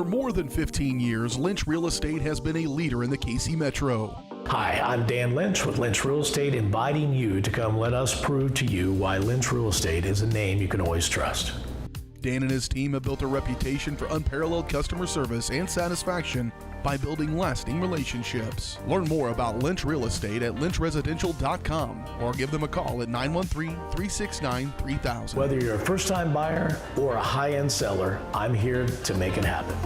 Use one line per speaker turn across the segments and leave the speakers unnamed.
For more than 15 years, Lynch Real Estate has been a leader in the KC Metro.
Hi, I'm Dan Lynch with Lynch Real Estate, inviting you to come let us prove to you why Lynch Real Estate is a name you can always trust.
Dan and his team have built a reputation for unparalleled customer service and satisfaction by building lasting relationships. Learn more about Lynch Real Estate at lynchresidential.com or give them a call at 913-369-3000.
Whether you're a first-time buyer or a high-end seller, I'm here to make it happen.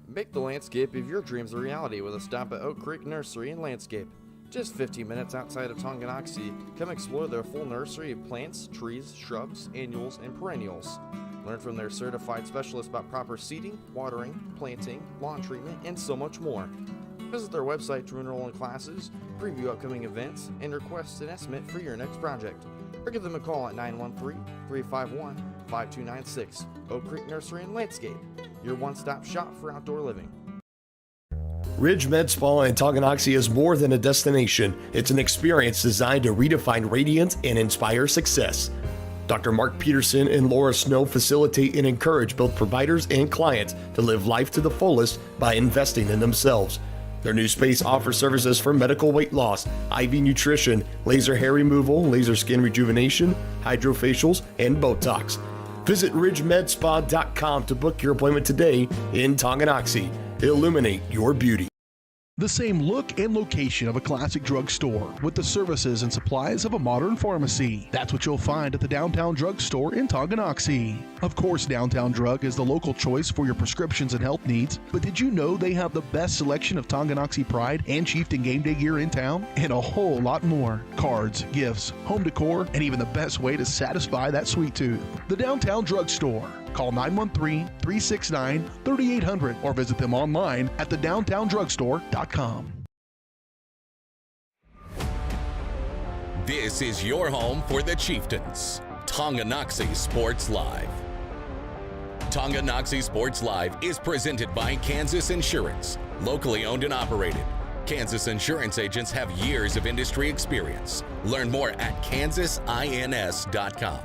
Make the landscape of your dreams a reality with a stop at Oak Creek Nursery and Landscape. Just 15 minutes outside of Tonganoxie, come explore their full nursery of plants, trees, shrubs, annuals, and perennials. Learn from their certified specialists about proper seeding, watering, planting, lawn treatment, and so much more. Visit their website to enroll in classes, preview upcoming events, and request an estimate for your next project. Or give them a call at 913-351-5296. Oak Creek Nursery and Landscape, your one-stop shop for outdoor living.
Ridge Med Spa in Tonganoxie is more than a destination. It's an experience designed to redefine radiance and inspire success. Dr. Mark Peterson and Laura Snow facilitate and encourage both providers and clients to live life to the fullest by investing in themselves. Their new space offers services for medical weight loss, IV nutrition, laser hair removal, laser skin rejuvenation, hydrofacials, and Botox. Visit ridgemedspa.com to book your appointment today in Tonganoxie. Illuminate your beauty.
The same look and location of a classic drugstore with the services and supplies of a modern pharmacy. That's what you'll find at the Downtown Drug Store in Tonganoxie. Of course, Downtown Drug is the local choice for your prescriptions and health needs, but did you know they have the best selection of Tonganoxie Pride and Chieftain game day gear in town? And a whole lot more. Cards, gifts, home decor, and even the best way to satisfy that sweet tooth. The Downtown Drug Store. Call 913-369-3800 or visit them online at thedowntowndrugstore.com.
This is your home for the Chieftains. Tonganoxie Sports Live. Tonganoxie Sports Live is presented by Kansas Insurance, locally owned and operated. Kansas Insurance agents have years of industry experience. Learn more at kansasins.com.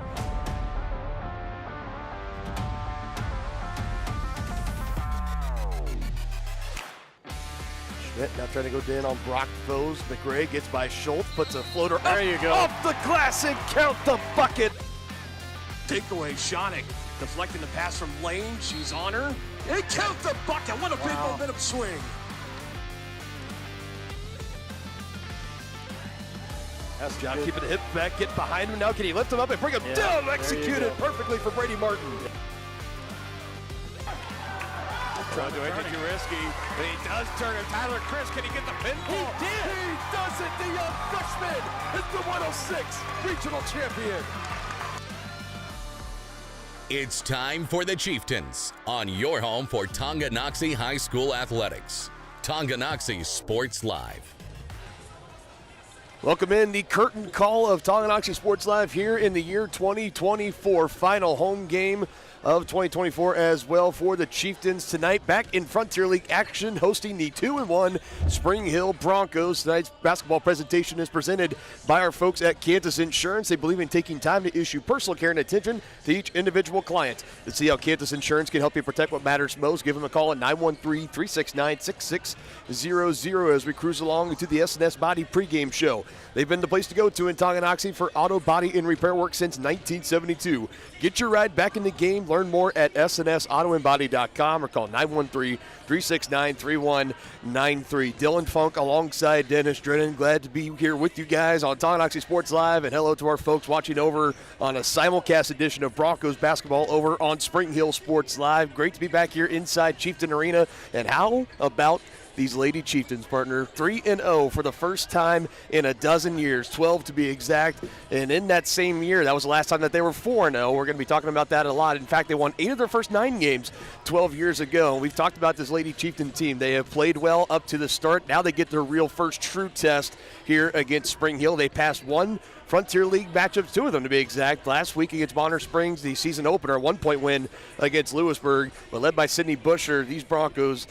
Now trying to go in on Brock Foes. McRae gets by Schultz, puts a floater
There you go.
Off the glass and count the bucket.
Takeaway, Shonik deflecting the pass from Lane. She's on her. And count the bucket. What a big momentum swing.
That's John keeping the hip back, get behind him. Now can he lift him up and bring him down? Executed perfectly for Brady Martin.
Trying to make it too risky, but he does turn it. Tyler Chris, can he get the pinfall?
He did! He does it! The young freshman is the 106 regional champion.
It's time for the Chieftains on your home for Tonganoxie High School Athletics. Tonganoxie Sports Live.
Welcome in the curtain call of Tonganoxie Sports Live here in the year 2024. Final home game of 2024 as well for the Chieftains tonight. Back in Frontier League action, hosting the 2-1 Spring Hill Broncos. Tonight's basketball presentation is presented by our folks at Kansas Insurance. They believe in taking time to issue personal care and attention to each individual client. To see how Kansas Insurance can help you protect what matters most, give them a call at 913-369-6600 as we cruise along to the S&S Body pregame show. They've been the place to go to in Tonganoxie for auto, body, and repair work since 1972. Get your ride back in the game. Learn more at snsautoandbody.com or call 913-369-3193. Dylan Funk alongside Dennis Drennan. Glad to be here with you guys on Tonganoxie Sports Live. And hello to our folks watching over on a simulcast edition of Broncos basketball over on Spring Hill Sports Live. Great to be back here inside Chieftain Arena. And how about these Lady Chieftains, partner? 3-0 for the first time in a dozen years, 12 to be exact. And in that same year, that was the last time that they were 4-0. We're going to be talking about that a lot. In fact, they won 8 of their first 9 games 12 years ago. We've talked about this Lady Chieftain team. They have played well up to the start. Now they get their real first true test here against Spring Hill. They passed one Frontier League matchups, 2 of them to be exact. Last week against Bonner Springs, the season opener, a 1-point win against Lewisburg. But led by Sydney Busher, these Broncos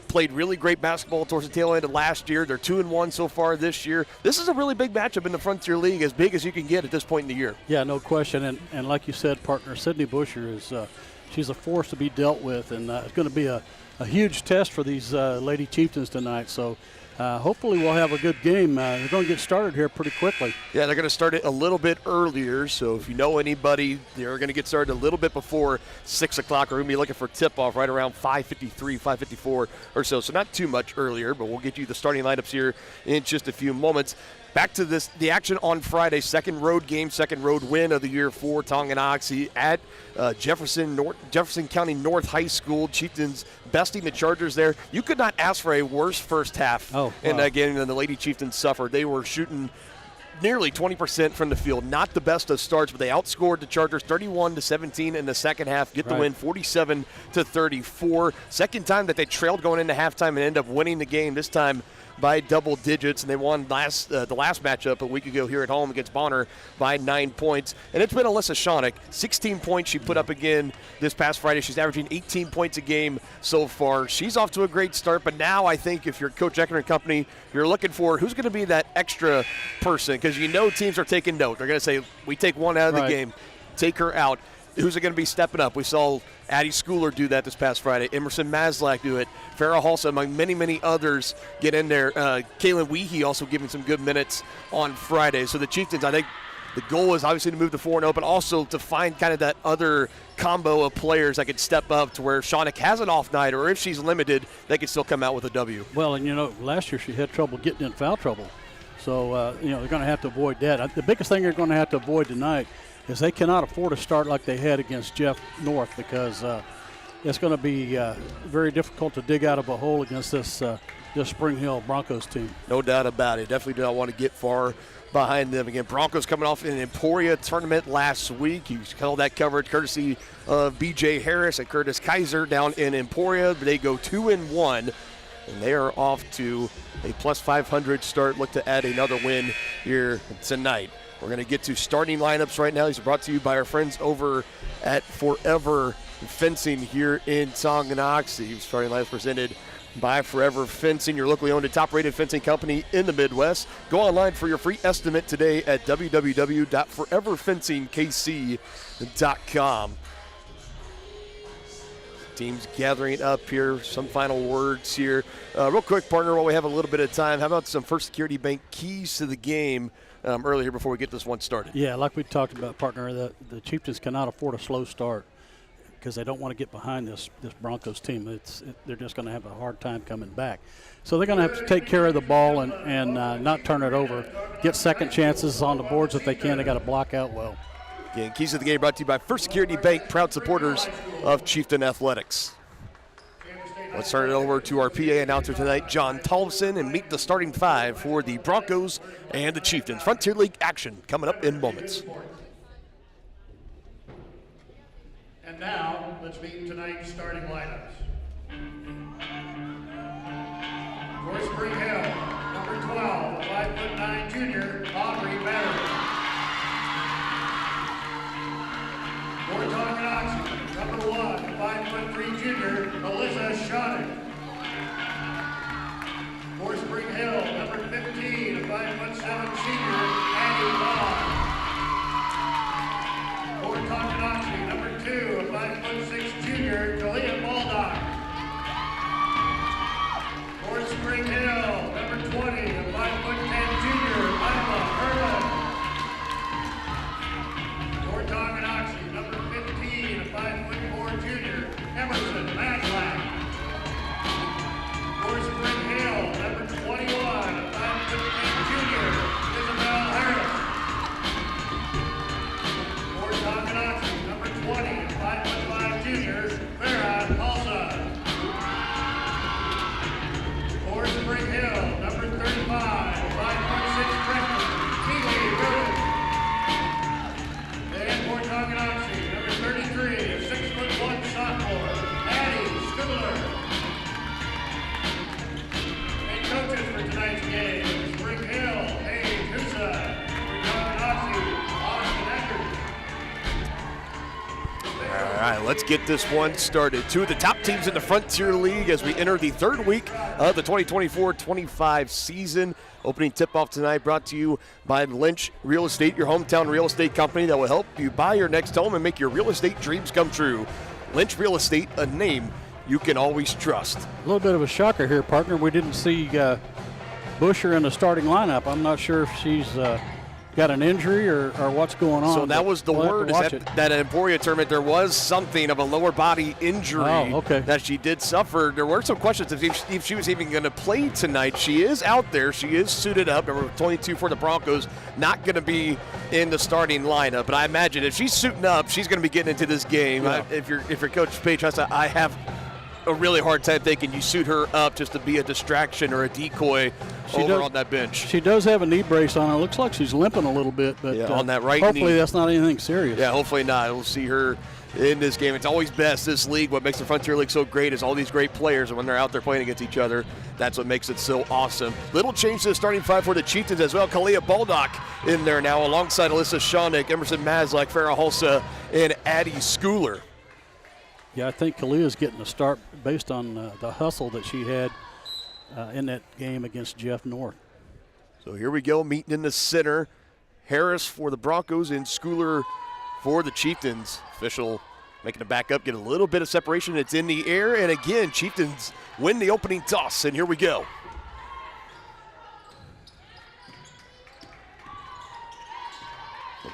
played really great basketball towards the tail end of last year. They're 2-1 so far this year. This is a really big matchup in the Frontier League, as big as you can get at this point in the year.
Yeah, no question. And like you said, partner, Sydney Busher is she's a force to be dealt with, and it's going to be a huge test for these Lady Chieftains tonight. So hopefully we'll have a good game. They're going to get started here pretty quickly.
Yeah, they're going to start it a little bit earlier. So if you know anybody, they're going to get started a little bit before 6 o'clock. We're going to be looking for tip-off right around 5:53, 5:54 or so. So not too much earlier, but we'll get you the starting lineups here in just a few moments. Back to the action on Friday, second road game, second road win of the year for Tonganoxie at Jefferson County North High School. Chieftains besting the Chargers there. You could not ask for a worse first half in that game than the Lady Chieftains suffered. They were shooting nearly 20% from the field. Not the best of starts, but they outscored the Chargers 31-17 in the second half. Get the win 47-34. Second time that they trailed going into halftime and end up winning the game, this time by double digits, and they won the last matchup a week ago here at home against Bonner by 9 points. And it's been Alyssa Shonick, 16 points she put up again this past Friday. She's averaging 18 points a game so far. She's off to a great start, but now I think if you're Coach Eckner and company, you're looking for who's going to be that extra person, because you know teams are taking note. They're going to say, we take one out of the game, take her out. Who's going to be stepping up? We saw Addie Schooler do that this past Friday. Emerson Maslak do it. Farrah Halsa, among many, many others, get in there. Kaylin Weehee also giving some good minutes on Friday. So the Chieftains, I think the goal is obviously to move to 4-0, but also to find kind of that other combo of players that could step up to where Shonick has an off night, or if she's limited, they can still come out with a W.
Well, and, last year she had trouble getting in foul trouble. So, they're going to have to avoid that. The biggest thing they're going to have to avoid tonight is they cannot afford to start like they had against Jeff North, because it's going to be very difficult to dig out of a hole against this Spring Hill Broncos team.
No doubt about it. Definitely do not want to get far behind them. Again, Broncos coming off an Emporia tournament last week. You held that coverage courtesy of B.J. Harris and Curtis Kaiser down in Emporia. They go 2-1, and they are off to a plus 500 start. Look to add another win here tonight. We're going to get to starting lineups right now. These are brought to you by our friends over at Forever Fencing here in Tonganoxie. Starting lineups presented by Forever Fencing, your locally owned and top-rated fencing company in the Midwest. Go online for your free estimate today at www.foreverfencingkc.com. Teams gathering up here. Some final words here. Real quick, partner, while we have a little bit of time, how about some First Security Bank keys to the game earlier before we get this one started?
Yeah, like we talked about, partner, the Chieftains cannot afford a slow start because they don't want to get behind this Broncos team. They're just going to have a hard time coming back. So they're going to have to take care of the ball and not turn it over, get second chances on the boards if they can. They got to block out well.
Again, keys to the game brought to you by First Security Bank, proud supporters of Chieftain Athletics. Let's turn it over to our PA announcer tonight, John Tollefson, and meet the starting five for the Broncos and the Chieftains. Frontier League action coming up in moments.
And now, let's meet tonight's starting lineups. For Spring Hill, number 12, 5'9" junior, Aubrey Barry. For Tonganoxie, number 1, 5'3" junior, Alyssa Shonick. For Spring Hill, number 15, 5'7" senior, Annie Vaughn. For Tonganoxie, number 2, 5'6" junior, Talia Baldock. For Spring Hill, number 20, 5'10" junior, Iowa Herman. For Tonganoxie, number 15, 5'4" junior, Emerson Maslak. For Spring Hill, number 21, 5'10" junior, Isabel Harris. For Tonganoxie, number 20, 5'5" junior, Farrah Halsa. For Spring Hill, number 35, 5'6" freshman, Keely Rubin. And for Tonganoxie, number 33, 6'1" sophomore, Addie Schooler. And coaches for tonight's game, Spring Hill, Paige Husa. For Tonganoxie, Austin Eckert.
All right, let's get this one started. Two of the top teams in the Frontier League as we enter the third week of the 2024-25 season. Opening tip-off tonight brought to you by Lynch Real Estate, your hometown real estate company that will help you buy your next home and make your real estate dreams come true. Lynch Real Estate, a name you can always trust.
A little bit of a shocker here, partner. We didn't see Busher in the starting lineup. I'm not sure if she's got an injury or what's going on.
So that was the word, is that Emporia tournament, there was something of a lower body injury that she did suffer. There were some questions if she was even going to play tonight. She is out there. She is suited up. Number 22 for the Broncos, not going to be in the starting lineup. But I imagine if she's suiting up, she's going to be getting into this game.
Yeah.
If you're Coach Page, I have a really hard time thinking you suit her up just to be a distraction or a decoy on that bench.
She does have a knee brace on her. Looks like she's limping a little bit, but
on that right
hopefully
knee.
That's not anything serious.
Yeah, hopefully not. We'll see her in this game. It's always best, this league. What makes the Frontier League so great is all these great players, and when they're out there playing against each other, that's what makes it so awesome. Little change to the starting five for the Chieftains as well. Kalia Baldock in there now alongside Alyssa Shawnick, Emerson Maslak, Farrah Hulsa, and Addie Schooler.
Yeah, I think Kalia's getting a start based on the hustle that she had in that game against Jeff North.
So here we go, meeting in the center. Harris for the Broncos and Schooler for the Chieftains. Official making it back up, get a little bit of separation. It's in the air, and again, Chieftains win the opening toss, and here we go.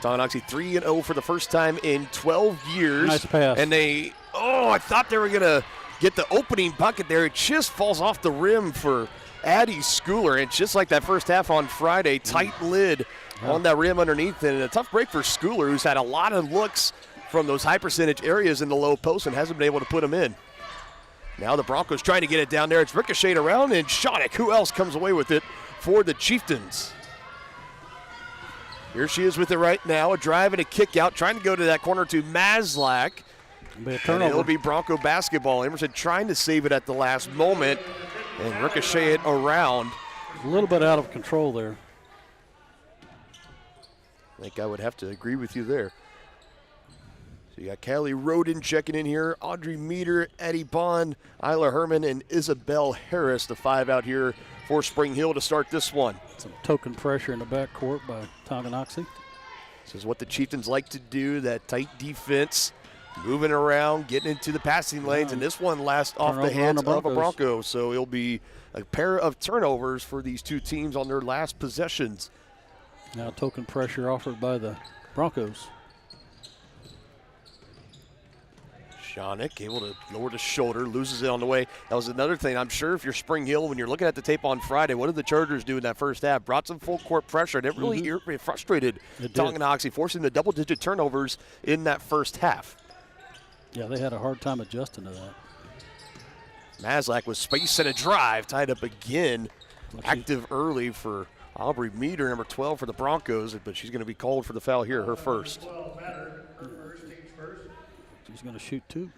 Tonganoxie 3-0 for the first time in 12 years.
Nice pass.
And I thought they were going to get the opening bucket there. It just falls off the rim for Addie Schooler. And just like that first half on Friday, tight lid on that rim underneath. And a tough break for Schooler, who's had a lot of looks from those high percentage areas in the low post and hasn't been able to put them in. Now the Broncos trying to get it down there. It's ricocheted around, and Shawnick, who else comes away with it for the Chieftains? Here she is with it right now, a drive and a kick out, trying to go to that corner to Maslak.
Be a turnover.
And it'll be Bronco basketball. Emerson trying to save it at the last moment and ricochet it around.
A little bit out of control there.
I think I would have to agree with you there. So you got Callie Roden checking in here, Audrey Meter, Eddie Bond, Isla Herman, and Isabel Harris, the five out here for Spring Hill to start this one.
Some token pressure in the backcourt by Tonganoxie.
This is what the Chieftains like to do, that tight defense, moving around, getting into the passing lanes, and this one lasts off the hands of a Bronco. So it'll be a pair of turnovers for these two teams on their last possessions.
Now token pressure offered by the Broncos.
Shawnick able to lower the shoulder, loses it on the way. That was another thing. I'm sure if you're Spring Hill, when you're looking at the tape on Friday, what did the Chargers do in that first half? Brought some full court pressure, and it really frustrated Tonganoxie, forcing the double-digit turnovers in that first half.
Yeah, they had a hard time adjusting to that.
Maslak with space and a drive, tied up again. Active early for Aubrey Meter, number 12 for the Broncos, but she's going to be called for the foul here, her first.
She's going to shoot two.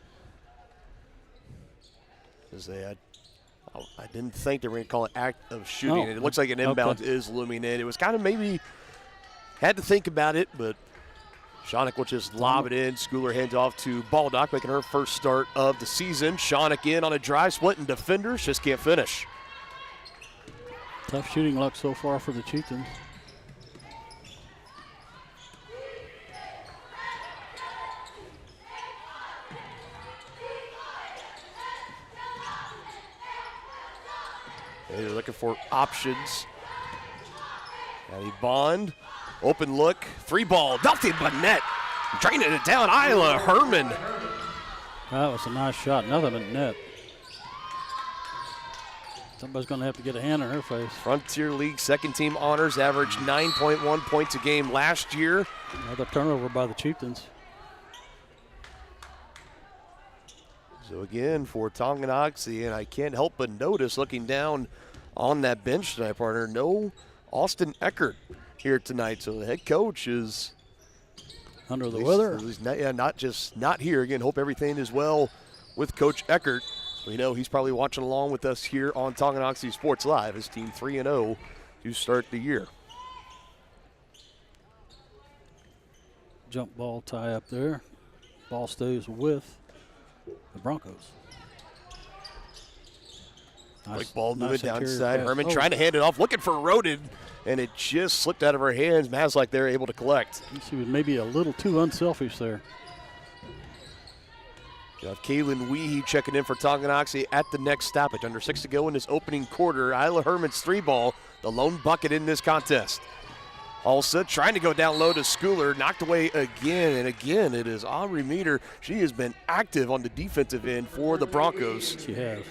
I didn't think they were going to call it act of shooting. It looks like an inbound is looming in. It was kind of maybe had to think about it, but Shawnick will just lob it in. Schooler hands off to Baldock, making her first start of the season. Shawnick in on a drive, splitting defenders, just can't finish.
Tough shooting luck so far for the Chieftains.
They're looking for options. Addie Bond, open look, three ball, nothing but net. Draining it down, Isla Herman.
That was a nice shot, nothing but net. Somebody's going to have to get a hand in her face.
Frontier League second team honors, averaged 9.1 points a game last year.
Another turnover by the Chieftains.
So again, for Tonganoxie, and I can't help but notice looking down on that bench tonight, partner, no Austin Eckert here tonight. So the head coach is
under the weather.
He's not here. Again, hope everything is well with Coach Eckert. We know he's probably watching along with us here on Tonganoxie Sports Live. His team 3-0 to start the year.
Jump ball tie up there. Ball stays with the Broncos.
Quick ball moving downside. Herman trying to hand it off, looking for Roden, and it just slipped out of her hands. Maslak there able to collect.
She was maybe a little too unselfish there.
You have Kaylin Weehee checking in for Tonganoxie at the next stoppage. Under 6 to go in this opening quarter. Isla Herman's 3-ball, the lone bucket in this contest. Alsa trying to go down low to Schooler, knocked away again, and again it is Aubrey Meter. She has been active on the defensive end for the Broncos.
She has.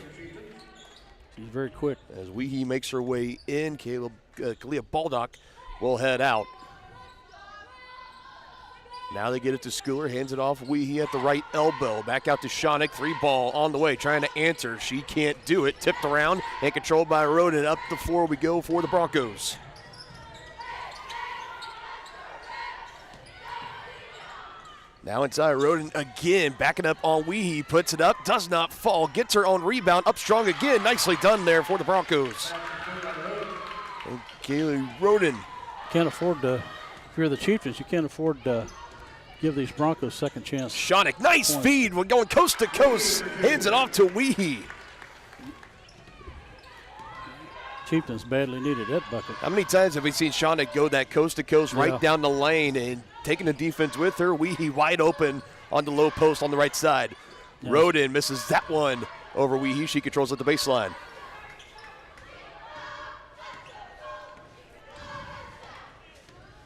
She's very quick.
As Weehee makes her way in, Kalia Baldock will head out. Now they get it to Schooler, hands it off Weehee at the right elbow. Back out to Shonick, 3-ball on the way, trying to answer. She can't do it. Tipped around and controlled by Roden. Up the floor we go for the Broncos. Now inside, Roden again, backing up on Weehee, puts it up, does not fall, gets her own rebound, up strong again. Nicely done there for the Broncos. And Kaylee Roden.
Can't afford to, if you're the Chieftains, you can't afford to give these Broncos second chance.
Shonick, nice feed. We're going coast to coast, hands it off to Weehee.
Chieftains badly needed that bucket.
How many times have we seen Shonick go that coast to coast right down the lane and taking the defense with her? Weehee wide open on the low post on the right side. Yes. Roden misses that one over Weehee. She controls at the baseline.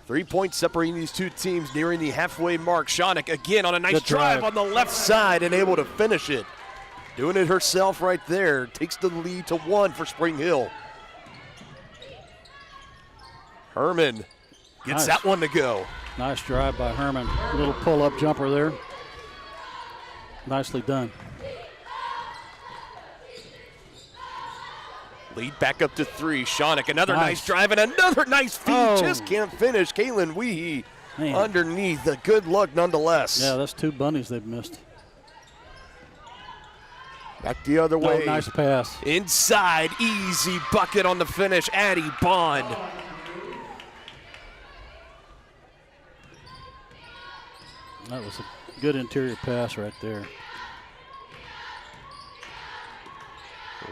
Three-point separating these two teams nearing the halfway mark. Shonick again on a nice drive on the left side and able to finish it. Doing it herself right there. Takes the lead to 1 for Spring Hill. Herman gets that one to go.
Nice drive by Herman. A little pull-up jumper there. Nicely done.
Lead back up to 3. Shonick, another nice drive and another nice feed. Just can't finish. Kaylin Weehee underneath. A good look nonetheless.
Yeah, that's 2 bunnies they've missed.
Back the other way.
Nice pass.
Inside, easy bucket on the finish. Addie Bond.
That was a good interior pass right there.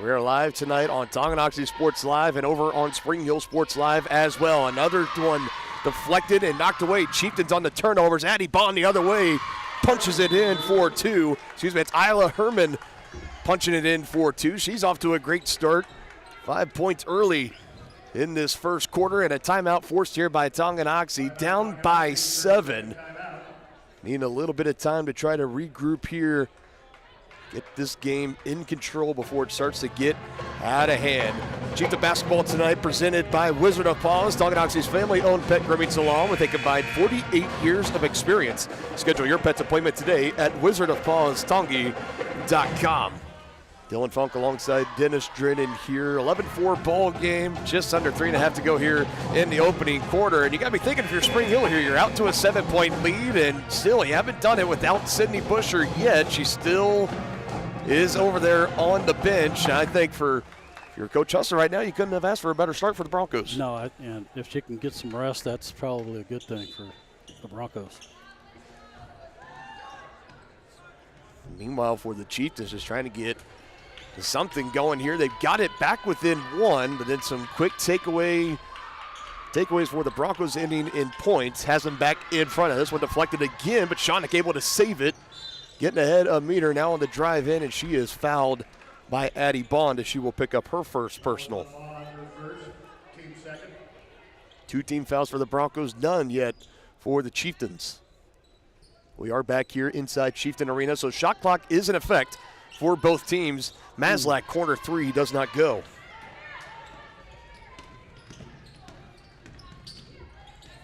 We're live tonight on Tonganoxie Sports Live and over on Spring Hill Sports Live as well. Another one deflected and knocked away. Chieftains on the turnovers. Addie Bond the other way punches it in for 2. Excuse me, it's Isla Herman punching it in for 2. She's off to a great start. 5 points early in this first quarter and a timeout forced here by Tonganoxie. Down by 7. Need a little bit of time to try to regroup here. Get this game in control before it starts to get out of hand. Chieftain basketball tonight presented by Wizard of Paws, Tonganoxie's family-owned pet grooming salon with a combined 48 years of experience. Schedule your pet's appointment today at wizardofpawstongi.com. Dylan Funk alongside Dennis Drennan here. 11-4 ball game, just under 3.5 to go here in the opening quarter. And you got to be thinking if you're Spring Hill here, you're out to a 7-point lead, and still you haven't done it without Sydney Busher yet. She still is over there on the bench. I think if you're Coach Hustler right now, you couldn't have asked for a better start for the Broncos.
No, and if she can get some rest, that's probably a good thing for the Broncos.
Meanwhile, for the Chieftains, just trying to get something going here. They've got it back within 1, but then some quick takeaways for the Broncos ending in points. Has them back in front of this one deflected again, but Shonick able to save it. Getting ahead of Meter now on the drive in, and she is fouled by Addie Bond as she will pick up her first personal. 2 team fouls for the Broncos, none yet for the Chieftains. We are back here inside Chieftain Arena, so shot clock is in effect for both teams. Maslak, corner 3, does not go.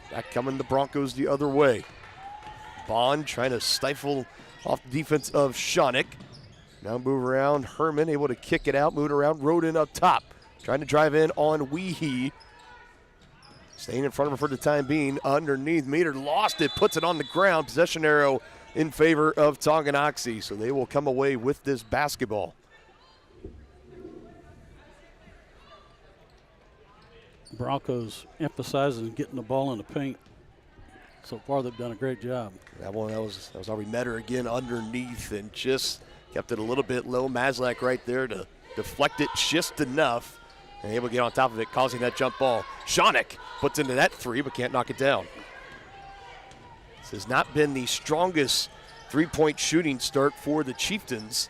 Back coming the Broncos the other way. Bond trying to stifle off the defense of Shonick. Now move around. Herman able to kick it out. Move around. Roden up top. Trying to drive in on Weehee. Staying in front of her for the time being. Underneath. Meter lost it. Puts it on the ground. Possession arrow in favor of Tonganoxie. So they will come away with this basketball.
Broncos emphasizing getting the ball in the paint. So far, they've done a great job.
That was Aubrey Metter again underneath and just kept it a little bit low. Maslak right there to deflect it just enough and able to get on top of it, causing that jump ball. Shonick puts into that 3, but can't knock it down. This has not been the strongest 3-point shooting start for the Chieftains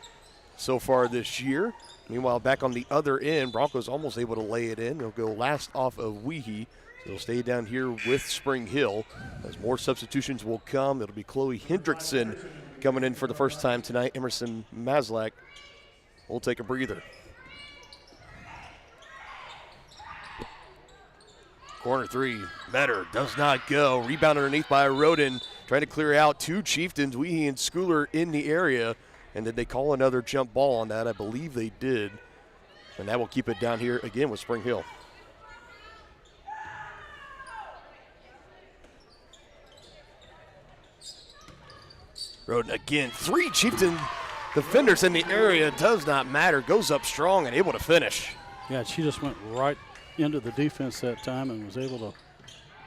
so far this year. Meanwhile, back on the other end, Broncos almost able to lay it in. They'll go last off of Weehee. So they'll stay down here with Spring Hill. As more substitutions will come, it'll be Chloe Hendrickson coming in for the first time tonight. Emerson Maslak will take a breather. Corner three, Metter does not go. Rebound underneath by Roden. Trying to clear out 2 Chieftains, Weehee and Schooler in the area. And did they call another jump ball on that? I believe they did. And that will keep it down here again with Spring Hill. Roden again. 3 Chieftain defenders in the area. Does not matter. Goes up strong and able to finish.
Yeah, she just went right into the defense that time and was able to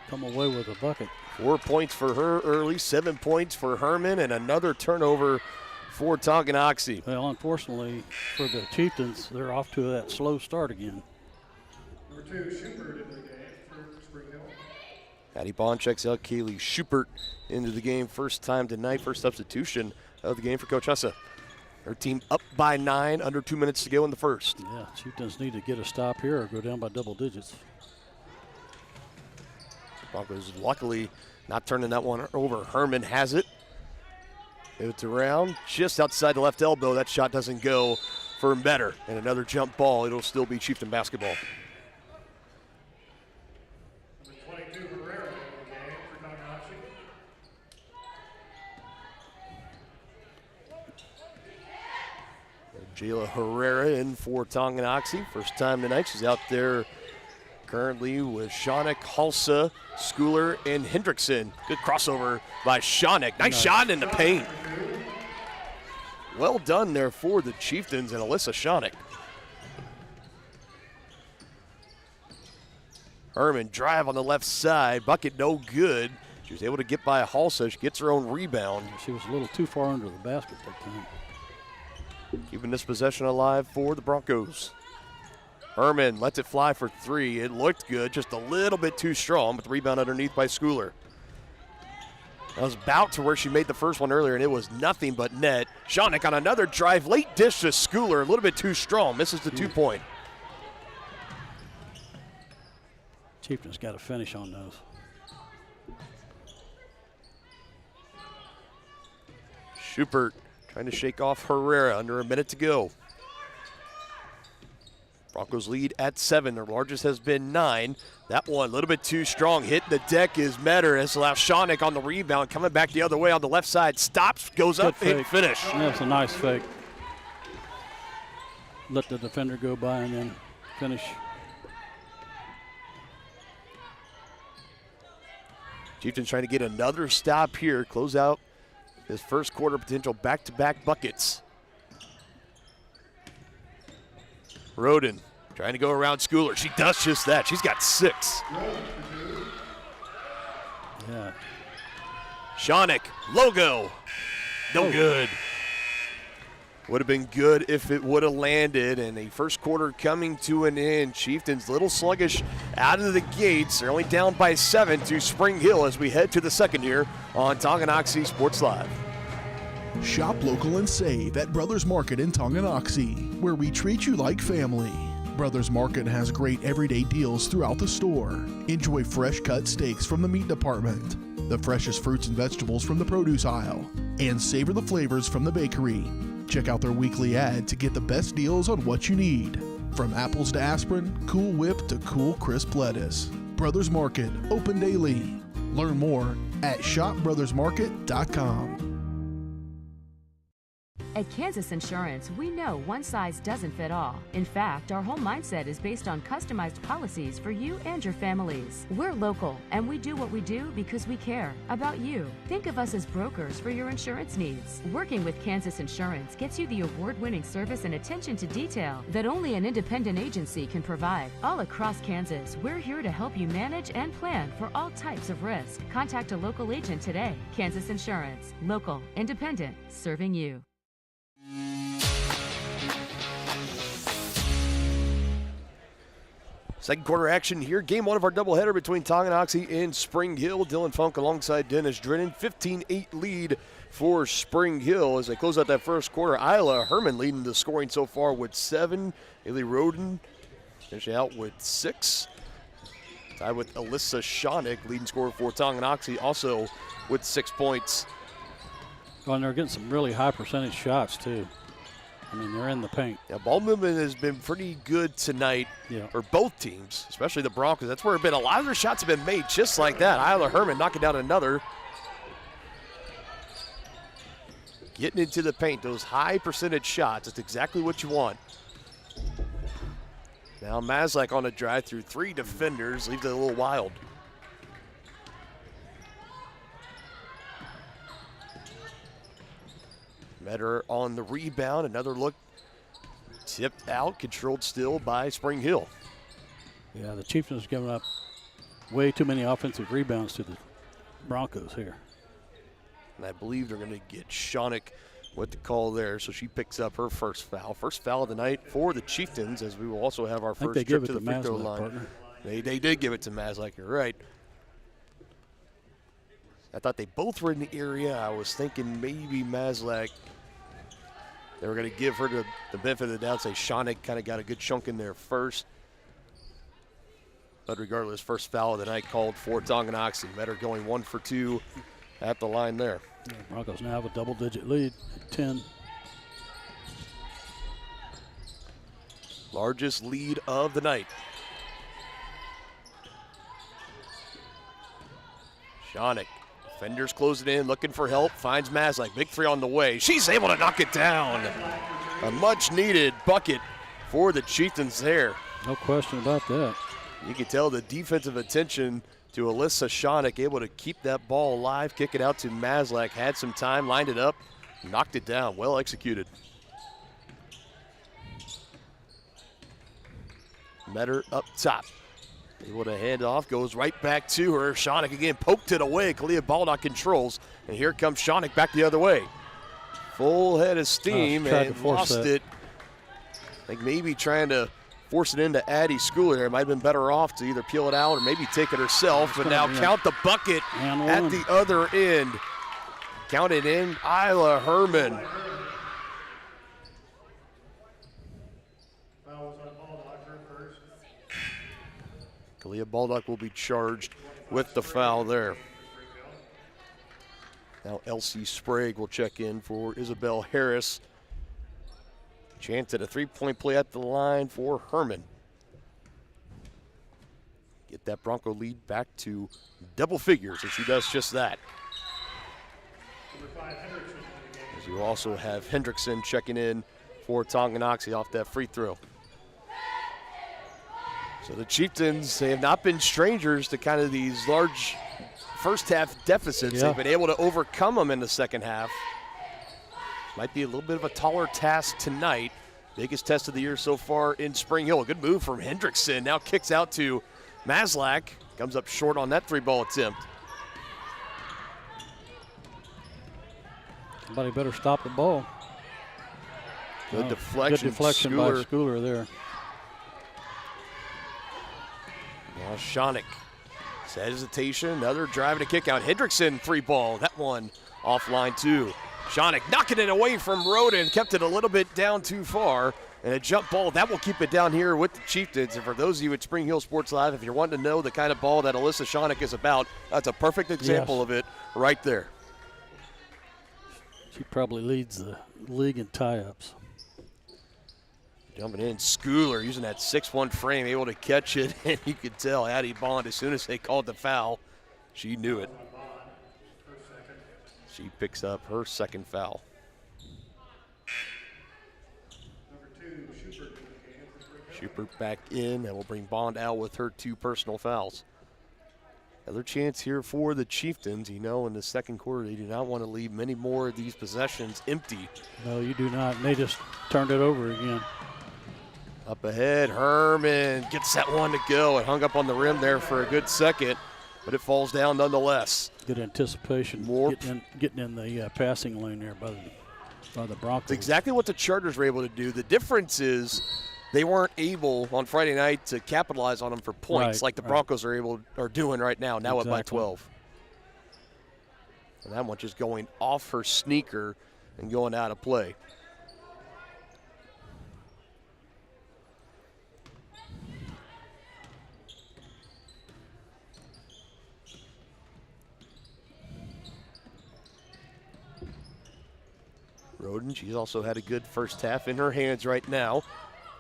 come away with a bucket.
4 points for her early, 7 points for Herman, and another turnover for Tonganoxie.
Well, unfortunately for the Chieftains, they're off to that slow start again.
Number 2, Schubert in the game for Spring Hill.
Addie Bond checks out Kaylee Schubert into the game. First time tonight, first substitution of the game for Coach Hussa. Her team up by 9, under 2 minutes to go in the first.
Yeah, Chieftains need to get a stop here or go down by double digits.
Broncos luckily not turning that one over. Herman has it. It's around just outside the left elbow. That shot doesn't go for Metter. And another jump ball. It'll still be Chieftain basketball.
Number 22, Herrera in the game for Tonganoxie.
Jayla Herrera in for Tonganoxie. First time tonight. She's out there currently with Shawnick, Halsa, Schooler, and Hendrickson. Good crossover by Shawnick. Nice shot in the paint. Well done there for the Chieftains and Alyssa Shawnick. Herman drive on the left side. Bucket no good. She was able to get by Halsa. She gets her own rebound.
She was a little too far under the basket that time.
Keeping this possession alive for the Broncos. Herman lets it fly for 3. It looked good, just a little bit too strong, but the rebound underneath by Schooler. That was about to where she made the first one earlier, and it was nothing but net. Shawnick on another drive, late dish to Schooler, a little bit too strong, misses the 2-point.
Chieftains got to finish on those.
Schubert trying to shake off Herrera, under a minute to go. Broncos lead at 7. Their largest has been 9. That one a little bit too strong. Hit the deck is Metter. This allows Shawnick on the rebound. Coming back the other way on the left side. Stops, goes
Good
up,
fake.
and finish.
That's a nice fake. Let the defender go by and then finish.
Chieftains trying to get another stop here. Close out his first quarter potential back-to-back buckets. Roden trying to go around Schooler. She does just that. She's got 6.
Yeah.
Shawnick, logo. No good. Would have been good if it would have landed. And the first quarter coming to an end. Chieftains a little sluggish out of the gates. They're only down by 7 to Spring Hill as we head to the second here on Tonganoxie Sports Live.
Shop local and save at Brothers Market in Tonganoxie, where we treat you like family. Brothers Market has great everyday deals throughout the store. Enjoy fresh cut steaks from the meat department, the freshest fruits and vegetables from the produce aisle, and savor the flavors from the bakery. Check out their weekly ad to get the best deals on what you need. From apples to aspirin, Cool Whip to cool crisp lettuce. Brothers Market, open daily. Learn more at shopbrothersmarket.com.
At Kansas Insurance, we know one size doesn't fit all. In fact, our whole mindset is based on customized policies for you and your families. We're local, and we do what we do because we care about you. Think of us as brokers for your insurance needs. Working with Kansas Insurance gets you the award-winning service and attention to detail that only an independent agency can provide. All across Kansas, we're here to help you manage and plan for all types of risk. Contact a local agent today. Kansas Insurance. Local, independent, serving you.
Second quarter action here. Game 1 of our doubleheader between Tonganoxie and Spring Hill. Dylan Funk alongside Dennis Drennan. 15-8 lead for Spring Hill as they close out that first quarter. Isla Herman leading the scoring so far with 7. Haley Roden finishing out with 6. Tied with Alyssa Shonick, leading scorer for Tonganoxie, also with 6 points.
Well, and they're getting some really high percentage shots, too. I mean, they're in the paint.
Yeah, ball movement has been pretty good tonight for both teams, especially the Broncos. That's where a lot of their shots have been made just like that. Isla Herman knocking down another. Getting into the paint, those high percentage shots. That's exactly what you want. Now Maslak on a drive through 3 defenders, leaves it a little wild. Metter on the rebound, another look tipped out, controlled still by Spring Hill.
Yeah, the Chieftains giving up way too many offensive rebounds to the Broncos here.
And I believe they're going to get Shonick with the call there, so she picks up her first foul. First foul of the night for the Chieftains, as we will also have our first trip to the free throw line. They did give it to Maslak, you're right. I thought they both were in the area. I was thinking maybe Maslak, they were going to give her the benefit of the doubt, say Shonick kind of got a good chunk in there first. But regardless, first foul of the night called for Tonganoxie. Metter going 1 for 2 at the line there.
Yeah, Broncos now have a double-digit lead at 10.
Largest lead of the night. Shonick, defenders closing in, looking for help, finds Maslak. Big 3 on the way. She's able to knock it down. A much-needed bucket for the Chieftains there.
No question about that.
You can tell the defensive attention to Alyssa Shonick, able to keep that ball alive, kick it out to Maslak, had some time, lined it up, knocked it down, well executed. Metter up top, able to hand off, goes right back to her. Shonick again poked it away, Kalia Baldock controls, and here comes Shonick back the other way. Full head of steam and lost it. I think maybe trying to force it into Addie Schooler there. Might have been better off to either peel it out or maybe take it herself. But now count the bucket at the other end. Count it in, Isla Herman. Kalia Baldock will be charged with the foul there. Now Elsie Sprague will check in for Isabel Harris. Chance at a 3-point play at the line for Herman. Get that Bronco lead back to double figures, and she does just that. As you also have Hendrickson checking in for Tonganoxie off that free throw. So the Chieftains, they have not been strangers to kind of these large first half deficits. They've been able to overcome them in the second half. Might be a little bit of a taller task tonight. Biggest test of the year so far in Spring Hill. A good move from Hendrickson. Now kicks out to Maslak. Comes up short on that 3-ball attempt.
Somebody better stop the ball.
Good deflection.
Good deflection by Schooler there.
Now Shonick. Hesitation. Another driving to kick out. Hendrickson 3-ball. That one offline too. Shonick knocking it away from Roden, kept it a little bit down too far, and a jump ball, that will keep it down here with the Chieftains. And for those of you at Spring Hill Sports Live, if you're wanting to know the kind of ball that Alyssa Shonick is about, that's a perfect example of it right there.
She probably leads the league in tie-ups.
Jumping in, Schooler using that 6'1" frame, able to catch it, and you could tell Addie Bond, as soon as they called the foul, she knew it. She picks up her second foul. Schubert back in, and will bring Bond out with her 2 personal fouls. Another chance here for the Chieftains. You know, in the second quarter, they do not want to leave many more of these possessions empty.
No, you do not. And they just turned it over again.
Up ahead, Herman gets that one to go. It hung up on the rim there for a good second, but it falls down nonetheless.
Good anticipation. Getting in the passing lane there by the Broncos.
It's exactly what the Chargers were able to do. The difference is they weren't able on Friday night to capitalize on them for points like the Broncos are doing right now. Now up by 12. And that one just going off her sneaker and going out of play. Roden, she's also had a good first half in her hands right now.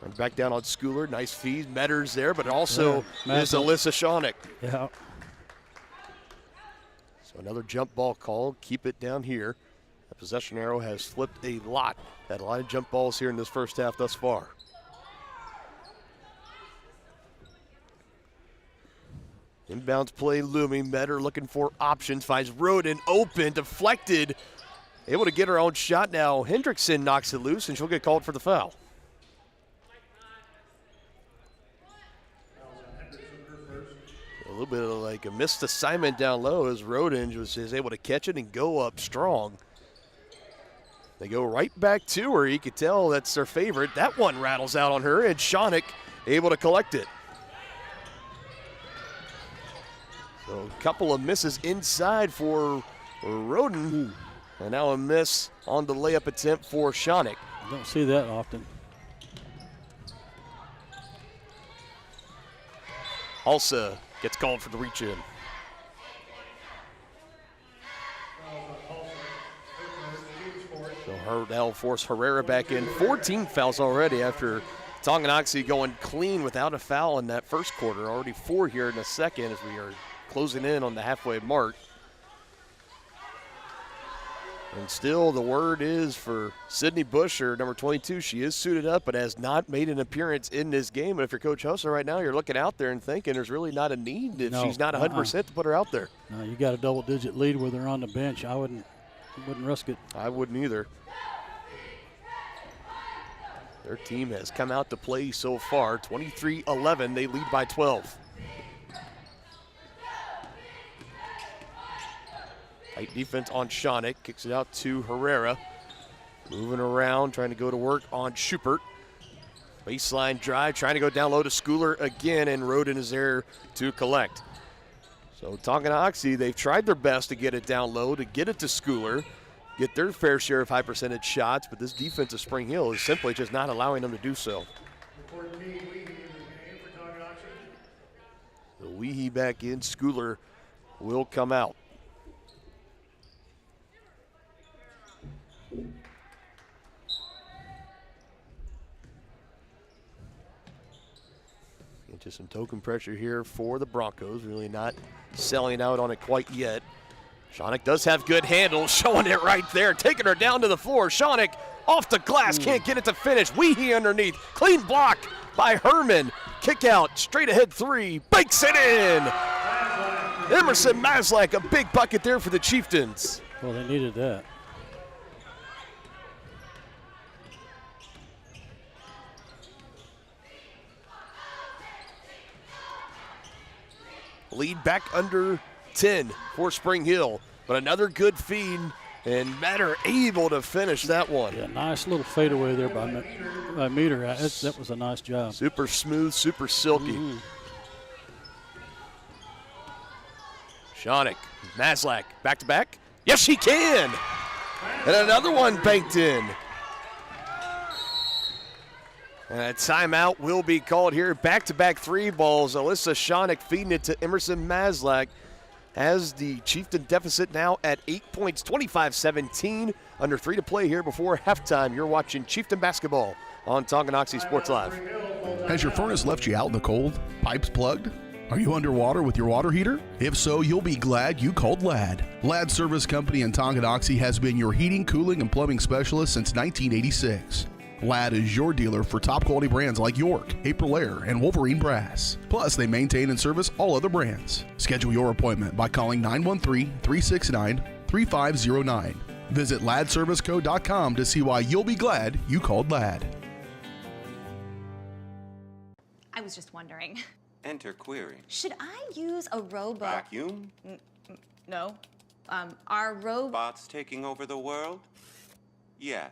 And back down on Schooler, nice feed, Metters there, but also is Alyssa Shawnick.
Yeah.
So another jump ball call, keep it down here. The possession arrow has flipped a lot. Had a lot of jump balls here in this first half thus far. Inbounds play looming, Metter looking for options, finds Roden open, deflected. Able to get her own shot now. Hendrickson knocks it loose, and she'll get called for the foul. A little bit of like a missed assignment down low as Roden is able to catch it and go up strong. They go right back to her. You could tell that's their favorite. That one rattles out on her, and Shawnick able to collect it. So a couple of misses inside for Roden. And now a miss on the layup attempt for Shawnick.
Don't see that often.
Halsa gets called for the reach in. So that'll force Herrera back in. 14 fouls already after Tonganoxie going clean without a foul in that first quarter. Already 4 here in the second as we are closing in on the halfway mark. And still the word is for Sydney Busher, number 22. She is suited up but has not made an appearance in this game. But if you're Coach Hussler right now, you're looking out there and thinking there's really not a need if she's not 100% to put her out there.
No, you got a double-digit lead with her on the bench. I wouldn't risk it.
I wouldn't either. Their team has come out to play so far. 23-11, they lead by 12. Tight defense on Shawnick, kicks it out to Herrera. Moving around, trying to go to work on Schubert. Baseline drive, trying to go down low to Schooler again, and Roden is there to collect. So Tonganoxie, they've tried their best to get it down low, to get it to Schooler, get their fair share of high percentage shots, but this defense of Spring Hill is simply just not allowing them to do so. The Weehee back in, Schooler will come out. Into some token pressure here for the Broncos. Really not selling out on it quite yet. Shawnick does have good handle, showing it right there, taking her down to the floor. Shawnick off the glass, can't get it to finish. Weehee underneath, clean block by Herman. Kick out, straight ahead three, bakes it in. Emerson Maslak, a big bucket there for the Chieftains.
Well, they needed that.
Lead back under 10 for Spring Hill, but another good feed, and Matter able to finish that one.
Yeah, nice little fadeaway there by Meter. That was a nice job.
Super smooth, super silky. Shawnick, Maslak, back to back. Yes, she can! And another one banked in. And a timeout will be called here. Back-to-back three balls. Alyssa Shawnick feeding it to Emerson Maslak. Has the Chieftain deficit now at 8 points, 25-17. Under 3 to play here before halftime. You're watching Chieftain basketball on Tonganoxie Sports Live.
Has your furnace left you out in the cold? Pipes plugged? Are you underwater with your water heater? If so, you'll be glad you called LAD. LAD Service Company in Tonganoxie has been your heating, cooling, and plumbing specialist since 1986. LAD is your dealer for top quality brands like York, Aprilaire, and Wolverine Brass. Plus, they maintain and service all other brands. Schedule your appointment by calling 913-369-3509. Visit ladserviceco.com to see why you'll be glad you called LAD.
I was just wondering.
Enter query.
Should I use a robot?
Vacuum?
No. Are
robots taking over the world? Yes.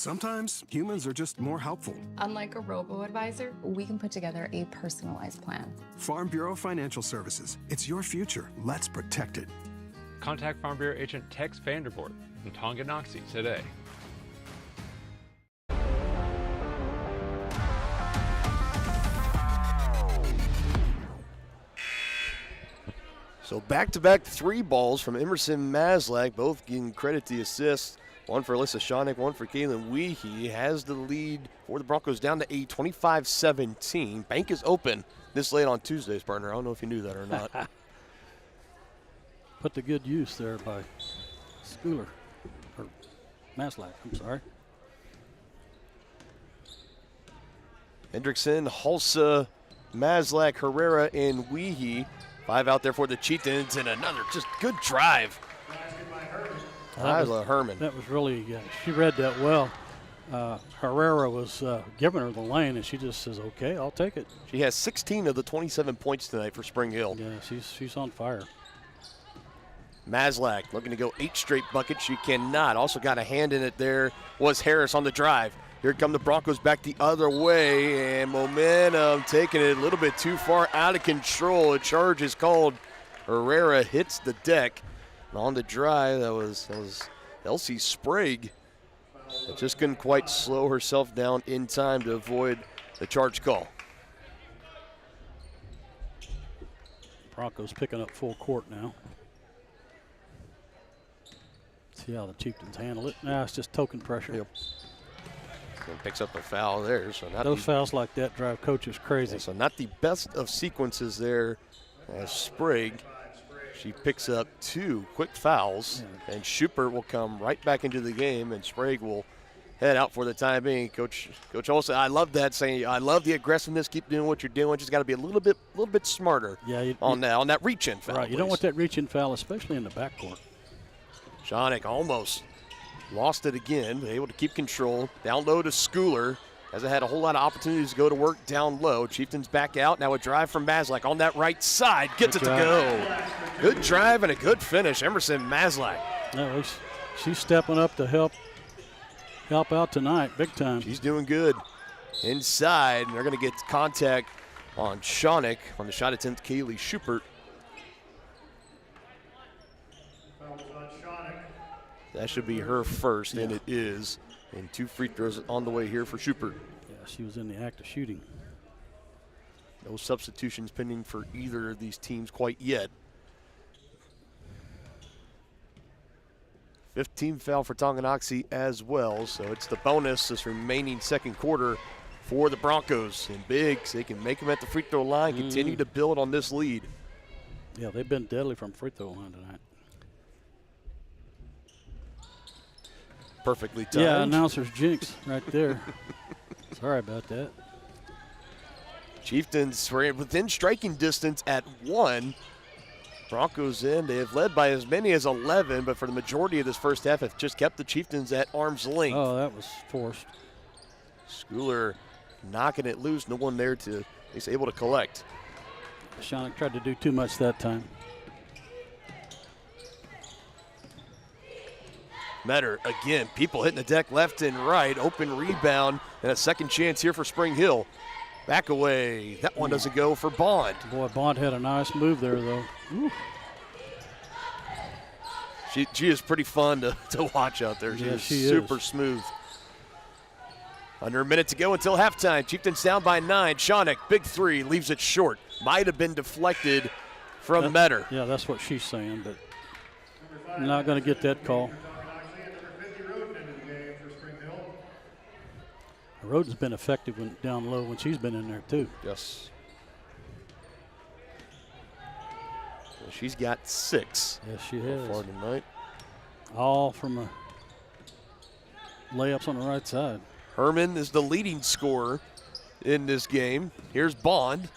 Sometimes humans are just more helpful.
Unlike a robo-advisor, we can put together a personalized plan.
Farm Bureau Financial Services. It's your future. Let's protect it.
Contact Farm Bureau agent Tex Vandervoort from Tonganoxie today.
So back-to-back 3 balls from Emerson Maslak, both getting credit the assists. One for Alyssa Schoenig, one for Kaylin Weehee. Has the lead for the Broncos down to 8, 25-17. Bank is open this late on Tuesdays, partner. I don't know if you knew that or not.
Put to good use there by Schooler, or Maslak, I'm sorry.
Hendrickson, Hulsa, Maslak, Herrera, and Weehee. 5 out there for the Chieftains, and another just good drive. Isla Herman.
That was really, she read that well. Herrera was giving her the lane, and she just says, okay, I'll take it.
She has 16 of the 27 points tonight for Spring Hill.
Yeah, she's on fire.
Maslak looking to go 8 straight buckets. She cannot. Also got a hand in it there was Harris on the drive. Here come the Broncos back the other way, and momentum taking it a little bit too far out of control. A charge is called. Herrera hits the deck. And on the drive, that was Elsie Sprague. That just couldn't quite slow herself down in time to avoid the charge call.
Broncos picking up full court now. See how the Chieftains handle it. Nah, it's just token pressure.
Yep. And picks up a foul there. So not
those fouls like that drive coaches crazy.
Yeah, so not the best of sequences there as Sprague. She picks up 2 quick fouls, and Schubert will come right back into the game, and Sprague will head out for the time being. Coach Olsen, I love that saying. I love the aggressiveness. Keep doing what you're doing. Just got to be a little bit smarter.
Yeah,
on that reach-in foul.
Right, you don't want that reach-in foul, especially in the backcourt.
Schoenig almost lost it again, but able to keep control. Down low to Schooler. Hasn't had a whole lot of opportunities to go to work down low. Chieftains back out. Now a drive from Maslak on that right side. Gets it to go. Good drive and a good finish. Emerson Maslak.
No, she's stepping up to help out tonight, big time.
She's doing good. Inside, and they're going to get contact on Schoenig on the shot attempt, Kaylee Schubert. That should be her first, and it is. And 2 free throws on the way here for Schubert.
Yeah, she was in the act of shooting.
No substitutions pending for either of these teams quite yet. 15 foul for Tonganoxie as well, so it's the bonus this remaining second quarter for the Broncos. And big, so they can make them at the free throw line, continue to build on this lead.
Yeah, they've been deadly from free throw line tonight.
Perfectly timed.
Yeah, announcer's jinx right there. Sorry about that.
Chieftains were within striking distance at 1. Broncos in. They have led by as many as 11, but for the majority of this first half have just kept the Chieftains at arm's length.
Oh, that was forced.
Schooler knocking it loose. No one there to, he's able to collect.
Schoenig tried to do too much that time.
Metter again, people hitting the deck left and right. Open rebound and a second chance here for Spring Hill. Back away. That one doesn't go for Bond.
Boy, Bond had a nice move there, though. Ooh.
She is pretty fun to watch out there. She is super smooth. Under a minute to go until halftime. Chieftains down by 9. Schoenig, big 3, leaves it short. Might have been deflected from Metter.
Yeah, that's what she's saying, but I'm not going to get that call. Roden's been effective down low when she's been in there, too.
Yes. Well, she's got 6.
Yes, she has.
So far tonight.
All from layups on the right side.
Herman is the leading scorer in this game. Here's Bond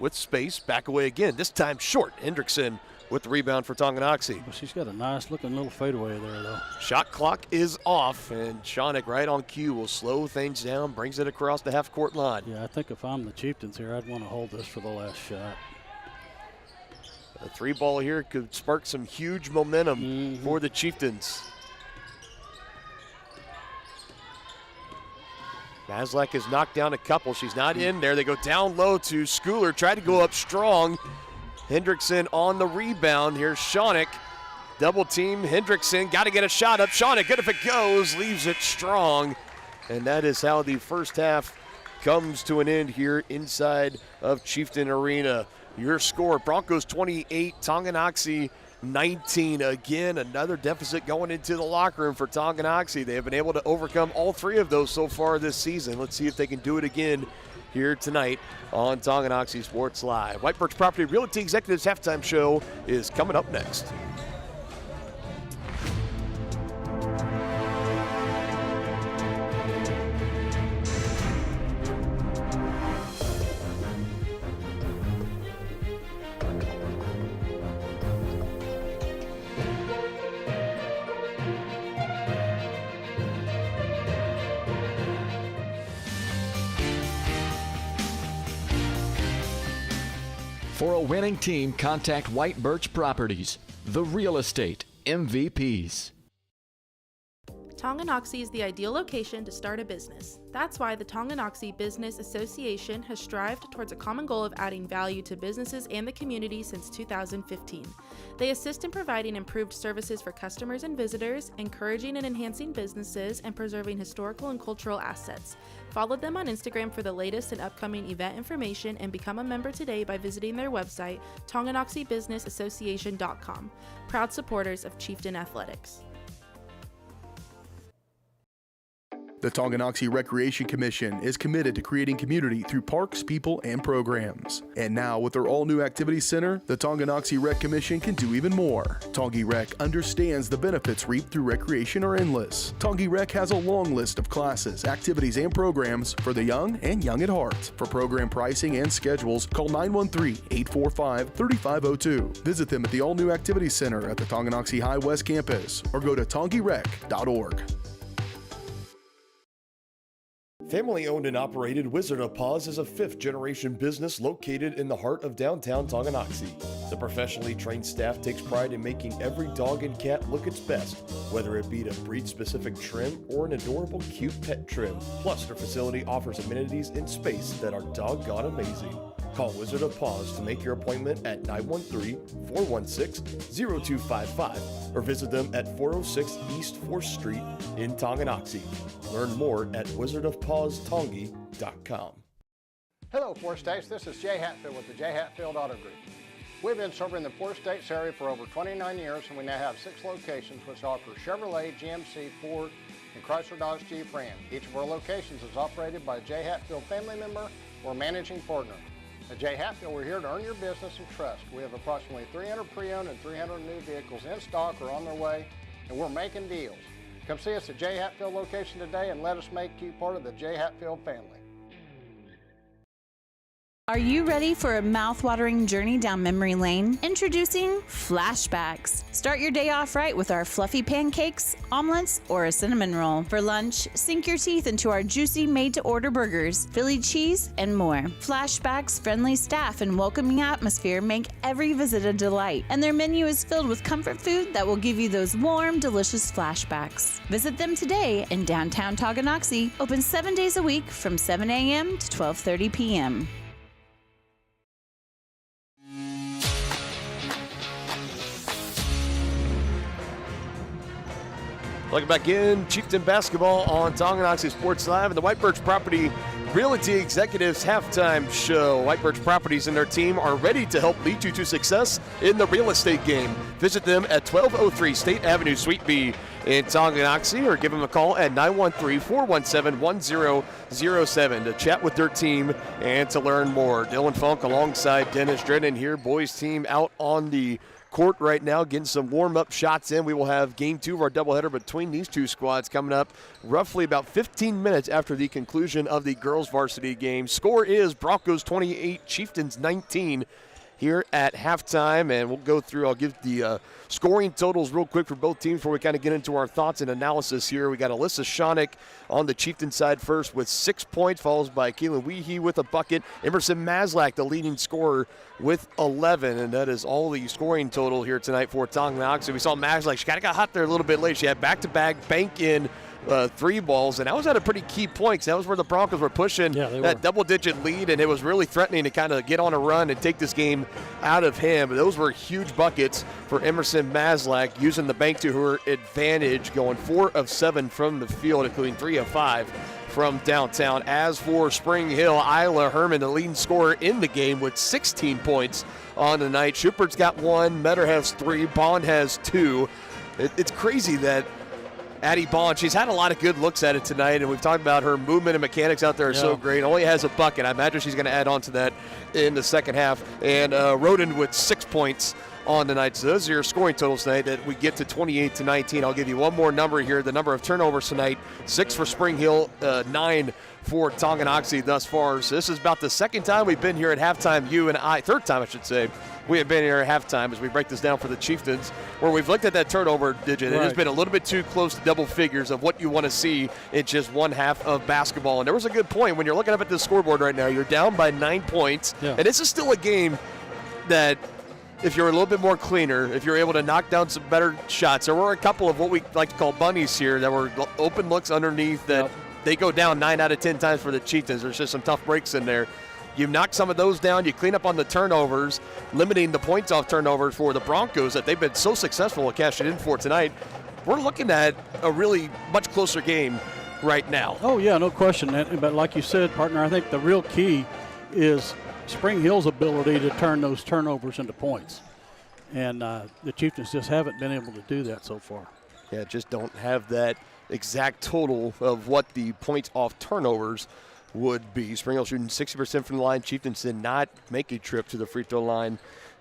with space. Back away again. This time short. Hendrickson with the rebound for Tonganoxie.
Well, she's got a nice-looking little fadeaway there, though.
Shot clock is off, and Schoenig right on cue will slow things down, brings it across the half-court line.
Yeah, I think if I'm the Chieftains here, I'd want to hold this for the last shot.
A 3-ball here could spark some huge momentum for the Chieftains. Maslak has knocked down a couple. She's not in there. They go down low to Schooler. Tried to go up strong. Hendrickson on the rebound. Here's Shawnick. Double team. Hendrickson got to get a shot up. Shawnick, good if it goes. Leaves it strong. And that is how the first half comes to an end here inside of Chieftain Arena. Your score, Broncos 28, Tonganoxie 19. Again, another deficit going into the locker room for Tonganoxie. They have been able to overcome all three of those so far this season. Let's see if they can do it again here tonight on Tonganoxie Sports Live. White Birch Property Realty Executives Halftime Show is coming up next.
For a winning team, contact White Birch Properties, the real estate MVPs.
Tonganoxie is the ideal location to start a business. That's why the Tonganoxie Business Association has strived towards a common goal of adding value to businesses and the community since 2015. They assist in providing improved services for customers and visitors, encouraging and enhancing businesses, and preserving historical and cultural assets. Follow them on Instagram for the latest and upcoming event information and become a member today by visiting their website, tonganoxiebusinessassociation.com. Proud supporters of Chieftain Athletics.
The Tonganoxie Recreation Commission is committed to creating community through parks, people, and programs. And now, with their all-new activity center, the Tonganoxie Rec Commission can do even more. Tongi Rec understands the benefits reaped through recreation are endless. Tongi Rec has a long list of classes, activities, and programs for the young and young at heart. For program pricing and schedules, call 913-845-3502. Visit them at the all-new activity center at the Tonganoxie High West campus or go to tongirec.org.
Family-owned and operated Wizard of Paws is a fifth-generation business located in the heart of downtown Tonganoxie. The professionally trained staff takes pride in making every dog and cat look its best, whether it be to breed-specific trim or an adorable cute pet trim. Plus, their facility offers amenities in space that are doggone amazing. Call Wizard of Paws to make your appointment at 913-416-0255 or visit them at 406 East 4th Street in Tonganoxie. Learn more at wizardofpawstongi.com.
Hello, Four States. This is Jay Hatfield with the Jay Hatfield Auto Group. We've been serving the Four States area for over 29 years, and we now have 6 locations which offer Chevrolet, GMC, Ford, and Chrysler Dodge Jeep Ram. Each of our locations is operated by a Jay Hatfield family member or managing partner. At Jay Hatfield, we're here to earn your business and trust. We have approximately 300 pre-owned and 300 new vehicles in stock or on their way, and we're making deals. Come see us at Jay Hatfield location today and let us make you part of the Jay Hatfield family.
Are you ready for a mouth-watering journey down memory lane? Introducing Flashbacks. Start your day off right with our fluffy pancakes, omelets, or a cinnamon roll. For lunch, sink your teeth into our juicy made-to-order burgers, Philly cheese, and more. Flashbacks' friendly staff and welcoming atmosphere make every visit a delight, and their menu is filled with comfort food that will give you those warm, delicious flashbacks. Visit them today in downtown Tonganoxie, open 7 days a week from 7 a.m. to 12:30 p.m.
Welcome back in. Chieftain basketball on Tonganoxie Sports Live and the White Birch Property Realty Executives Halftime Show. White Birch Properties and their team are ready to help lead you to success in the real estate game. Visit them at 1203 State Avenue, Suite B in Tonganoxie, or give them a call at 913-417-1007 to chat with their team and to learn more. Dylan Funk alongside Dennis Drennan here. Boys team out on the court right now, getting some warm-up shots in. We will have game 2 of our doubleheader between these two squads coming up roughly about 15 minutes after the conclusion of the girls varsity game. Score is Broncos 28, Chieftains 19 here at halftime, and we'll go through. I'll give the scoring totals real quick for both teams before we kind of get into our thoughts and analysis here. We got Alyssa Shawnick on the Chieftain side first with 6 points, followed by Keelan Weehee with a bucket. Emerson Maslak, the leading scorer, with 11, and that is all the scoring total here tonight for Tonganoxie. We saw Maslak, she kind of got hot there a little bit late. She had back-to-back bank in three balls, and that was at a pretty key point. That was where the Broncos were pushing that double-digit lead, and it was really threatening to kind of get on a run and take this game out of hand. But those were huge buckets for Emerson Maslak, using the bank to her advantage, going 4 of 7 from the field, including 3 of 5 from downtown. As for Spring Hill, Isla Herman, the leading scorer in the game with 16 points on the night. Schupert's got 1, Metter has 3, Bond has 2. It's crazy that Addie Bond, she's had a lot of good looks at it tonight, and we've talked about her movement and mechanics out there are so great. Only has a bucket. I imagine she's going to add on to that in the second half. And Roden with 6 points on the night. So those are your scoring totals tonight that we get to 28-19. I'll give you one more number here. The number of turnovers tonight, 6 for Spring Hill, 9 for Tonganoxie thus far. So this is about the second time we've been here at halftime, third time I should say, we have been here at halftime as we break this down for the Chieftains, where we've looked at that turnover digit. It has been a little bit too close to double figures of what you want to see in just one half of basketball. And there was a good point when you're looking up at the scoreboard right now. You're down by 9 points, and this is still a game that, if you're a little bit more cleaner, if you're able to knock down some better shots, there were a couple of what we like to call bunnies here that were open looks underneath that they go down 9 out of 10 times for the Chieftains. There's just some tough breaks in there. You knock some of those down, you clean up on the turnovers, limiting the points off turnovers for the Broncos that they've been so successful at cashing in for tonight. We're looking at a really much closer game right now.
Oh, yeah, no question. But like you said, partner, I think the real key is Spring Hill's ability to turn those turnovers into points. And the Chieftains just haven't been able to do that so far.
Yeah, just don't have that exact total of what the points off turnovers would be. Spring Hill shooting 60% from the line. Chieftains did not make a trip to the free throw line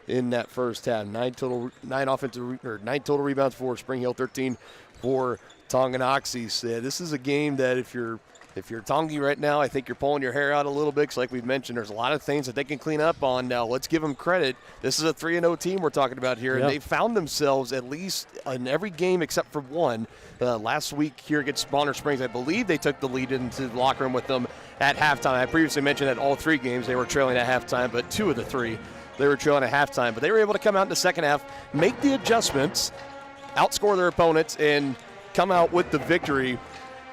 in that first half. 9 total rebounds for Spring Hill, 13 for Tonganoxie. So this is a game that if you're Tongi right now, I think you're pulling your hair out a little bit because, like we've mentioned, there's a lot of things that they can clean up on. Now, let's give them credit. This is a 3-0 team we're talking about here, and they found themselves at least in every game except for one. Last week here against Bonner Springs, I believe they took the lead into the locker room with them at halftime. I previously mentioned that all 3 games they were trailing at halftime, but 2 of the 3 they were trailing at halftime. But they were able to come out in the second half, make the adjustments, outscore their opponents, and come out with the victory.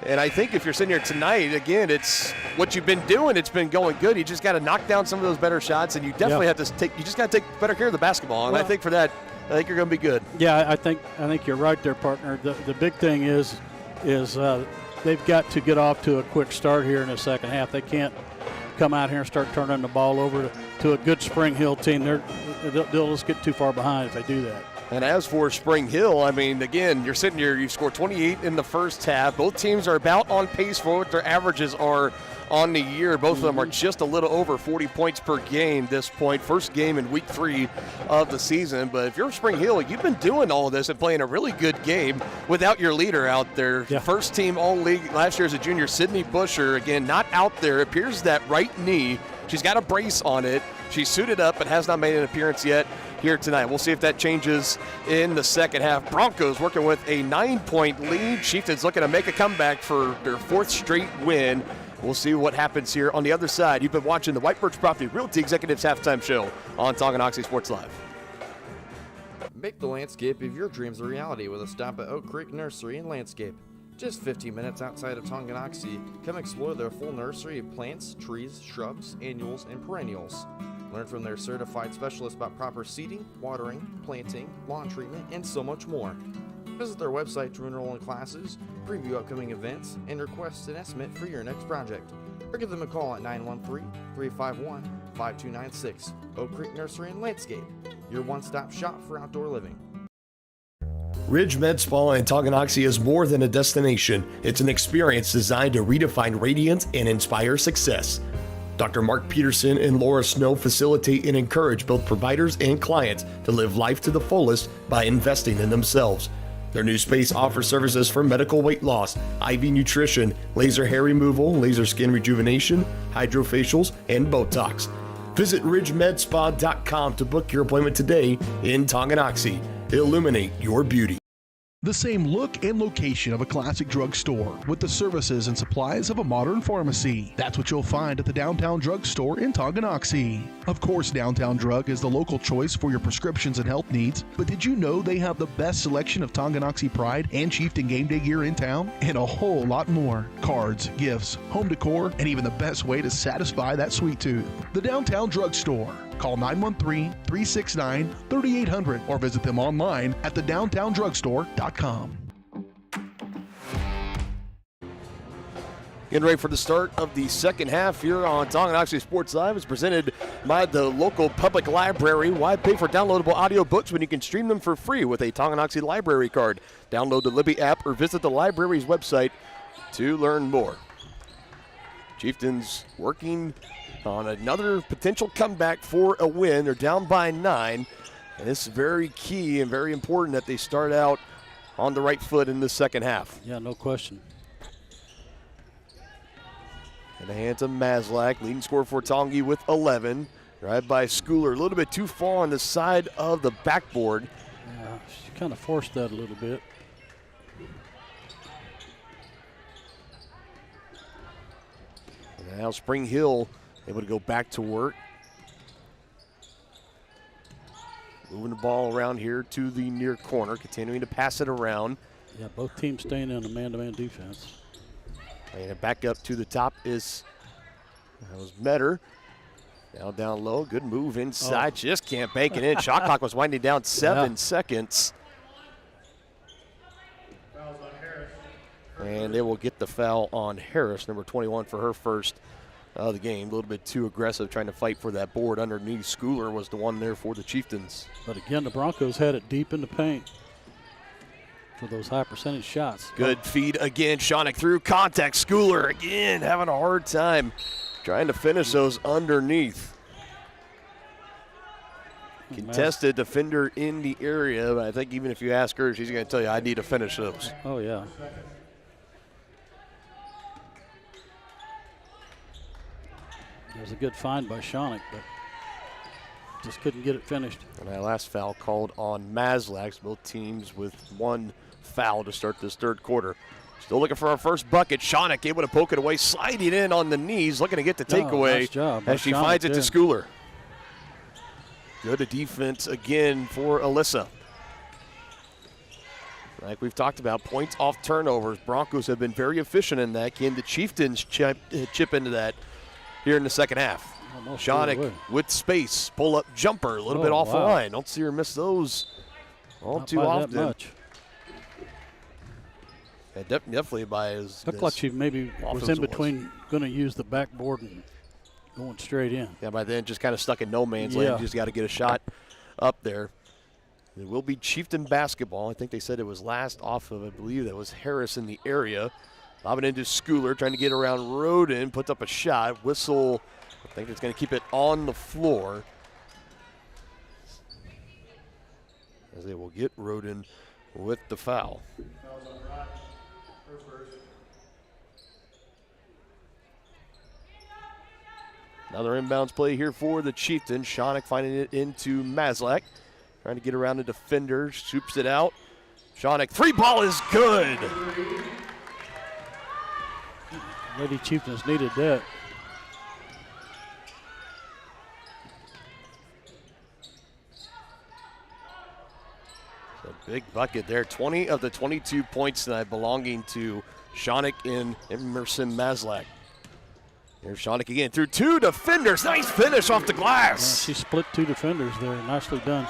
And I think if you're sitting here tonight, again, it's what you've been doing. It's been going good. You just got to knock down some of those better shots, and you definitely have to you just got to take better care of the basketball. And I think for that, I think you're going to be good.
Yeah, I think you're right there, partner. The big thing is they've got to get off to a quick start here in the second half. They can't come out here and start turning the ball over to a good Spring Hill team. They'll just get too far behind if they do that.
And as for Spring Hill, I mean, again, you're sitting here, you scored 28 in the first half. Both teams are about on pace for what their averages are on the year. Both of them are just a little over 40 points per game this point. First game in week 3 of the season. But if you're Spring Hill, you've been doing all of this and playing a really good game without your leader out there. First team all-league last year as a junior, Sydney Busher, again, not out there. It appears that right knee, she's got a brace on it. She's suited up but has not made an appearance yet here tonight. We'll see if that changes in the second half. Broncos working with a 9-point lead. Chieftains looking to make a comeback for their 4th straight win. We'll see what happens here on the other side. You've been watching the White Birch Property Realty Executives Halftime Show on Tonganoxie Sports Live.
Make the landscape of your dreams a reality with a stop at Oak Creek Nursery and Landscape. Just 15 minutes outside of Tonganoxie, come explore their full nursery of plants, trees, shrubs, annuals, and perennials. Learn from their certified specialists about proper seeding, watering, planting, lawn treatment, and so much more. Visit their website to enroll in classes, preview upcoming events, and request an estimate for your next project. Or give them a call at 913-351-5296. Oak Creek Nursery and Landscape, your one-stop shop for outdoor living.
Ridge Med Spa in Tonganoxie is more than a destination. It's an experience designed to redefine radiance and inspire success. Dr. Mark Peterson and Laura Snow facilitate and encourage both providers and clients to live life to the fullest by investing in themselves. Their new space offers services for medical weight loss, IV nutrition, laser hair removal, laser skin rejuvenation, hydrofacials, and Botox. Visit ridgemedspa.com to book your appointment today in Tonganoxie. Illuminate your beauty.
The same look and location of a classic drugstore with the services and supplies of a modern pharmacy. That's what you'll find at the Downtown Drug Store in Tonganoxie. Of course, Downtown Drug is the local choice for your prescriptions and health needs, but did you know they have the best selection of Tonganoxie Pride and Chieftain game day gear in town? And a whole lot more. Cards, gifts, home decor, and even the best way to satisfy that sweet tooth. The Downtown Drug Store. Call 913-369-3800 or visit them online at thedowntowndrugstore.com.
Getting ready for the start of the second half here on Tonganoxie Sports Live. It's presented by the local public library. Why pay for downloadable audio books when you can stream them for free with a Tonganoxie library card? Download the Libby app or visit the library's website to learn more. Chieftains working on another potential comeback for a win. They're down by 9. And it's very key and very important that they start out on the right foot in the second half.
Yeah, no question.
In the hands of Maslak, leading scorer for Tongi with 11. Drive by Schooler, a little bit too far on the side of the backboard.
Yeah, she kind of forced that a little bit.
And now Spring Hill able to go back to work. Moving the ball around here to the near corner, continuing to pass it around.
Yeah, both teams staying in a man-to-man defense.
And back up to the top that was Metter. Now down low, good move inside, just can't bank it in. Shot clock was winding down 7 seconds. And they will get the foul on Harris, number 21 for her first of the game. A little bit too aggressive, trying to fight for that board underneath. Schooler was the one there for the Chieftains.
But again, the Broncos had it deep in the paint for those high percentage shots.
Good feed again. Shonik through contact. Schooler again having a hard time trying to finish those underneath. Contested defender in the area, but I think even if you ask her, she's going to tell you, I need to finish those.
Oh, yeah. It was a good find by Shonik, but just couldn't get it finished.
And that last foul called on Maslak. Both teams with one foul to start this third quarter. Still looking for our first bucket. Shonik able to poke it away, sliding in on the knees, looking to get the takeaway
nice job
as she
Shonik,
finds it to Schooler. Good defense again for Alyssa. Like we've talked about, points off turnovers. Broncos have been very efficient in that. Can the Chieftains chip into that here in the second half? Shonik with space, pull-up jumper, a little bit off the line. Don't see her miss those all
Not
too
by
often.
That much.
Yeah, definitely by his.
Looked like she maybe was in between, going to use the backboard and going straight in.
Yeah, by then just kind of stuck in no man's land. Just got to get a shot up there. It will be Chieftain basketball. I think they said it was last off of, I believe that was Harris in the area. Lobbing into Schooler, trying to get around Roden, puts up a shot. Whistle, I think it's going to keep it on the floor. As they will get Roden with the foul. Another inbounds play here for the Chieftains. Shonik finding it into Maslak. Trying to get around the defender, swoops it out. Shonik, three ball is good.
Lady Chieftains needed that.
A big bucket there. 20 of the 22 points tonight belonging to Shonik and Emerson Maslak. Here's Shonik again through two defenders. Nice finish off the glass.
Yeah, she split two defenders there. Nicely done.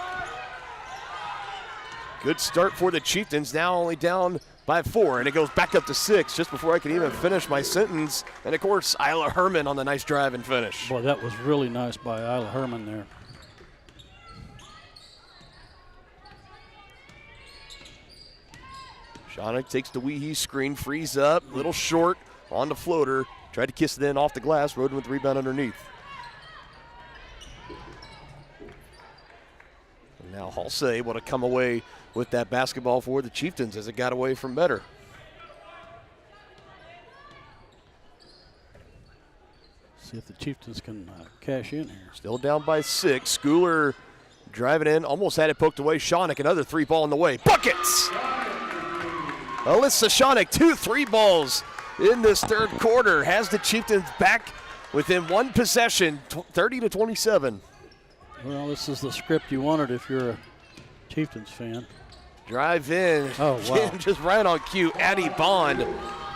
Good start for the Chieftains. Now only down by 4, and it goes back up to 6 just before I could even finish my sentence. And, of course, Isla Herman on the nice drive and finish.
Boy, that was really nice by Isla Herman there.
Shonik takes the Weehee screen, frees up, little short on the floater. Tried to kiss it in off the glass. Roden with the rebound underneath. And now Halsey able to come away with that basketball for the Chieftains as it got away from Metter.
See if the Chieftains can cash in here.
Still down by 6. Schooler driving in, almost had it poked away. Shonik, another three ball in the way. Buckets! Alyssa Shonik, 2 3 balls in this third quarter, has the Chieftains back within one possession, 30-27.
Well, this is the script you wanted if you're a Chieftains fan.
Drive in.
Oh, wow.
Just right on cue. Addie Bond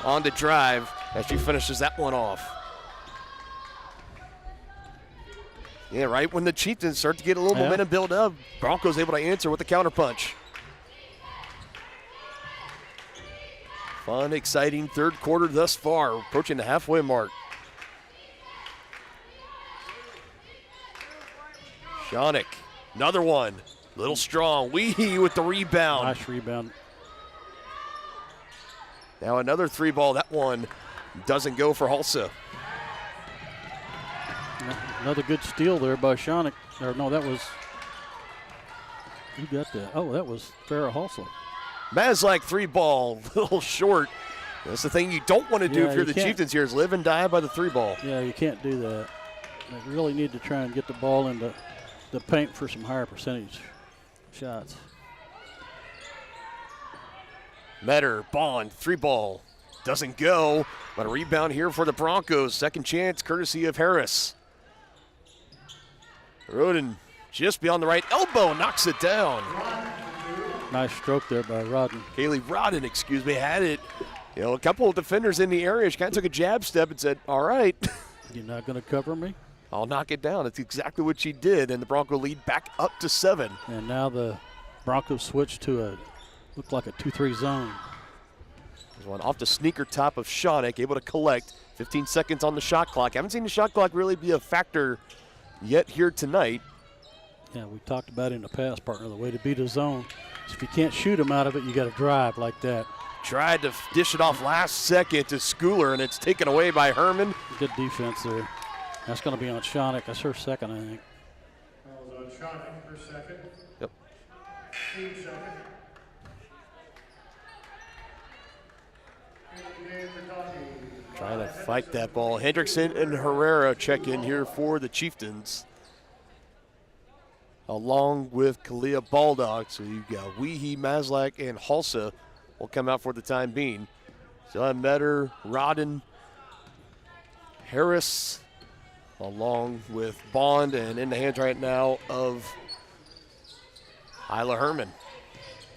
on the drive as she finishes that one off. Yeah, right when the Chieftains start to get a little momentum build up, Broncos able to answer with the counterpunch. Fun, exciting third quarter thus far, approaching the halfway mark. Shonik, another one. Little strong. Weehee with the rebound.
Nice rebound.
Now another 3 ball. That one doesn't go for Hulsa.
Another good steal there by Shonik. Or no, that was. Who got that? Oh, that was Farrah Hulsa.
Mazlak 3 ball, little short. That's the thing you don't want to do if you're the Chieftains here, is live and die by the 3 ball.
Yeah, you can't do that. They really need to try and get the ball into the paint for some higher percentage shots.
Metter, Bond, 3 ball. Doesn't go, but a rebound here for the Broncos. Second chance, courtesy of Harris. Roden just beyond the right elbow, knocks it down.
Nice stroke there by Rodden.
Kaylee Rodden, had it. You know, a couple of defenders in the area. She kind of took a jab step and said, all right.
You're not going to cover me?
I'll knock it down. That's exactly what she did, and the Bronco lead back up to 7.
And now the Broncos switch to looked like a 2-3 zone.
There's one off the sneaker top of Shonik, able to collect. 15 seconds on the shot clock. Haven't seen the shot clock really be a factor yet here tonight.
Yeah, we talked about in the past, partner, the way to beat a zone. So if you can't shoot them out of it, you got to drive like that.
Tried to dish it off last second to Schooler, and it's taken away by Herman.
Good defense there. That's going to be on Shonik. That's her second, I think.
That was on Shonik, her second.
Yep.
Team second.
Trying to fight that ball. Hendrickson and Herrera check in here for the Chieftains, along with Kalia Baldock. So you've got Weehee, Mazlak, and Hulsa will come out for the time being. So Metter, Rodden, Harris, along with Bond, and in the hands right now of Isla Herman.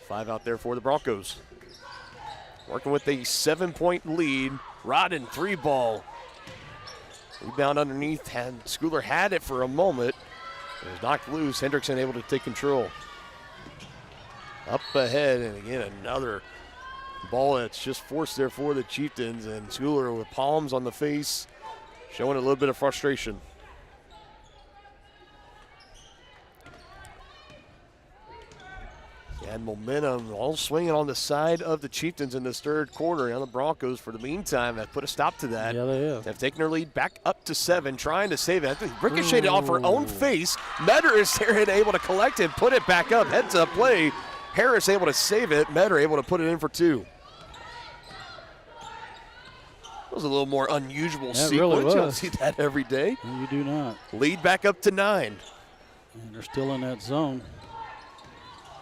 5 out there for the Broncos. Working with a 7-point lead. Rodden, 3 ball. Rebound underneath. Schooler had it for a moment. It was knocked loose. Hendrickson able to take control. Up ahead, and again, another ball that's just forced there for the Chieftains. And Schooler with palms on the face, showing a little bit of frustration. And momentum all swinging on the side of the Chieftains in this third quarter. And the Broncos, for the meantime, have put a stop to that.
Yeah, they have.
They've taken their lead back up to 7, trying to save it. Ricocheted off her own face. Metter is there and able to collect it, put it back up. Heads up play. Harris able to save it. Metter able to put it in for 2. That was a little more unusual sequence.
Really was.
You don't see that every day.
No, you do not.
Lead back up to 9.
And they're still in that zone.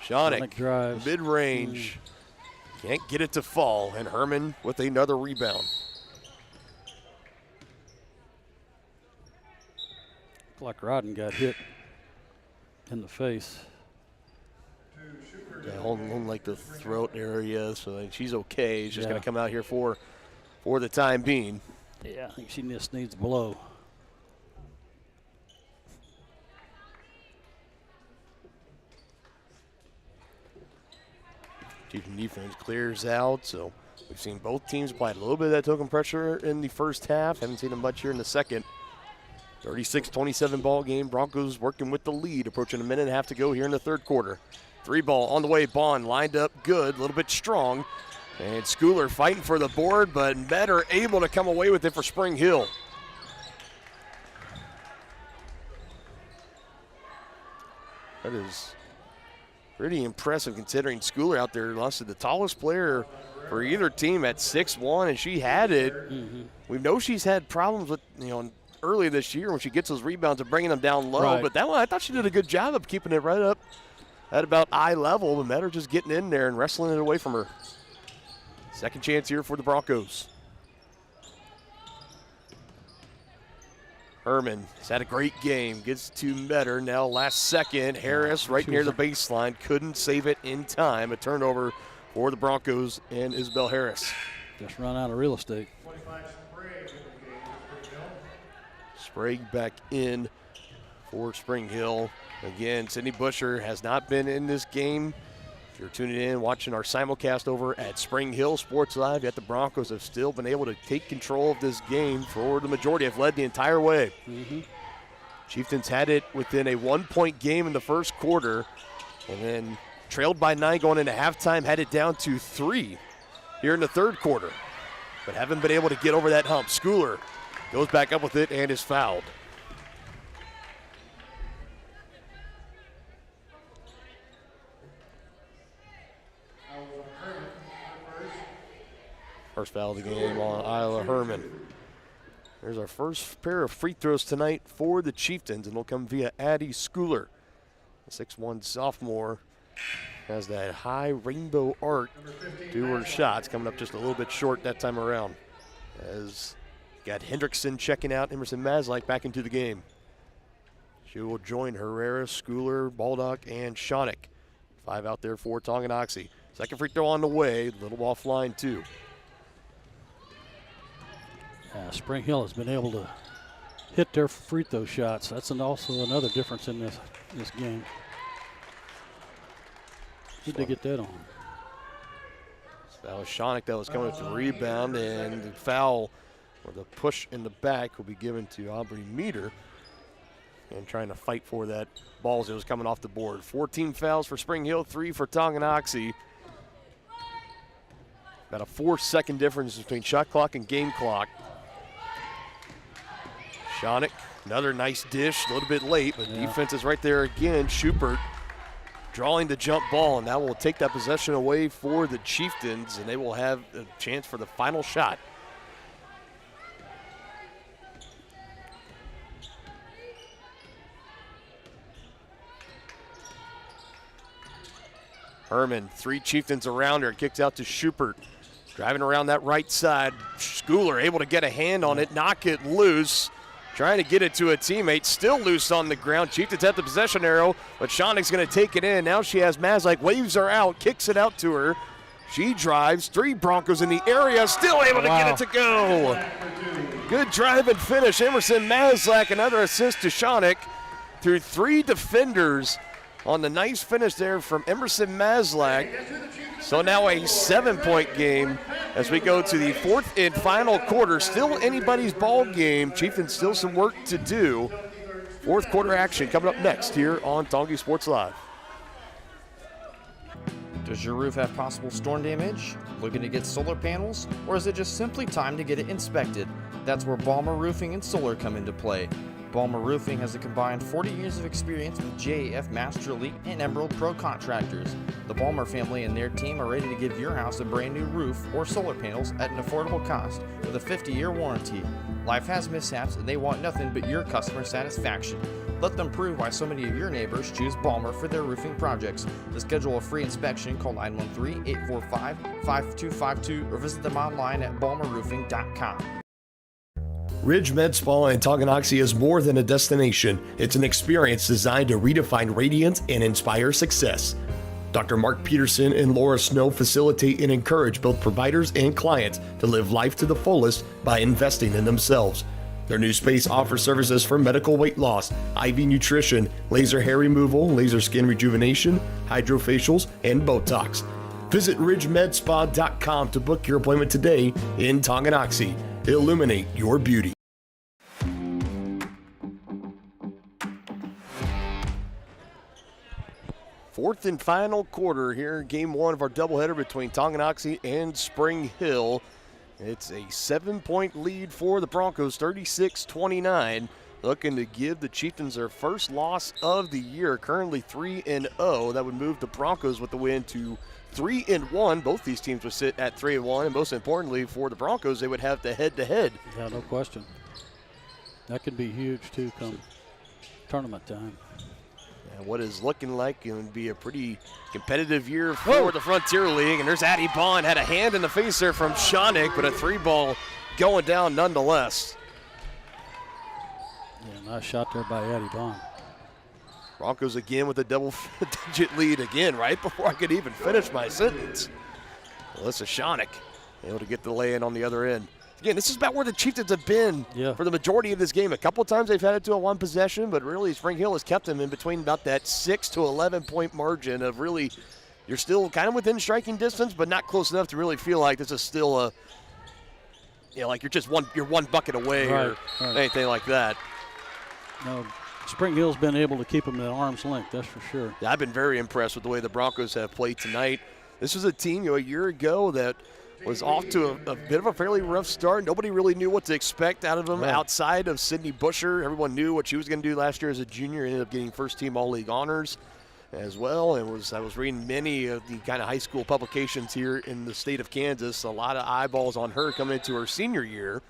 Shonik
drives.
mid-range. Can't get it to fall. And Herman with another rebound.
Like Rodden got hit in the face.
Yeah, holding like the throat area, so she's okay. She's just going to come out here for the time being.
Yeah, I think she just needs a blow.
Chieftain defense clears out, so we've seen both teams apply a little bit of that token pressure in the first half. Haven't seen them much here in the second. 36-27 ball game. Broncos working with the lead, approaching a minute and a half to go here in the third quarter. 3 ball on the way. Bond lined up good, a little bit strong. And Schooler fighting for the board, but Metter able to come away with it for Spring Hill. That is pretty impressive considering Schooler out there lost to the tallest player for either team at 6'1", and she had it.
Mm-hmm.
We know she's had problems with, early this year when she gets those rebounds and bringing them down low.
Right.
But that one, I thought she did a good job of keeping it right up at about eye level. But Metter just getting in there and wrestling it away from her. Second chance here for the Broncos. Herman has had a great game, gets to Metter. Now last second, Harris right near the baseline, couldn't save it in time. A turnover for the Broncos and Isabel Harris.
Just run out of real estate.
Sprague back in for Spring Hill. Again, Sydney Busher has not been in this game. If you're tuning in, watching our simulcast over at Spring Hill Sports Live, yet the Broncos have still been able to take control of this game for the majority, have led the entire way. Chieftains had it within a 1-point game in the first quarter, and then trailed by 9 going into halftime, had it down to 3 here in the third quarter, but haven't been able to get over that hump. Schooler goes back up with it and is fouled. First foul of the game on Isla Herman. There's our first pair of free throws tonight for the Chieftains, and they'll come via Addie Schooler. The 6'1 sophomore has that high rainbow arc to her shots, coming up just a little bit short that time around. As got Hendrickson checking out Emerson Maslak back into the game. She will join Herrera, Schooler, Baldock, and Shonick. 5 out there for Tonganoxie. Second free throw on the way, little offline too.
Spring Hill has been able to hit their free throw shots. That's also another difference in this game. Did they get that on?
So that was Shonick that was coming with the rebound, and the foul or the push in the back will be given to Aubrey Meter, and trying to fight for that ball as it was coming off the board. 14 fouls for Spring Hill, 3 for Tonganoxie. About a 4-second difference between shot clock and game clock. Shonick, another nice dish, a little bit late, but defense is right there again. Schubert drawing the jump ball, and that will take that possession away for the Chieftains, and they will have a chance for the final shot. Herman, 3 Chieftains around her, kicks out to Schubert. Driving around that right side. Schooler able to get a hand on it, knock it loose. Trying to get it to a teammate, still loose on the ground. Chieftains at the possession arrow, but Shonick's going to take it in. Now she has Maslak, waves her out, kicks it out to her. She drives, 3 Broncos in the area, still able to get it to go. Good drive and finish. Emerson Maslak, another assist to Shonick through 3 defenders on the nice finish there from Emerson Maslak. So now a 7-point game as we go to the 4th and final quarter. Still anybody's ball game. Chieftains still some work to do. 4th quarter action coming up next here on Tongi Sports Live.
Does your roof have possible storm damage? Looking to get solar panels? Or is it just simply time to get it inspected? That's where Balmer Roofing and Solar come into play. Balmer Roofing has a combined 40 years of experience with JAF Master Elite and Emerald Pro contractors. The Balmer family and their team are ready to give your house a brand new roof or solar panels at an affordable cost with a 50-year warranty. Life has mishaps and they want nothing but your customer satisfaction. Let them prove why so many of your neighbors choose Balmer for their roofing projects. To schedule a free inspection, call 913-845-5252 or visit them online at balmerroofing.com.
Ridge Med Spa in Tonganoxie is more than a destination. It's an experience designed to redefine radiance and inspire success. Dr. Mark Peterson and Laura Snow facilitate and encourage both providers and clients to live life to the fullest by investing in themselves. Their new space offers services for medical weight loss, IV nutrition, laser hair removal, laser skin rejuvenation, hydrofacials, and Botox. Visit ridgemedspa.com to book your appointment today in Tonganoxie. Illuminate your beauty.
Fourth and final quarter here, game 1 of our doubleheader between Tonganoxie and Spring Hill. It's a 7-point lead for the Broncos, 36-29. Looking to give the Chieftains their first loss of the year, currently 3-0. That would move the Broncos with the win to 3-1. Both these teams would sit at 3-1, and most importantly for the Broncos, they would have the head-to-head.
Yeah, no question. That could be huge too come tournament time.
And what is looking like going to be a pretty competitive year for the Frontier League. And there's Addie Bond, had a hand in the face there from Schoenig, but a 3-ball going down nonetheless.
Yeah, nice shot there by Addie Bond.
Broncos again with a double-digit lead again, right before I could even finish my sentence. Alyssa Schoenig able to get the lay-in on the other end. Again, this is about where the Chieftains have been for the majority of this game. A couple of times they've had it to a 1 possession, but really Spring Hill has kept them in between about that 6 to 11 point margin of really, you're still kind of within striking distance, but not close enough to really feel like this is still a, like you're one bucket away or anything like that.
No, Spring Hill's been able to keep them at arm's length, that's for sure.
Yeah, I've been very impressed with the way the Broncos have played tonight. This was a team a year ago that was off to a bit of a fairly rough start. Nobody really knew what to expect out of them outside of Sydney Busher. Everyone knew what she was going to do last year as a junior. Ended up getting first-team All-League honors as well. And I was reading many of the kind of high school publications here in the state of Kansas. A lot of eyeballs on her coming into her senior year,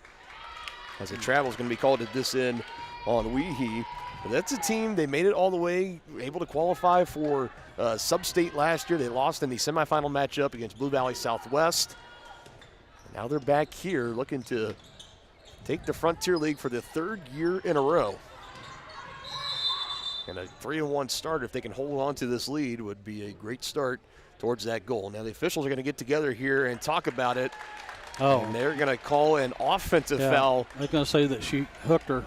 as the travel is going to be called at this end on Weehee. But that's a team, they made it all the way, able to qualify for sub-state last year. They lost in the semifinal matchup against Blue Valley Southwest. Now they're back here looking to take the Frontier League for the 3rd year in a row. And a 3-1 start, if they can hold on to this lead, would be a great start towards that goal. Now the officials are going to get together here and talk about it.
Oh.
And they're going to call an offensive foul.
I was going to say that she hooked her,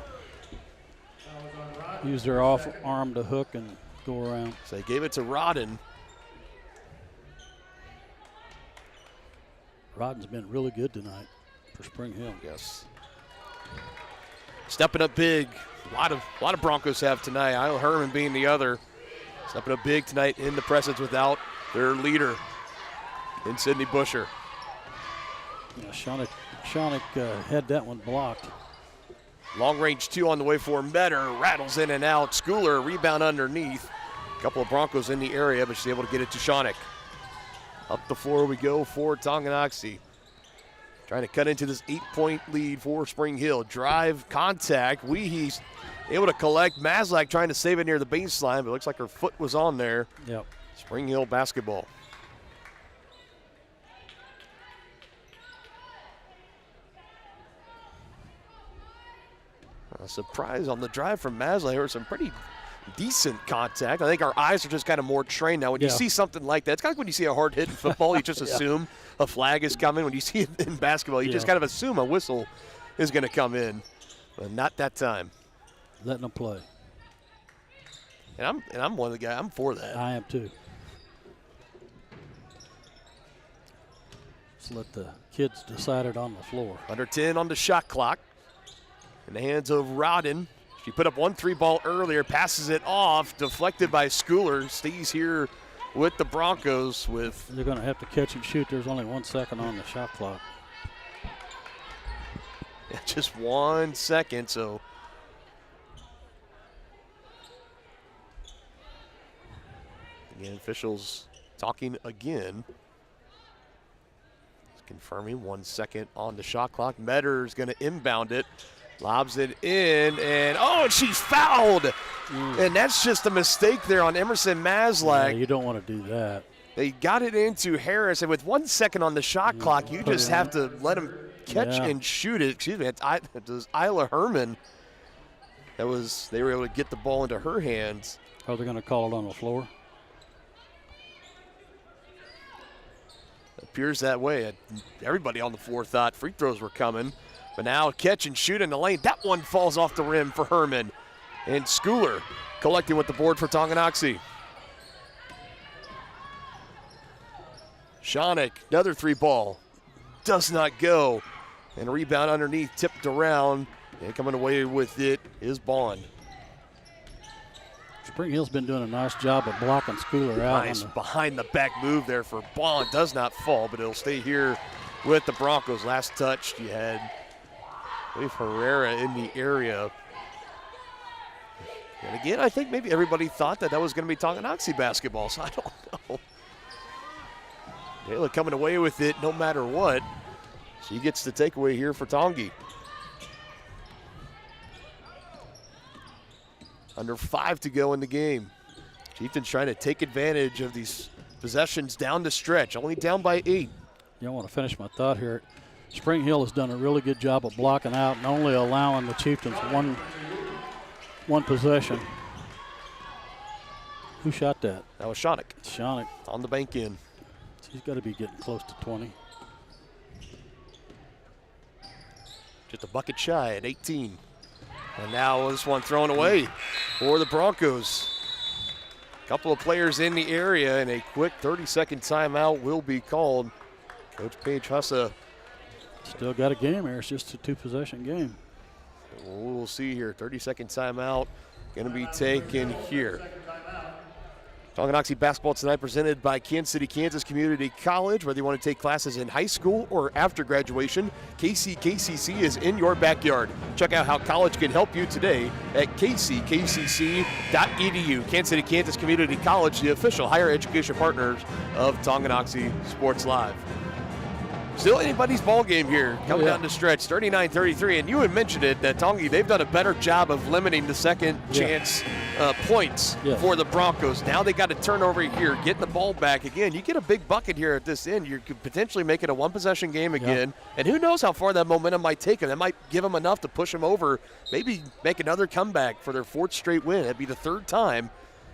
used her off arm to hook and go around.
So they gave it to Rodden.
Rodden's been really good tonight for Spring Hill.
Yes. Stepping up big. A lot of Broncos have tonight. Isla Herman being the other. Stepping up big tonight in the presence without their leader in Sydney Busher.
Yeah, Schoenig had that one blocked.
Long range 2 on the way for Metter. Rattles in and out. Schooler rebound underneath. A couple of Broncos in the area, but she's able to get it to Schoenig. Up the floor we go for Tonganoxie. Trying to cut into this 8-point lead for Spring Hill. Drive, contact. Weehee's able to collect. Maslak trying to save it near the baseline, but it looks like her foot was on there.
Yep.
Spring Hill basketball. A surprise on the drive from Maslak. There was some pretty decent contact. I think our eyes are just kind of more trained now. When you see something like that, it's kind of like when you see a hard hit in football, you just assume a flag is coming. When you see it in basketball, you just kind of assume a whistle is going to come in. But not that time.
Letting them play.
And I'm one of the guys, I'm for that.
I am too. Let's let the kids decide it on the floor.
Under 10 on the shot clock. In the hands of Rodden. She put up 1 3-ball earlier, passes it off, deflected by Schooler. Stays here with the Broncos with.
They're going to have to catch and shoot. There's only 1 second on the shot clock.
Yeah, just 1 second, so. Again, officials talking again. Confirming 1 second on the shot clock. Metter's going to inbound it. Lobs it in, and she's fouled. And that's just a mistake there on Emerson Maslak.
Yeah, you don't want to do that.
They got it into Harris, and with 1 second on the shot clock, you just have to let him catch and shoot it. Excuse me, it was Isla Herman. They were able to get the ball into her hands.
Are they going to call it on the floor?
Appears that way. Everybody on the floor thought free throws were coming. But now catch and shoot in the lane. That one falls off the rim for Herman. And Schooler collecting with the board for Tonganoxie. Schoenig, another 3-ball. Does not go. And a rebound underneath, tipped around. And coming away with it is Bond.
Spring Hill's been doing a nice job of blocking Schooler out.
Nice behind the back move there for Bond. Does not fall, but it'll stay here with the Broncos. Last touch, you had, I believe, Herrera in the area. And again, I think maybe everybody thought that was going to be Tonganoxie basketball, so I don't know. Taylor coming away with it no matter what. She gets the takeaway here for Tongi. Under 5 to go in the game. Chieftains trying to take advantage of these possessions down the stretch, only down by 8.
Yeah, I want to finish my thought here. Spring Hill has done a really good job of blocking out and only allowing the Chieftains one possession. Who shot that?
That was Shonick.
Shonick.
On the bank in.
He's got to be getting close to 20.
Just a bucket shy at 18. And now this one thrown away for the Broncos. A couple of players in the area, and a quick 30-second timeout will be called. Coach Paige Hussa.
Still got a game here. It's just a 2-possession game.
We'll see here. 30-second timeout going to be taken here. Tonganoxie basketball tonight presented by Kansas City, Kansas Community College. Whether you want to take classes in high school or after graduation, KCCC is in your backyard. Check out how college can help you today at kckcc.edu. Kansas City, Kansas Community College, the official higher education partners of Tonganoxie Sports Live. Still anybody's ball game here, coming down the stretch, 39-33. And you had mentioned it, that Tongi, they've done a better job of limiting the second chance points for the Broncos. Now they got to turn over here, getting the ball back. Again, you get a big bucket here at this end, you could potentially make it a one-possession game again. And who knows how far that momentum might take them. That might give them enough to push them over, maybe make another comeback for their 4th straight win. That'd be the 3rd time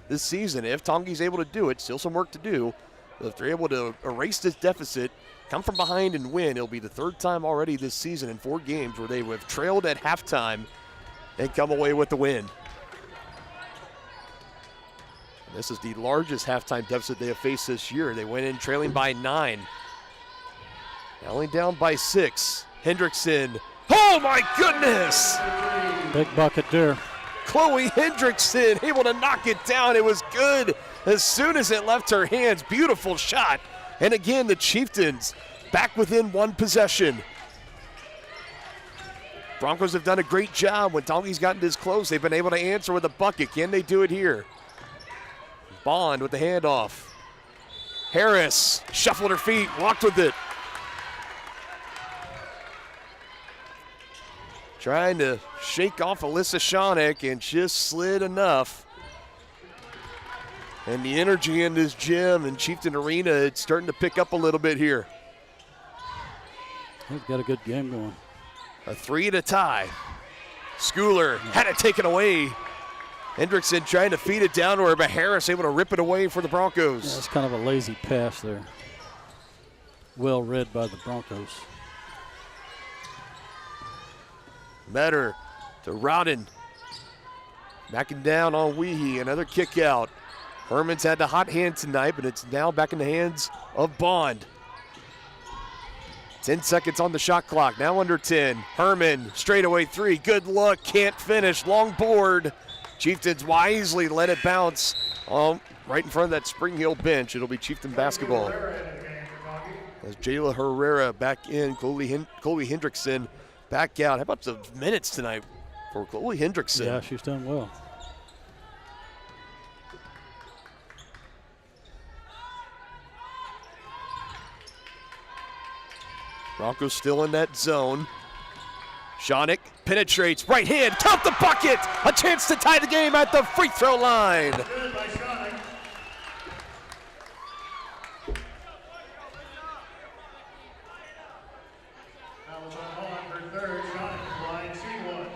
this season. If Tongi's able to do it, still some work to do. But if they're able to erase this deficit, come from behind and win, it'll be the 3rd time already this season in 4 games where they have trailed at halftime and come away with the win. And this is the largest halftime deficit they have faced this year. They went in trailing by 9. Now only down by 6. Hendrickson. Oh my goodness!
Big bucket there.
Chloe Hendrickson able to knock it down. It was good as soon as it left her hands. Beautiful shot. And again, the Chieftains back within 1 possession. Broncos have done a great job. When Tongi's gotten this close, they've been able to answer with a bucket. Can they do it here? Bond with the handoff. Harris shuffled her feet, walked with it. Trying to shake off Alyssa Shonick and just slid enough. And the energy in this gym and Chieftain Arena, it's starting to pick up a little bit here.
He's got a good game going.
A 3 to tie. Schooler had it taken away. Hendrickson trying to feed it down to her, but Harris able to rip it away for the Broncos.
Yeah, it's kind of a lazy pass there. Well read by the Broncos.
Metter to Rowden. Backing down on Weehee, another kick out. Herman's had the hot hand tonight, but it's now back in the hands of Bond. 10 seconds on the shot clock, now under 10. Herman, straightaway 3, good look, can't finish, long board. Chieftains wisely let it bounce right in front of that Spring Hill bench. It'll be Chieftain basketball. As Jayla Herrera back in, Chloe Hendrickson back out. How about the minutes tonight for Chloe Hendrickson?
Yeah, she's done well.
Broncos still in that zone. Shonick penetrates, right hand, count the bucket! A chance to tie the game at the free throw line.
Good by Shonick. Foul on for 3rd, Shonick, line C1.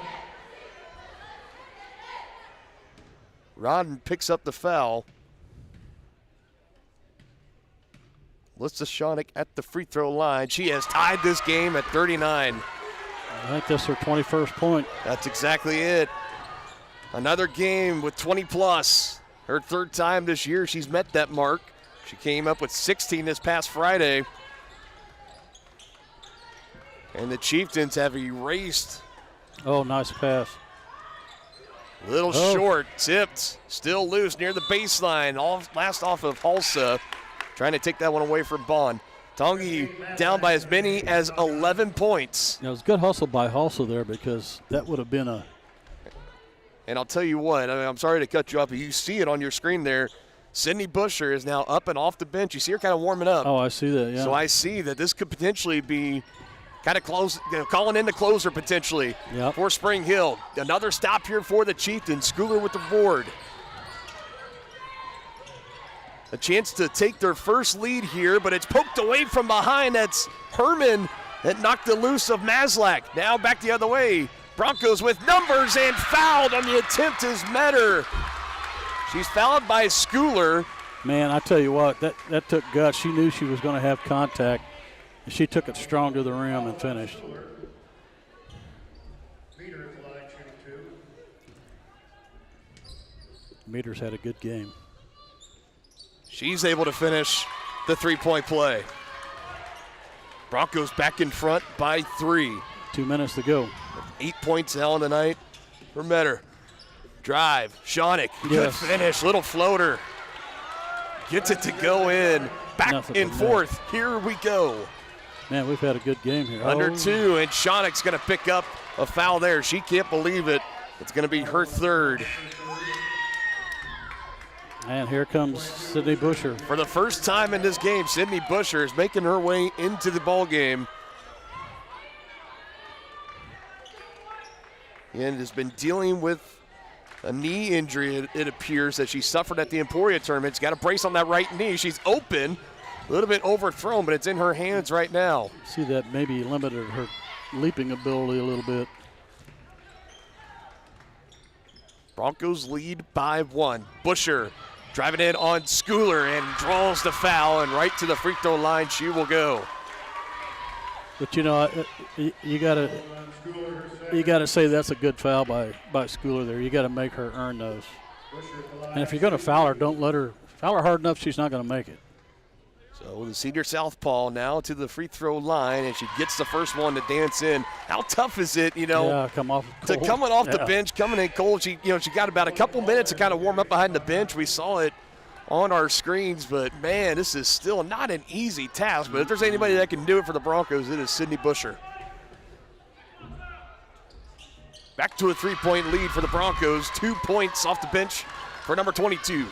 Rodden picks up the foul. Alyssa Shonick at the free throw line. She has tied this game at 39.
I think that's her 21st point.
That's exactly it. Another game with 20 plus. Her 3rd time this year she's met that mark. She came up with 16 this past Friday. And the Chieftains have erased.
Oh, nice pass.
Little short, tipped, still loose near the baseline. Last off of Hulsa. Trying to take that one away from Bond. Tongi down by as many as 11 points.
It was good hustle by Hulsa there because that would have been a.
And I'll tell you what, I'm sorry to cut you off, but you see it on your screen there. Sydney Busher is now up and off the bench. You see her kind of warming up.
Oh, I see that, yeah.
So I see that this could potentially be kind of close, calling in the closer potentially for Spring Hill. Another stop here for the Chieftains. Schooler with the board. a chance to take their first lead here, but it's poked away from behind. That's Herman that knocked it loose of Maslak. Now back the other way. Broncos with numbers, and fouled on the attempt is Metter. She's fouled by Schooler.
Man, I tell you what, that took guts. She knew she was going to have contact, and she took it strong to the rim and finished. Meters had a good game.
She's able to finish the three-point play. Broncos back in front by 3.
2 minutes to go.
8 points now on the night for Metter. Drive, Schoenig, good finish, little floater. Gets it to go in. Back and forth, here we go.
Man, we've had a good game here.
Under 2, and Schoenig's going to pick up a foul there. She can't believe it. It's going to be her third.
And here comes Sydney Busher.
For the first time in this game, Sydney Busher is making her way into the ball game. And has been dealing with a knee injury, it appears, that she suffered at the Emporia tournament. She's got a brace on that right knee. She's open, a little bit overthrown, but it's in her hands right now.
See, that maybe limited her leaping ability a little bit.
Broncos lead by 1. Busher driving in on Schooler and draws the foul, and right to the free throw line she will go.
But you know, you gotta say that's a good foul by Schooler there. You got to make her earn those. And if you're going to foul her, don't let her foul her hard enough. She's not going to make it.
So the senior southpaw now to the free throw line, and she gets the first one to dance in. How tough is it, you know, coming off the bench, coming in cold. She got about a couple minutes to kind of warm up behind the bench. We saw it on our screens, but man, this is still not an easy task. But if there's anybody that can do it for the Broncos, it is Sydney Busher. Back to a 3-point lead for the Broncos. 2 points off the bench for number 22.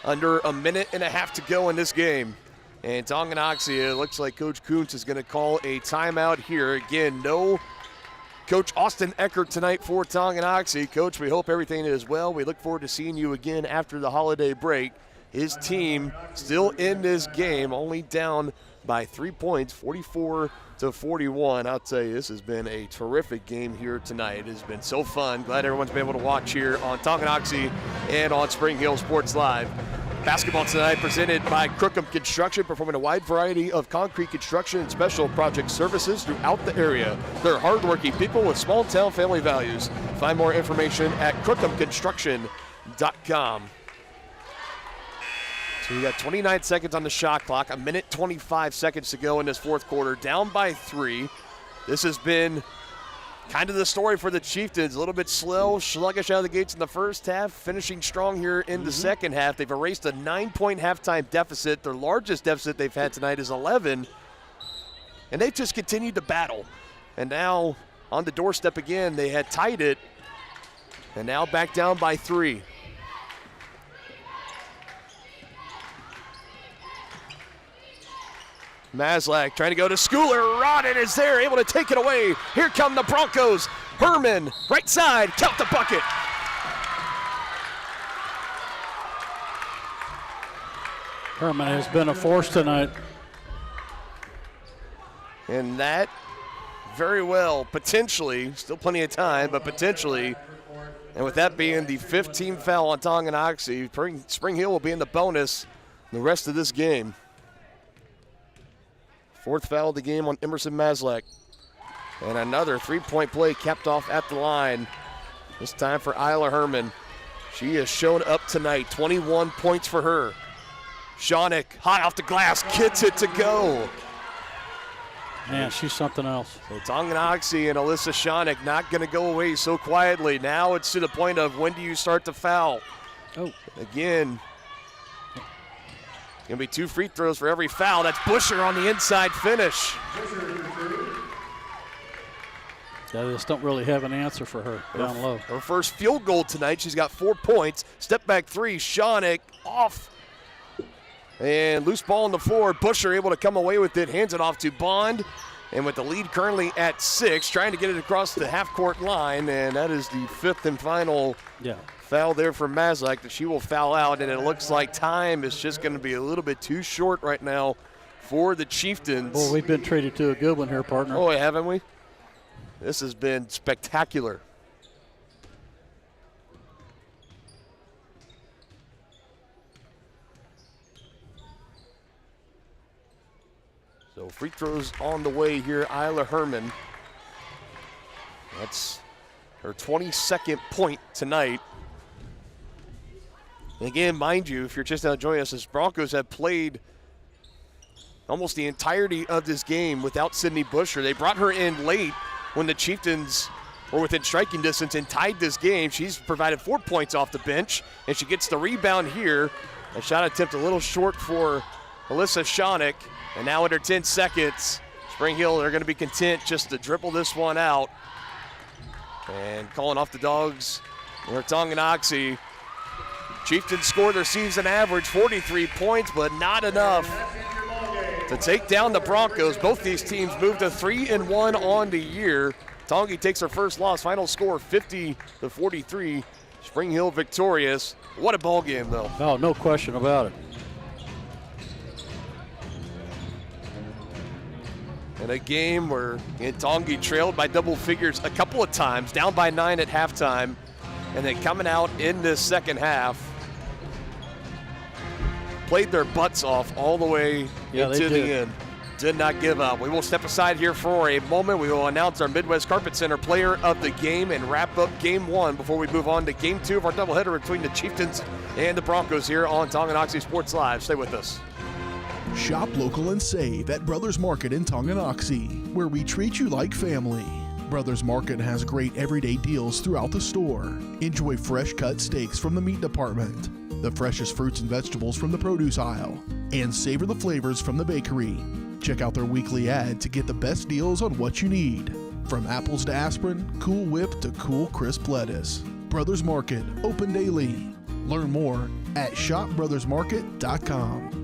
Under a minute and a half to go in this game. And Tonganoxie, it looks like Coach Kuntz is going to call a timeout here. Again, no Coach Austin Eckert tonight for Tonganoxie. Coach, we hope everything is well. We look forward to seeing you again after the holiday break. His team still in this game, only down by 3 points, 44-41. I'll tell you, this has been a terrific game here tonight. It has been so fun. Glad everyone's been able to watch here on Tonganoxie and on Spring Hill Sports Live. Basketball tonight presented by Crookham Construction, performing a wide variety of concrete construction and special project services throughout the area. They're hardworking people with small-town family values. Find more information at crookhamconstruction.com. So we got 29 seconds on the shot clock, a minute 25 seconds to go in this fourth quarter, down by 3. This has been kind of the story for the Chieftains. A little bit slow, sluggish out of the gates in the first half, finishing strong here in the second half. They've erased a 9-point halftime deficit. Their largest deficit they've had tonight is 11. And they've just continued to battle. And now on the doorstep again, they had tied it. And now back down by 3. Maslak trying to go to Schooler. Rodden is there, able to take it away. Here come the Broncos. Herman, right side, count the bucket.
Herman has been a force tonight.
And that very well, potentially, still plenty of time, but potentially, and with that being the 15th foul on Tonganoxie, Spring Hill will be in the bonus the rest of this game. 4th foul of the game on Emerson Maslak. And another 3-point play capped off at the line. This time for Isla Herman. She has shown up tonight. 21 points for her. Schoenig, hot off the glass, gets it to go.
Man, she's something else.
So Tonganoxie and Alyssa Schoenig not going to go away so quietly. Now it's to the point of when do you start to foul?
Oh.
Again. Going to be 2 free throws for every foul. That's Busher on the inside finish.
They just don't really have an answer for her down low.
Her first field goal tonight. She's got 4 points. Step back 3. Schoenig off. And loose ball on the floor. Busher able to come away with it. Hands it off to Bond. And with the lead currently at 6, trying to get it across the half-court line, and that is the 5th and final foul there for Mazak that she will foul out, and it looks like time is just going to be a little bit too short right now for the Chieftains.
Well, we've been treated to a good one here, partner.
Oh, haven't we? This has been spectacular. So free throws on the way here, Isla Herman. That's her 22nd point tonight. And again, mind you, if you're just now joining us, as Broncos have played almost the entirety of this game without Sydney Busher. They brought her in late when the Chieftains were within striking distance and tied this game. She's provided 4 points off the bench, and she gets the rebound here. A shot attempt a little short for Alyssa Schoenig. And now under 10 seconds, Spring Hill, they're going to be content just to dribble this one out. And calling off the Dogs, or Tonganoxie. Chieftains score their season average, 43 points, but not enough to take down the Broncos. Both these teams move to 3-1 on the year. Tongi takes her first loss. Final score 50-43. Spring Hill victorious. What a ball game, though.
Oh, no question about it.
In a game where Tongi trailed by double figures a couple of times, down by 9 at halftime, and then coming out in this second half, played their butts off all the way into the end. Did not give up. We will step aside here for a moment. We will announce our Midwest Carpet Center player of the game and wrap up Game 1 before we move on to Game 2 of our doubleheader between the Chieftains and the Broncos here on Tonganoxie Sports Live. Stay with us.
Shop local and save at Brothers Market in Tonganoxie, where we treat you like family. Brothers Market has great everyday deals throughout the store. Enjoy fresh cut steaks from the meat department, the freshest fruits and vegetables from the produce aisle, and savor the flavors from the bakery. Check out their weekly ad to get the best deals on what you need. From apples to aspirin, Cool Whip to cool crisp lettuce. Brothers Market, open daily. Learn more at shopbrothersmarket.com.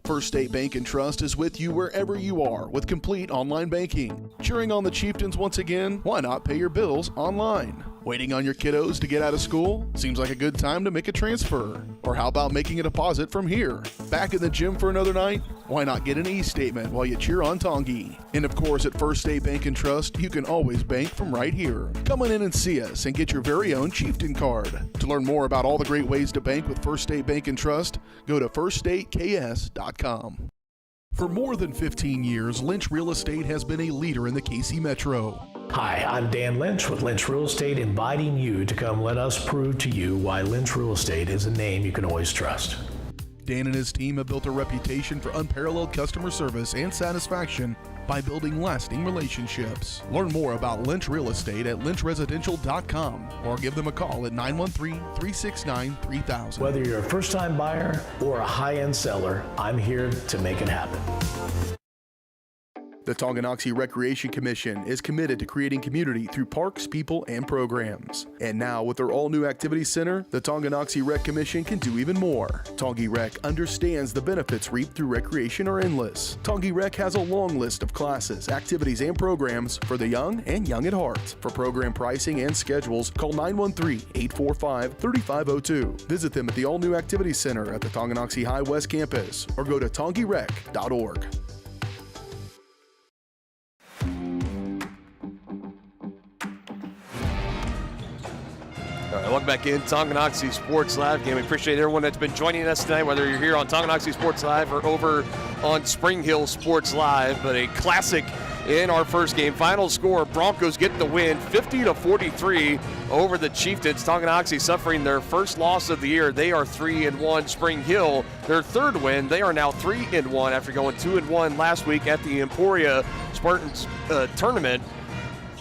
First State Bank and Trust is with you wherever you are with complete online banking. Cheering on the Chieftains once again? Why not pay your bills online? Waiting on your kiddos to get out of school? Seems like a good time to make a transfer. Or how about making a deposit from here? Back in the gym for another night? Why not get an e-statement while you cheer on Tongi? And of course, at First State Bank and Trust, you can always bank from right here. Come on in and see us and get your very own Chieftain card. To learn more about all the great ways to bank with First State Bank and Trust, go to firststateks.com. For more than 15 years, Lynch Real Estate has been a leader in the KC Metro.
Hi, I'm Dan Lynch with Lynch Real Estate, inviting you to come let us prove to you why Lynch Real Estate is a name you can always trust.
Dan and his team have built a reputation for unparalleled customer service and satisfaction by building lasting relationships. Learn more about Lynch Real Estate at lynchresidential.com or give them a call at 913-369-3000.
Whether you're a first-time buyer or a high-end seller, I'm here to make it happen.
The Tonganoxie Recreation Commission is committed to creating community through parks, people, and programs. And now, with their all-new activity center, the Tonganoxie Rec Commission can do even more. Tongi Rec understands the benefits reaped through recreation are endless. Tongi Rec has a long list of classes, activities, and programs for the young and young at heart. For program pricing and schedules, call 913-845-3502. Visit them at the all-new activity center at the Tonganoxie High West campus or go to tongirec.org.
All right, welcome back in Tonganoxie Sports Live game. We appreciate everyone that's been joining us tonight, whether you're here on Tonganoxie Sports Live or over on Spring Hill Sports Live. But a classic in our first game. Final score, Broncos get the win 50-43 over the Chieftains. Tonganoxie suffering their first loss of the year. They are 3-1. Spring Hill, their third win. They are now 3-1 after going 2-1 last week at the Emporia Spartans tournament.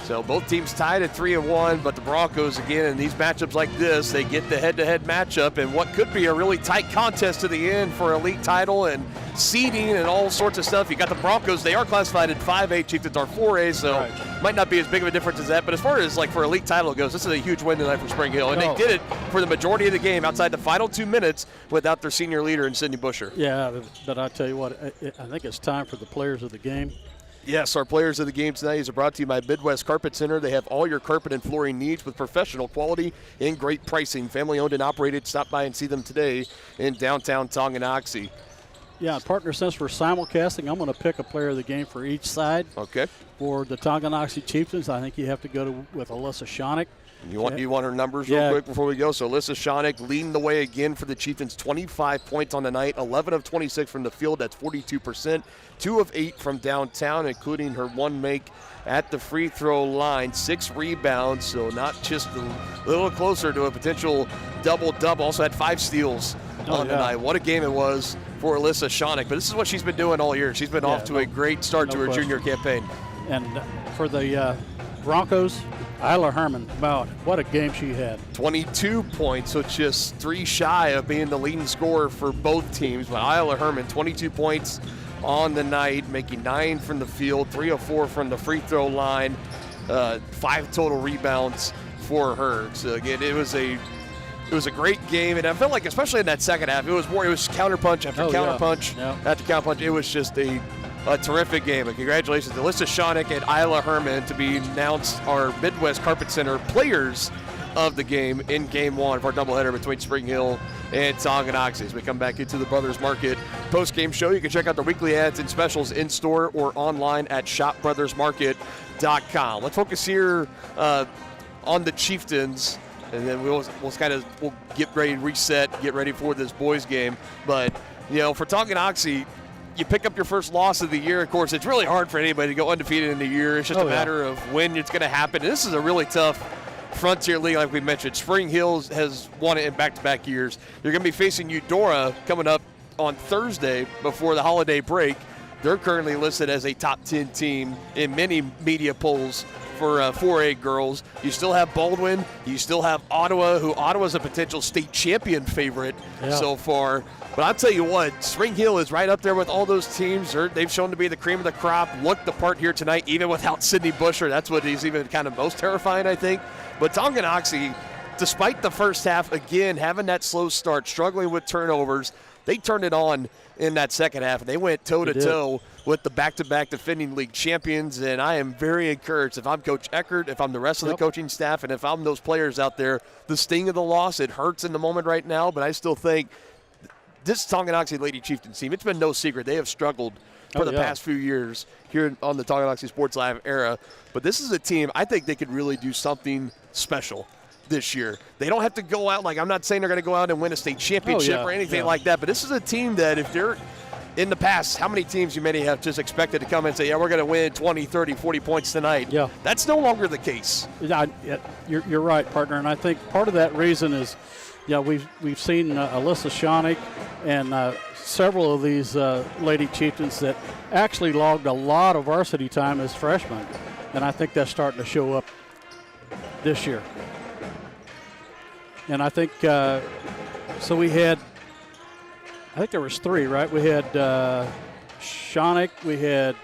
So both teams tied at 3-1, but the Broncos, again, in these matchups like this, they get the head-to-head matchup in what could be a really tight contest to the end for elite title. And seeding and all sorts of stuff. You got the Broncos. They are classified in 5A. Chieftains are 4A, so might not be as big of a difference as that. But as far as like for elite title goes, this is a huge win tonight for Spring Hill. And they did it for the majority of the game outside the final 2 minutes without their senior leader in Sydney Busher.
Yeah, but I tell you what, I think it's time for the players of the game.
Yes, our players of the game tonight is brought to you by Midwest Carpet Center. They have all your carpet and flooring needs with professional quality and great pricing. Family owned and operated. Stop by and see them today in downtown Tonganoxie.
Yeah, partner, since we're simulcasting, I'm going to pick a player of the game for each side.
Okay.
For the Tonganoxie Chieftains, I think you have to go with Alyssa Shonick.
You want her numbers real quick before we go? So Alyssa Shonick leading the way again for the Chieftains, 25 points on the night, 11 of 26 from the field. That's 42%. 2 of 8 from downtown, including her 1 make at the free throw line. 6 rebounds, so not just a little closer to a potential double-double. Also had 5 steals on the night. What a game it was for Alyssa Shonick. But this is what she's been doing all year. She's been off to a great start to her junior campaign.
And for the Broncos, Isla Herman, wow, what a game she had.
22 points, so just 3 shy of being the leading scorer for both teams. But Isla Herman, 22 points on the night, making 9 from the field, 3 of 4 from the free throw line, 5 total rebounds for her. So again, it was a great game, and I felt like, especially in that second half, it was counterpunch after counterpunch after counterpunch. It was just a terrific game, and congratulations to Alyssa Shonick and Isla Herman to be announced our Midwest Carpet Center players of the game in Game 1 of our doubleheader between Spring Hill and Tonganoxie. As we come back into the Brothers Market post-game show, you can check out the weekly ads and specials in-store or online at shopbrothersmarket.com. Let's focus here on the Chieftains, and then we'll get ready to reset, get ready for this boys game. But, for Tonganoxie, you pick up your first loss of the year. Of course, it's really hard for anybody to go undefeated in the year. It's just a matter of when it's going to happen. And this is a really tough Frontier League, like we mentioned. Spring Hill has won it in back-to-back years. You're going to be facing Eudora coming up on Thursday before the holiday break. They're currently listed as a top 10 team in many media polls for 4A girls. You still have Baldwin. You still have Ottawa, who Ottawa's a potential state champion favorite so far. But I'll tell you what, Spring Hill is right up there with all those teams. They've shown to be the cream of the crop, looked the part here tonight, even without Sydney Busher. That's what is even kind of most terrifying, I think. But Tonganoxie, despite the first half, again, having that slow start, struggling with turnovers, they turned it on in that second half, and they went toe-to-toe with the back-to-back defending league champions. And I am very encouraged. If I'm Coach Eckert, if I'm the rest of the coaching staff, and if I'm those players out there, the sting of the loss, it hurts in the moment right now, but I still think this Tonganoxie Lady Chieftains team, it's been no secret. They have struggled for the past few years here on the Tonganoxie Sports Live era. But this is a team, I think they could really do something special this year. They don't have to go out, I'm not saying they're going to go out and win a state championship or anything like that, but this is a team that if they're in the past, how many teams you may have just expected to come and say, we're going to win 20, 30, 40 points tonight. Yeah. That's no longer the case.
You're right, partner, and I think part of that reason is, we've seen Alyssa Shonick and several of these Lady Chieftains that actually logged a lot of varsity time as freshmen, and I think that's starting to show up this year. And I think so we had, I think there was 3, right? We had Shonick, we had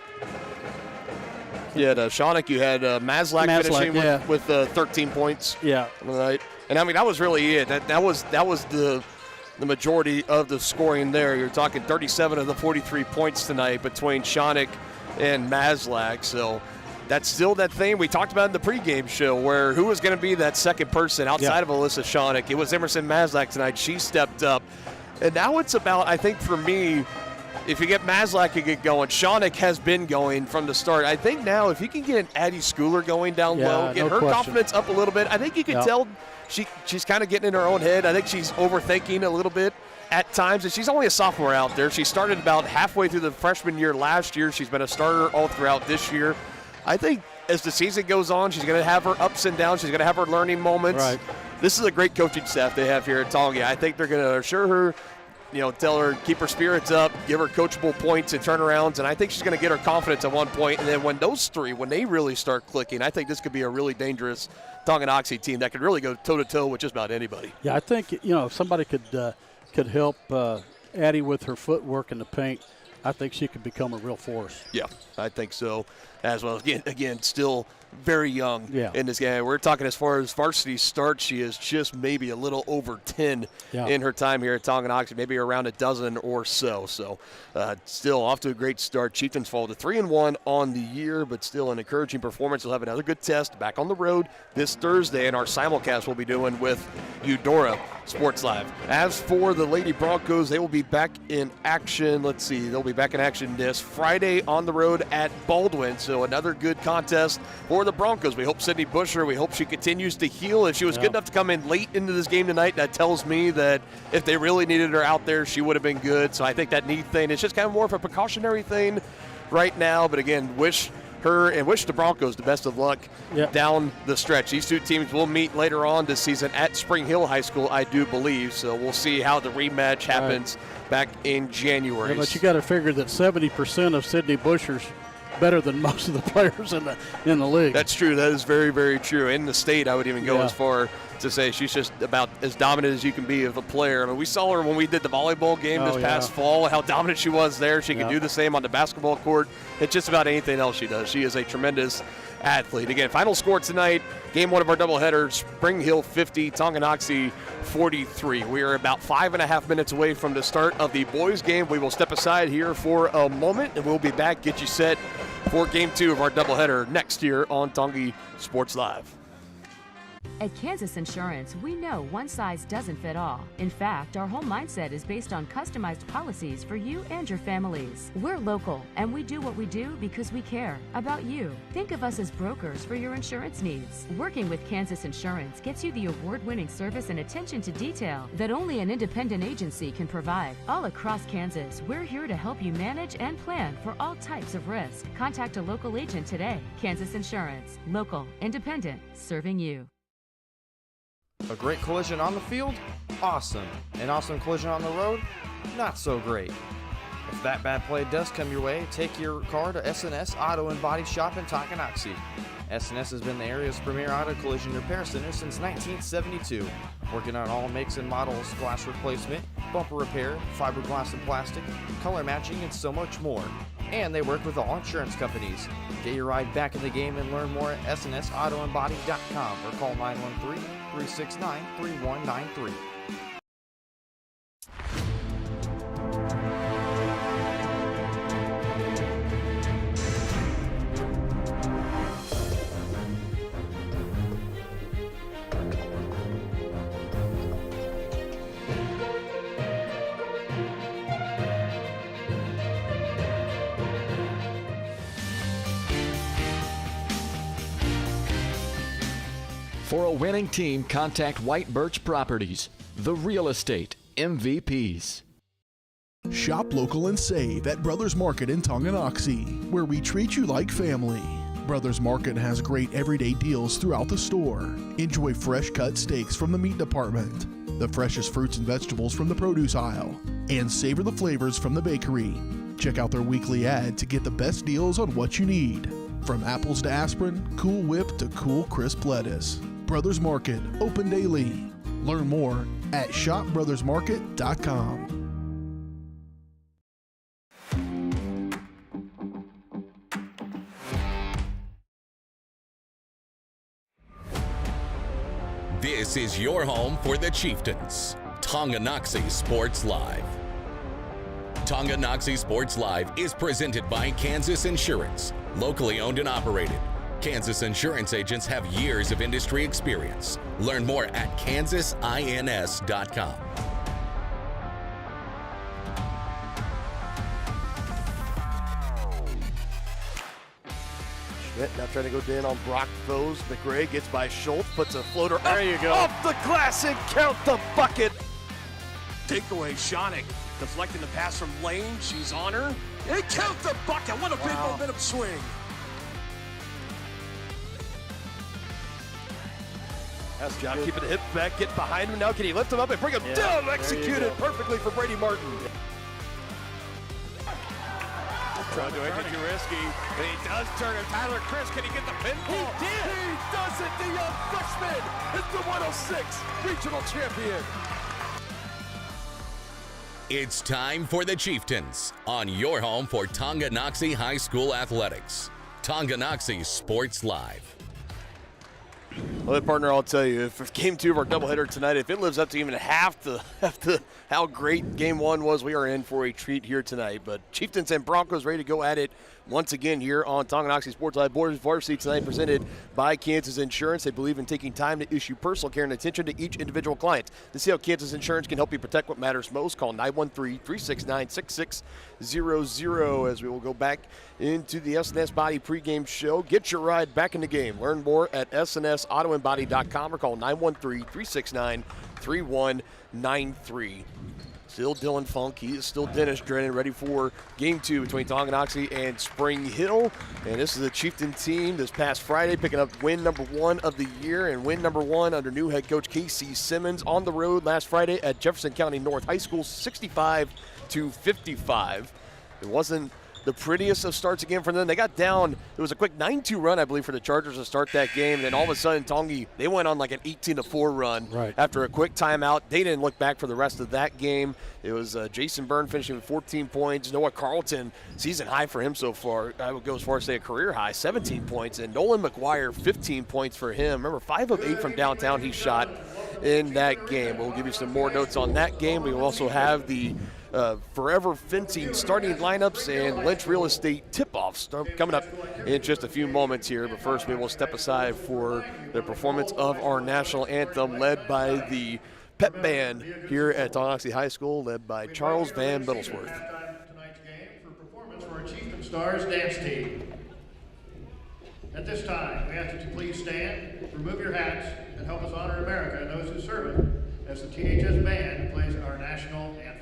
Shonick, you had Maslak finishing with 13 points.
Yeah.
Right. And I mean, that was really it. That was the majority of the scoring there. You're talking 37 of the 43 points tonight between Shonick and Maslak. So that's still that thing we talked about in the pregame show, where who was going to be that second person outside of Alyssa Shonick. It was Emerson Maslak tonight. She stepped up. And now it's about, I think for me, if you get Maslak, you get going. Shonick has been going from the start. I think now if you can get Addie Schooler going down low, get her confidence up a little bit, I think you can tell she's kind of getting in her own head. I think she's overthinking a little bit at times, and she's only a sophomore out there. She started about halfway through the freshman year last year. She's been a starter all throughout this year. I think as the season goes on, she's going to have her ups and downs. She's going to have her learning moments.
Right.
This is a great coaching staff they have here at Tonga. I think they're going to assure her, tell her, keep her spirits up, give her coachable points and turnarounds, and I think she's going to get her confidence at one point. And then when those 3, when they really start clicking, I think this could be a really dangerous Tonganoxie team that could really go toe-to-toe with just about anybody.
Yeah, I think, if somebody could help Addie with her footwork in the paint, I think she could become a real force.
Yeah, I think so as well. Again, still very young in this game. We're talking as far as varsity starts, she is just maybe a little over 10 in her time here at Tonganoxie, maybe around a dozen or so. So still off to a great start. Chieftains fall to 3-1 on the year, but still an encouraging performance. We'll have another good test back on the road this Thursday, and our simulcast we'll be doing with Eudora Sports Live. As for the Lady Broncos, they will be back in action. Let's see, they'll be back in action this Friday on the road at Baldwin. So another good contest for the Broncos. We hope Sydney Busher, we hope she continues to heal. If she was good enough to come in late into this game tonight, that tells me that if they really needed her out there, she would have been good. So I think that knee thing is just kind of more of a precautionary thing right now. But again, wish her and wish the Broncos the best of luck down the stretch. These two teams will meet later on this season at Spring Hill High School, I do believe. So we'll see how the rematch happens back in January.
Yeah, but you got to figure that 70% of Sydney Busher's better than most of the players in the league.
That's true. That is very, very true. In the state, I would even go as far to say she's just about as dominant as you can be of a player. I mean, we saw her when we did the volleyball game this past fall, how dominant she was there. She can do the same on the basketball court. It's just about anything else she does. She is a tremendous athlete. Again, final score tonight, game one of our doubleheader, Spring Hill 50, Tonganoxie 43. We are about 5.5 minutes away from the start of the boys game. We will step aside here for a moment, and we'll be back, get you set for game two of our doubleheader next year on Tongi Sports Live.
At Kansas Insurance, we know one size doesn't fit all. In fact, our whole mindset is based on customized policies for you and your families. We're local, and we do what we do because we care about you. Think of us as brokers for your insurance needs. Working with Kansas Insurance gets you the award-winning service and attention to detail that only an independent agency can provide. All across Kansas, we're here to help you manage and plan for all types of risk. Contact a local agent today. Kansas Insurance. Local, independent, serving you.
A great collision on the field? Awesome. An awesome collision on the road? Not so great. If that bad play does come your way, take your car to S&S Auto and Body Shop in Tonganoxie. S&S has been the area's premier auto collision repair center since 1972, working on all makes and models, glass replacement, bumper repair, fiberglass and plastic, color matching, and so much more. And they work with all insurance companies. Get your ride back in the game and learn more at snsautoandbody.com or call 913-369-3193.
For a winning team, contact White Birch Properties, the real estate MVPs.
Shop local and save at Brothers Market in Tonganoxie, where we treat you like family. Brothers Market has great everyday deals throughout the store. Enjoy fresh cut steaks from the meat department, the freshest fruits and vegetables from the produce aisle, and savor the flavors from the bakery. Check out their weekly ad to get the best deals on what you need. From apples to aspirin, Cool Whip to cool crisp lettuce. Brothers Market, open daily. Learn more at shopbrothersmarket.com.
This is your home for the Chieftains. Tonganoxie Sports Live. Tonganoxie Sports Live is presented by Kansas Insurance, locally owned and operated. Kansas Insurance agents have years of industry experience. Learn more at kansasins.com.
Schmidt now trying to go in on Brock Foes. McRae gets by Schultz, puts a floater
There you go.
Off the glass and count the bucket.
Takeaway, Shonik deflecting the pass from Lane. She's on her. And count the bucket. What a big momentum swing.
That's job keeping the hip back, get behind him. Now can he lift him up and bring him down? Executed perfectly for Brady Martin.
Trying to exit Juriski, and he does turn it. Tyler Chris, can he get the pinfall?
He did! He does it! The young freshman is the 106 regional champion.
It's time for the Chieftains on your home for Tonganoxie High School athletics. Tonganoxie Sports Live.
Well, partner, I'll tell you, if game 2 of our doubleheader tonight, if it lives up to even half how great game 1 was, we are in for a treat here tonight. But Chieftains and Broncos ready to go at it once again here on Tonganoxie Sports Live. Boys Varsity tonight presented by Kansas Insurance. They believe in taking time to issue personal care and attention to each individual client. To see how Kansas Insurance can help you protect what matters most, call 913-369-6600 as we will go back into the S&S Body pregame show. Get your ride back in the game. Learn more at snsautoandbody.com or call 913-369-3193. Still Dylan Funk. He is still Dennis Drennan, ready for game 2 between Tonganoxie and Spring Hill. And this is the Chieftain team this past Friday, picking up win number 1 of the year and win number 1 under new head coach Casey Simmons on the road last Friday at Jefferson County North High School, 65-55. It wasn't the prettiest of starts again for them. They got down. There was a quick 9-2 run, I believe, for the Chargers to start that game. And then all of a sudden, Tongi, they went on like an 18-4 run after a quick timeout. They didn't look back for the rest of that game. It was Jason Byrne finishing with 14 points. Noah Carlton, season high for him so far. I would go as far as say a career high, 17 points. And Nolan McGuire, 15 points for him. Remember, 5 of 8 from downtown he shot in that game. We'll give you some more notes on that game. We will also have the Forever Fencing starting lineups and Lynch Real Estate tip-offs coming up in just a few moments here. But first, we will step aside for the performance of our national anthem led by the pep band here at Tonganoxie High School, led by Charles Van Middlesworth.
Tonight's game for performance for our Chieftain Stars dance team. At this time, we ask that you please stand, remove your hats, and help us honor America and those who serve it as the THS band plays our national anthem.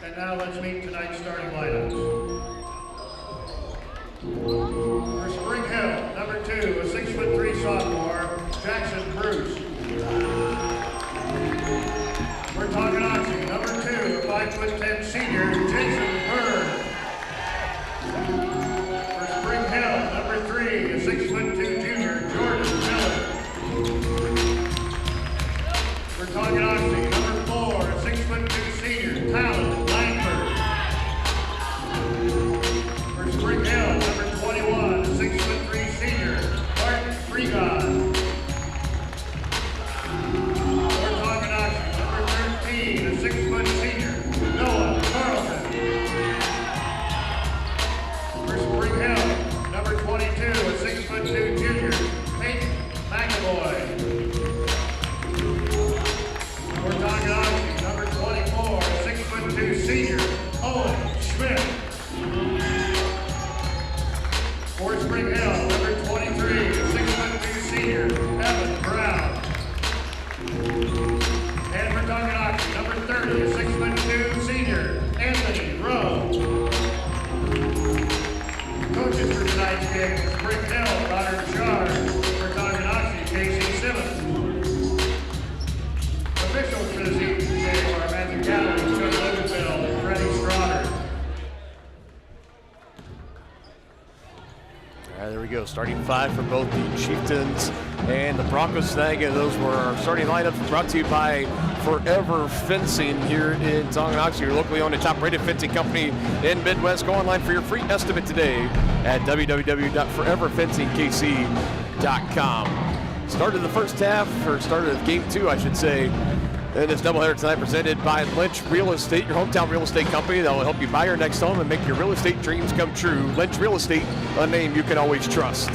And now let's meet tonight's starting lineups. For Spring Hill, number 2, a 6'3" sophomore, Jackson Bruce. For Tonganoxie, number 2, a 5'10" senior, Jason Byrne. For Spring Hill, number 3, a 6'2" junior, Jordan Miller. For Tonganoxie, number 4, a 6'2" senior, Talon Langford. For Spring Hill, number 21, a 6'3" senior, Martin Pregame. For Tonganoxie, number 13, a 6' senior, Noah Carlton. For Spring Hill, number 22, a 6'2" junior, Peyton McAvoy. For Tonganoxie, number 24, a 6'2" senior, Owen Schmidt. For Spring Hill, number 23, a 6'2" senior, Evan Brown. And for Tonganoxie, number 30, a 6'2" senior, Anthony Rowe. Coaches for tonight's game, Spring Hill, Connor Chard. For Tonganoxie, Casey Simmons. Officials for this evening's game are Matthew Catlin, Chuck Levenfeld, and Freddie Strawder.
All right, there we go. Starting 5 for both the Chieftains And the Broncos tonight, and those were our starting lineups brought to you by Forever Fencing here in Tonganoxie, your locally owned and top-rated fencing company in Midwest. Go online for your free estimate today at www.foreverfencingkc.com. Start of the first half, or start of game 2, I should say. And this doubleheader tonight presented by Lynch Real Estate, your hometown real estate company that will help you buy your next home and make your real estate dreams come true. Lynch Real Estate, a name you can always trust.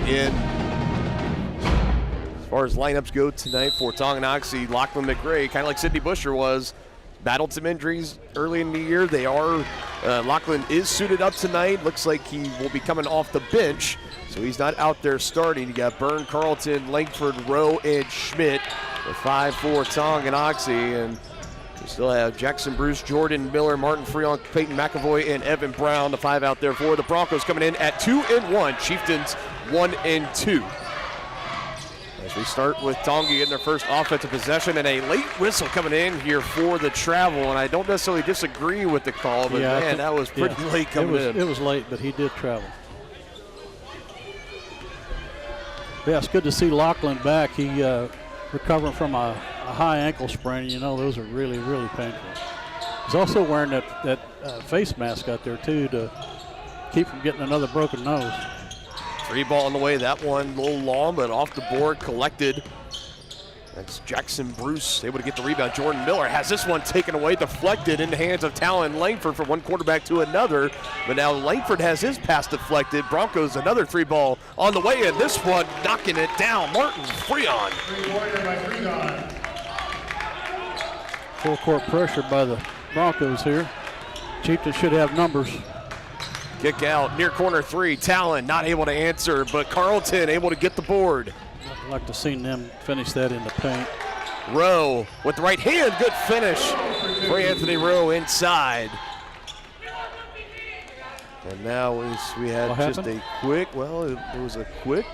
Again, as far as lineups go tonight for Tonganoxie, Lachlan McRae, kind of like Sidney Busher was, battled some injuries early in the year. They are, Lachlan is suited up tonight. Looks like he will be coming off the bench, so he's not out there starting. You got Byrne, Carlton, Langford, Rowe, and Schmidt. The 5 for Tonganoxie, and we still have Jackson Bruce, Jordan Miller, Martin Freon, Peyton McAvoy, and Evan Brown, the 5 out there for the Broncos, coming in at 2-1. Chieftains 1-2. As we start with Tongi getting their first offensive possession, and a late whistle coming in here for the travel, and I don't necessarily disagree with the call, but man, that was pretty late coming in.
It was late, but he did travel. Yeah, it's good to see Lachlan back. He recovering from a high ankle sprain. You know, those are really, really painful. He's also wearing that face mask out there, too, to keep from getting another broken nose.
3 ball on the way. That one a little long, but off the board, collected. That's Jackson Bruce able to get the rebound. Jordan Miller has this one taken away, deflected in the hands of Talon Langford from one quarterback to another. But now Langford has his pass deflected. Broncos another 3 ball on the way, and this one knocking it down. Martin Freon.
Full court pressure by the Broncos here. Chieftains should have numbers.
Kick out, near corner 3. Talon not able to answer, but Carlton able to get the board.
I'd like to see them finish that in the paint.
Rowe with the right hand, good finish for Anthony Rowe inside. And now we had just a quick, it was a quick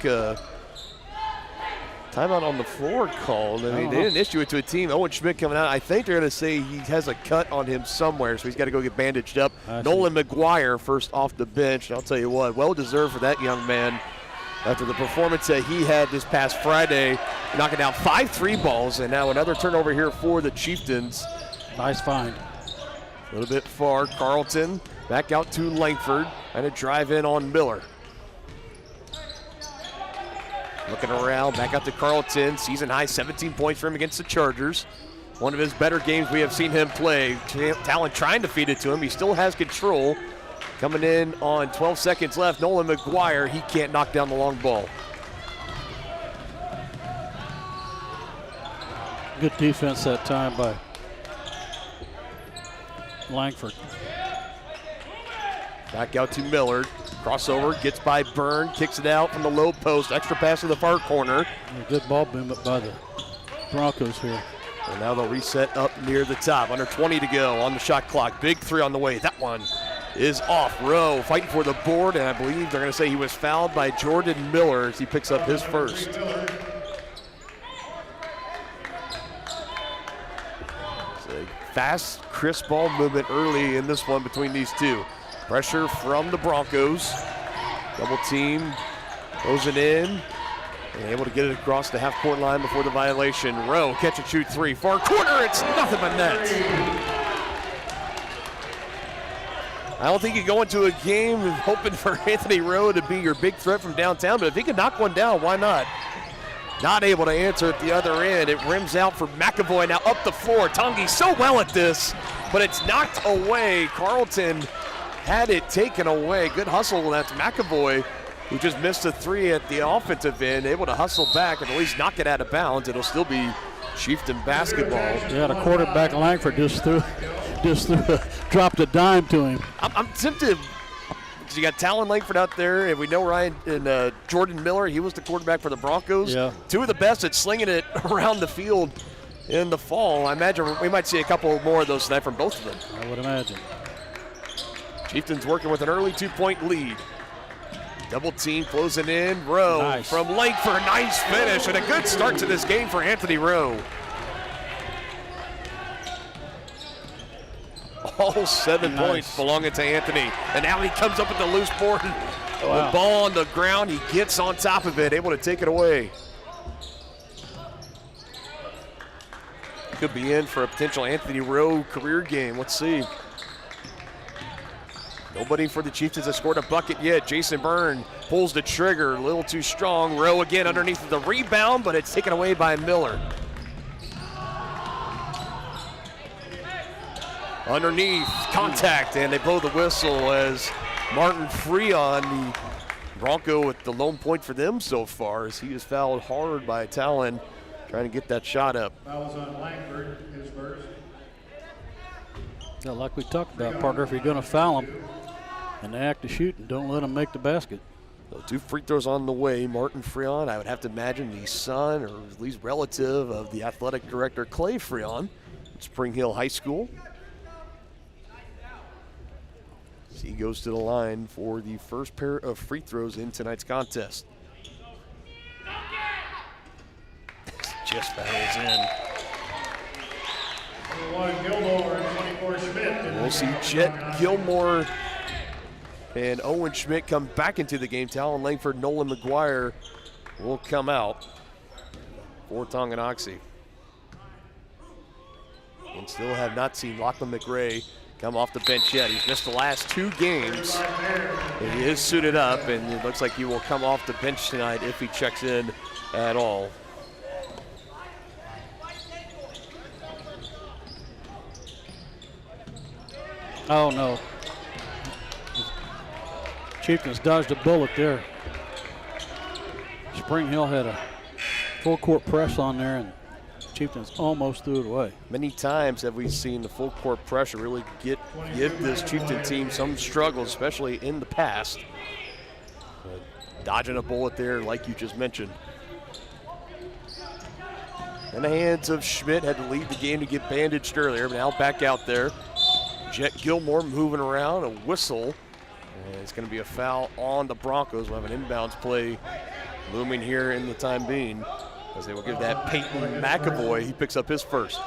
timeout on the floor called. I mean, they didn't issue it to a team. Owen Schmidt coming out. I think they're going to say he has a cut on him somewhere, so he's got to go get bandaged up. Nolan McGuire first off the bench. And I'll tell you what, well deserved for that young man after the performance that he had this past Friday, knocking down 5 3 balls, and now another turnover here for the Chieftains.
Nice find.
A little bit far. Carlton back out to Langford and a drive in on Miller. Looking around, back out to Carlton. Season high 17 points for him against the Chargers. One of his better games we have seen him play. Talon trying to feed it to him. He still has control. Coming in on 12 seconds left, Nolan McGuire. He can't knock down the long ball.
Good defense that time by Langford.
Back out to Miller. Crossover, gets by Byrne, kicks it out from the low post. Extra pass to the far corner.
A good ball movement by the Broncos here.
And now they'll reset up near the top. Under 20 to go on the shot clock. Big 3 on the way. That one is off. Rowe fighting for the board, and I believe they're going to say he was fouled by Jordan Miller as he picks up his first. It's a fast, crisp ball movement early in this one between these two. Pressure from the Broncos. Double team closing in. And able to get it across the half-court line before the violation. Rowe, catch and shoot 3. Far corner, it's nothing but net. I don't think you go into a game hoping for Anthony Rowe to be your big threat from downtown, but if he can knock one down, why not? Not able to answer at the other end. It rims out for McAvoy, now up the floor. Tongi so well at this, but it's knocked away. Carlton had it taken away. Good hustle. That's McAvoy, who just missed a 3 at the offensive end, able to hustle back and at least knock it out of bounds. It'll still be Chieftain basketball.
Yeah, the quarterback Langford dropped a dime to him.
I'm tempted. You got Talon Langford out there, and we know Ryan and Jordan Miller. He was the quarterback for the Broncos.
Yeah.
2 of the best at slinging it around the field in the fall. I imagine we might see a couple more of those tonight from both of them.
I would imagine.
Chieftains working with an early 2-point lead. Double team closing in. Rowe from Langford. Nice finish and a good start to this game for Anthony Rowe. All 7 points belonging to Anthony. And now he comes up with the loose board. The ball on the ground. He gets on top of it, able to take it away. Could be in for a potential Anthony Rowe career game. Let's see. Nobody for the Chieftains has scored a bucket yet. Jason Byrne pulls the trigger, a little too strong. Rowe again underneath the rebound, but it's taken away by Miller. Underneath, contact, and they blow the whistle as Martin Freon, the Bronco with the lone point for them so far, as he is fouled hard by Talon, trying to get that shot up.
Fouls on Langford, his first.
Yeah, like we talked about, partner, if you're going to foul them and they act to shoot, and don't let them make the basket.
So 2 free throws on the way. Martin Freon, I would have to imagine the son or at least relative of the athletic director Clay Freon at Spring Hill High School. He goes to the line for the first pair of free throws in tonight's contest. Just fouls in.
21 Gilmore and 24 Schmidt.
We'll see Jet Gilmore and Owen Schmidt come back into the game. Talon Langford, Nolan McGuire will come out for Tonganoxie. And still have not seen Lachlan McRae come off the bench yet. He's missed the last 2 games. And he is suited up, and it looks like he will come off the bench tonight if he checks in at all.
Oh, no. Chieftains dodged a bullet there. Spring Hill had a full court press on there, and Chieftains almost threw it away.
Many times have we seen the full court pressure really give this Chieftain team some struggles, especially in the past. But dodging a bullet there, like you just mentioned. In the hands of Schmidt, had to leave the game to get bandaged earlier, but now back out there. Jet Gilmore moving around, a whistle. And it's going to be a foul on the Broncos. We'll have an inbounds play looming here in the time being, as they will give that Peyton McAvoy. He picks up his first.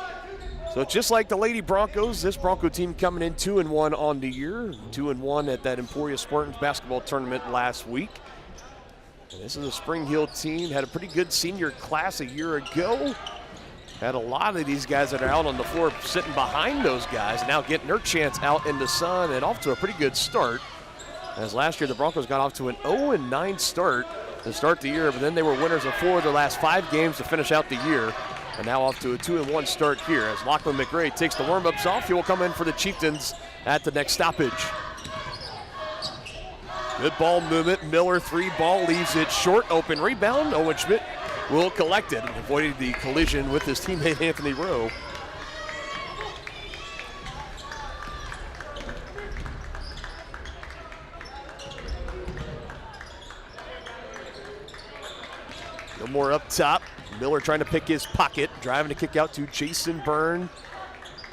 So just like the Lady Broncos, this Bronco team coming in 2-1 on the year. 2-1 at that Emporia Spartans basketball tournament last week. And this is a Spring Hill team, had a pretty good senior class a year ago. Had a lot of these guys that are out on the floor sitting behind those guys, now getting their chance out in the sun and off to a pretty good start. As last year, the Broncos got off to an 0-9 start to start the year, but then they were winners of 4 of their last 5 games to finish out the year. And now off to a 2-1 start here. As Lachlan McRae takes the warm-ups off, he will come in for the Chieftains at the next stoppage. Good ball movement. Miller 3-ball leaves it short. Open rebound. Owen Schmidt will collect it and avoided the collision with his teammate Anthony Rowe. Gilmore up top. Miller trying to pick his pocket, driving to kick out to Jason Byrne,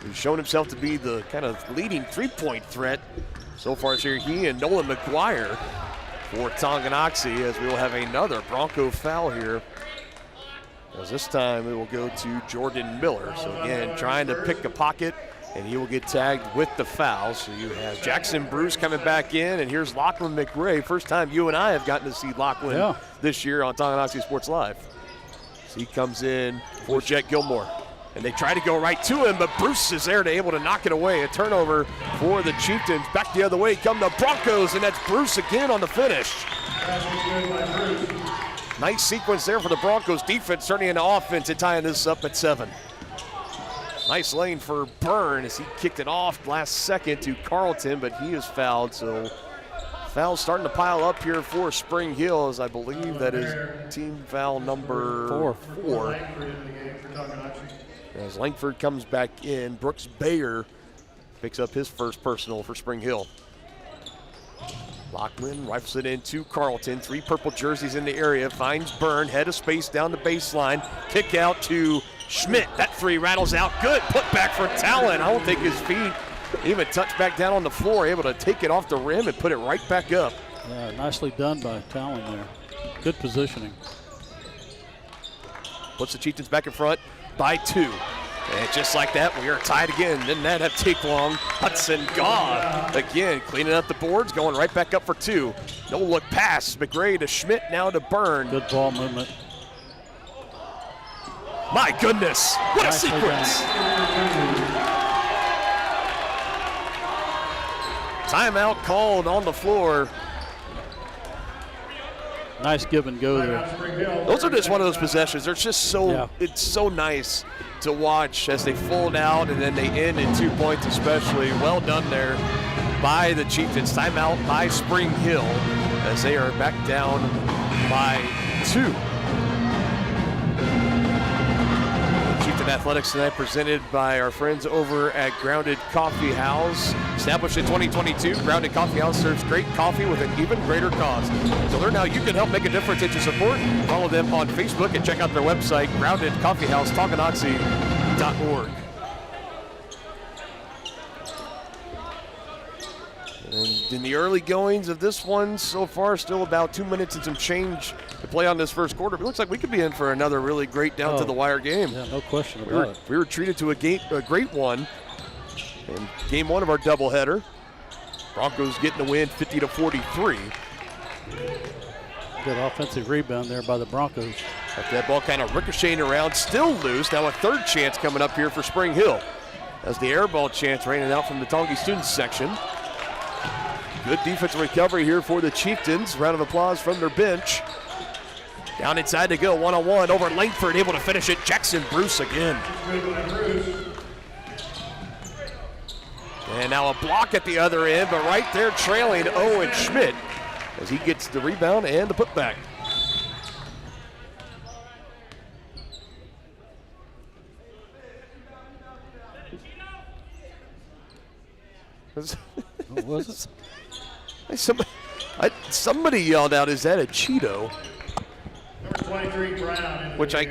who's shown himself to be the kind of leading three-point threat so far this year. He and Nolan McGuire for Tonganoxie, as we will have another Bronco foul here. As this time it will go to Jordan Miller. So again, trying to pick a pocket, and he will get tagged with the foul. So you have Jackson Bruce coming back in, and here's Lachlan McRae. First time you and I have gotten to see Lachlan this year on Tonganoxie Sports Live. So he comes in for Jet Gilmore. And they try to go right to him, but Bruce is there to able to knock it away. A turnover for the Chieftains. Back the other way come the Broncos, and that's Bruce again on the finish. Nice sequence there for the Broncos defense, turning into offense and tying this up at 7. Nice lane for Byrne as he kicked it off last second to Carlton, but he is fouled. So fouls starting to pile up here for Spring Hill, as I believe that is team foul number 4. As Langford comes back in, Brooks Bayer picks up his first personal for Spring Hill. Lachlan rifles it into Carlton. 3 purple jerseys in the area. Finds Byrne, head of space down the baseline. Kick out to Schmidt. That 3 rattles out. Good put back for Talon. I don't think his feet even touch back down on the floor. Able to take it off the rim and put it right back up.
Yeah, nicely done by Talon there. Good positioning.
Puts the Chieftains back in front by 2. And just like that, we are tied again. Didn't that have take long? Hudson Gaw again cleaning up the boards, going right back up for two. No look pass. McRae to Schmidt, now to Byrne.
Good ball movement.
My goodness, what a sequence. Timeout called on the floor.
Nice give and go there.
Those are just one of those possessions. They're just so, it's so nice to watch as they fold out and then they end in 2 points especially. Well done there by the Chieftains. Timeout by Spring Hill as they are back down by 2. Chieftain Athletics tonight presented by our friends over at Grounded Coffee House. Established in 2022, Grounded Coffee House serves great coffee with an even greater cause. To learn how you can help make a difference in your support, follow them on Facebook and check out their website, groundedcoffeehouse.Tonganoxie.org. And in the early goings of this one, so far, still about 2 minutes and some change to play on this first quarter. It looks like we could be in for another really great down-to-the-wire game.
Yeah, no question about it.
We were treated to a great one in game one of our doubleheader. Broncos getting the win 50-43.
Good offensive rebound there by the Broncos.
Got that ball kind of ricocheting around, still loose. Now a third chance coming up here for Spring Hill as the air ball chance raining out from the Tongi students section. Good defensive recovery here for the Chieftains. Round of applause from their bench. Down inside to go, one-on-one over Langford, able to finish it. Jackson Bruce again. And now a block at the other end, but right there trailing Owen Schmidt as he gets the rebound and the putback.
What was it?
Somebody yelled out, "Is that a Cheeto?"
Number 23, Brown.
Which I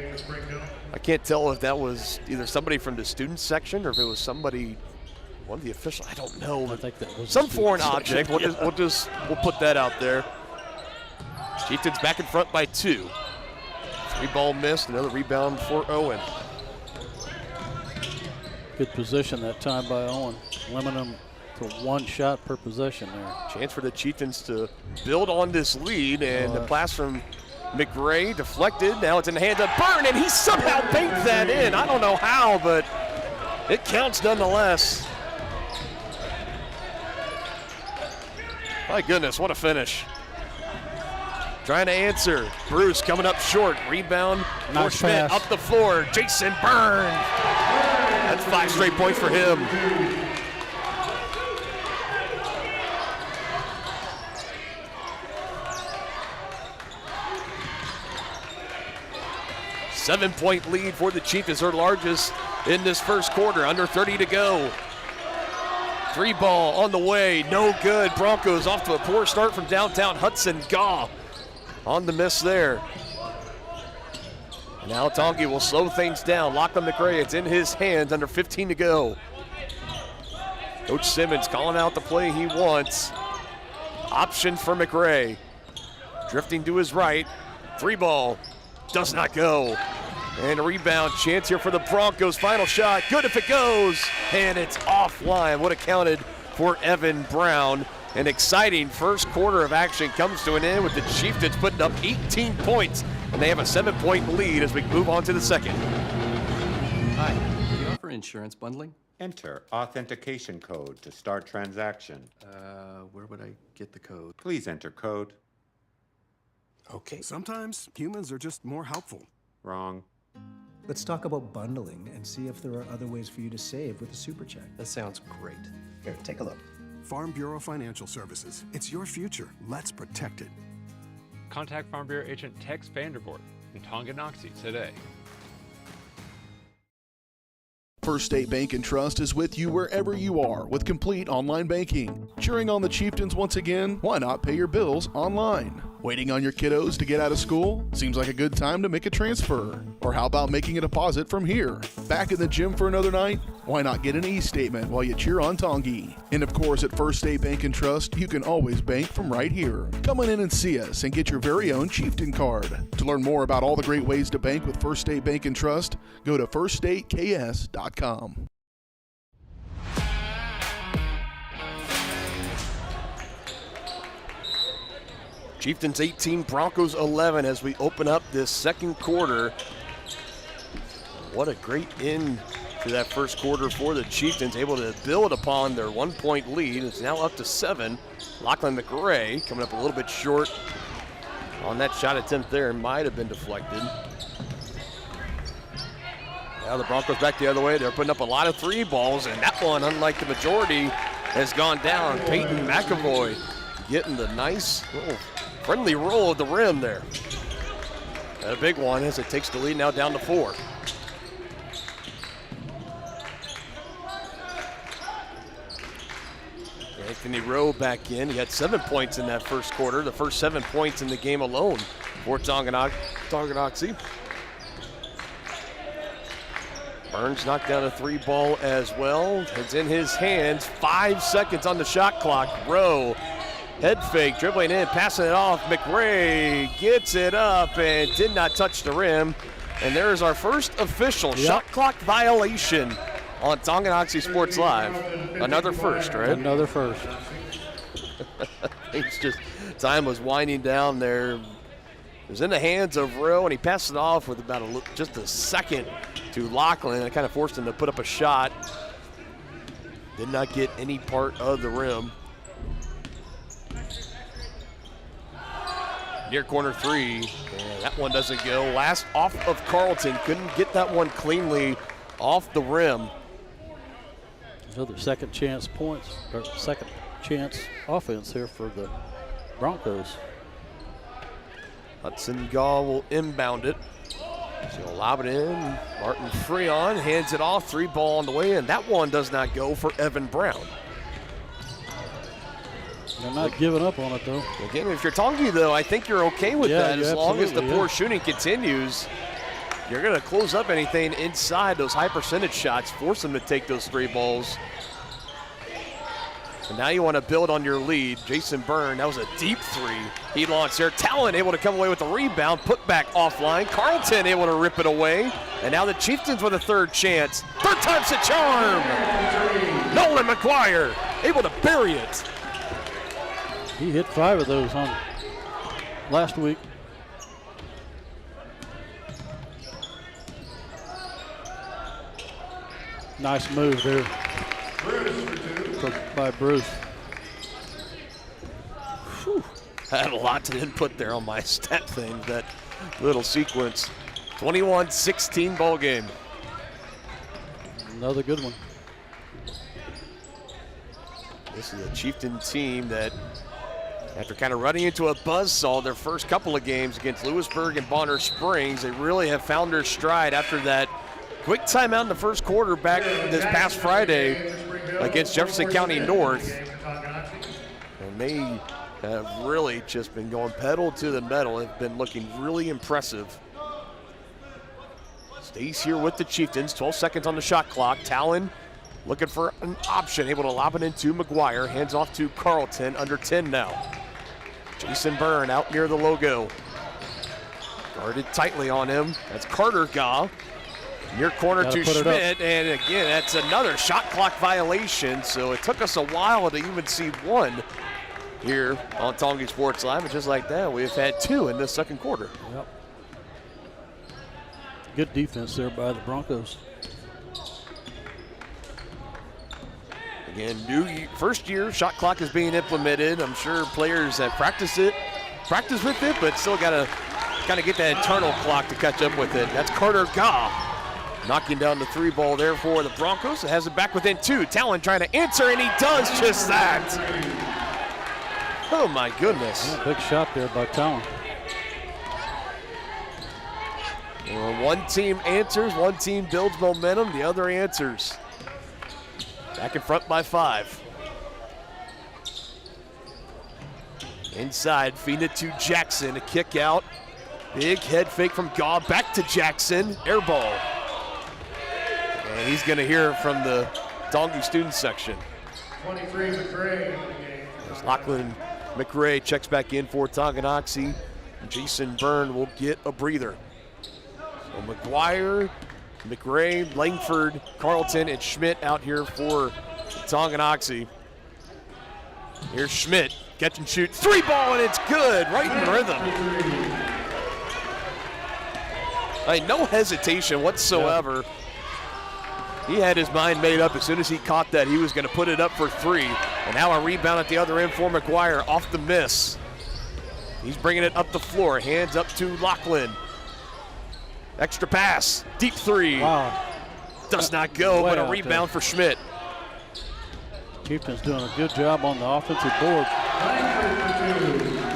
can't tell if that was either somebody from the students section or if it was somebody, one of the officials. I don't know.
I think that was
some foreign object. We'll put that out there. Chieftains back in front by 2. 3 ball missed. Another rebound for Owen.
Good position that time by Owen, limiting them to 1 shot per possession there.
Chance for the Chieftains to build on this lead, and the pass from McRae deflected. Now it's in the hands of Byrne, and he somehow banked that in. I don't know how, but it counts nonetheless. My goodness, what a finish. Trying to answer. Bruce coming up short. Rebound for Schmidt up the floor. Jason Byrne. That's 5 straight points for him. Seven-point lead for the Chieftains, their largest in this first quarter. Under 30 to go. 3 ball on the way, no good. Broncos off to a poor start from downtown. Hudson Gaw on the miss there. And now Tongi will slow things down. Lachlan McRae, it's in his hands, under 15 to go. Coach Simmons calling out the play he wants. Option for McRae. Drifting to his right. 3 ball. Does not go. And a rebound chance here for the Broncos. Final shot, good if it goes. And it's offline. Would have counted for Evan Brown. An exciting first quarter of action comes to an end with the Chieftains putting up 18 points. And they have a 7-point lead as we move on to the second.
Hi, do you offer insurance bundling?
Enter authentication code to start transaction.
Where would I get the code?
Please enter code.
Okay. Sometimes humans are just more helpful.
Wrong.
Let's talk about bundling and see if there are other ways for you to save with a super check.
That sounds great.
Here, take a look.
Farm Bureau Financial Services. It's your future. Let's protect it.
Contact Farm Bureau agent Tex Vandervoort in Tonganoxie today.
First State Bank and Trust is with you wherever you are with complete online banking. Cheering on the Chieftains once again, why not pay your bills online? Waiting on your kiddos to get out of school? Seems like a good time to make a transfer. Or how about making a deposit from here? Back in the gym for another night? Why not get an e-statement while you cheer on Tongi? And of course, at First State Bank and Trust, you can always bank from right here. Come on in and see us and get your very own Chieftain card. To learn more about all the great ways to bank with First State Bank and Trust, go to firststateks.com.
Chieftains 18, Broncos 11 as we open up this second quarter. What a great end to that first quarter for the Chieftains, able to build upon their 1-point lead. It's now up to 7. Lachlan McRae coming up a little bit short on that shot attempt there. Might have been deflected. Now the Broncos back the other way. They're putting up a lot of 3 balls, and that one, unlike the majority, has gone down. Peyton McAvoy getting the nice little friendly roll of the rim there. And a big one as it takes the lead now down to 4. Anthony Rowe back in. He had 7 points in that first quarter, the first 7 points in the game alone for Tonganoxie. Burns knocked down a 3 ball as well. It's in his hands. 5 seconds on the shot clock. Rowe, head fake, dribbling in, passing it off. McRae gets it up and did not touch the rim. And there is our first official shot clock violation on Tonganoxie Sports Live. Another first, right?
Another first.
It's just, time was winding down there. It was in the hands of Rowe, and he passed it off with about just a second to Lachlan. It kind of forced him to put up a shot. Did not get any part of the rim. Near corner 3, and that one doesn't go. Last off of Carlton, couldn't get that one cleanly off the rim.
Another second chance points, or second chance offense here for the Broncos.
Hudson Gaw will inbound it. So he'll lob it in. Martin Freon hands it off. 3 ball on the way, and that one does not go for Evan Brown.
They're not giving up on it, though.
Again, if you're Tongi, though, I think you're okay with that as long as the poor shooting continues. You're going to close up anything inside those high percentage shots, force them to take those 3 balls. And now you want to build on your lead. Jason Byrne, that was a deep 3. He launched there. Talon able to come away with the rebound, put back offline. Carlton able to rip it away. And now the Chieftains with a 3rd chance. 3rd time's a charm. Nolan McGuire able to bury it.
He hit 5 of those on last week. Nice move there by Bruce.
Whew. I had a lot to input there on my stat thing, that little sequence. 21-16 ball game.
Another good one.
This is a Chieftain team that, after kind of running into a buzzsaw their first couple of games against Lewisburg and Bonner Springs, they really have found their stride after that quick timeout in the first quarter back this past Friday against Jefferson County North. And they have really just been going pedal to the metal. Have been looking really impressive. Stays here with the Chieftains, 12 seconds on the shot clock. Talon looking for an option, able to lob it into McGuire. Hands off to Carlton, under 10 now. Jason Byrne out near the logo. Guarded tightly on him. That's Carter Gaw. Near corner to Schmidt, and again, that's another shot clock violation. So it took us a while to even see 1 here on Tongi Sports Live, and just like that, we've had 2 in this second quarter.
Yep. Good defense there by the Broncos.
Again, first year shot clock is being implemented. I'm sure players have practiced with it, but still got to kind of get that internal clock to catch up with it. That's Carter Gaw knocking down the 3 ball there for the Broncos. It has it back within 2. Talon trying to answer, and he does just that. Oh my goodness.
Yeah, big shot there by Talon.
Well, one team answers, one team builds momentum, the other answers. Back in front by 5. Inside, feed it to Jackson, a kick out. Big head fake from Gaw, back to Jackson, air ball. And he's going to hear from the Tongi student section.
23, McRae.
As Lachlan McRae checks back in for Tonganoxie. Jason Byrne will get a breather. So McGuire, McRae, Langford, Carlton, and Schmidt out here for Tonganoxie. Here's Schmidt, catch and shoot, 3-ball, and it's good, right in rhythm. No hesitation whatsoever. He had his mind made up as soon as he caught that he was going to put it up for 3. And now a rebound at the other end for McGuire off the miss. He's bringing it up the floor, hands up to Lachlan. Extra pass, deep 3.
Wow.
Does not go, but a rebound for Schmidt.
Chieftains doing a good job on the offensive board.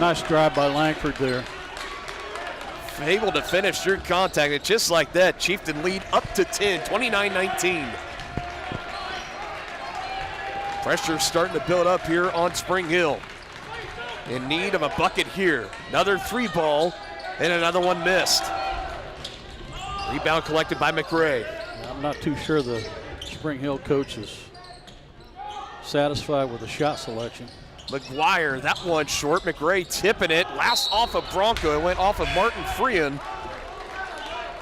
Nice drive by Langford there.
Able to finish through contact, and just like that, Chieftain lead up to 10, 29-19. Pressure starting to build up here on Spring Hill. In need of a bucket here. Another 3-ball, and another one missed. Rebound collected by McRae.
I'm not too sure the Spring Hill coach is satisfied with the shot selection.
McGuire, that one short. McRae tipping it. Last off of Bronco. It went off of Martin Freehan.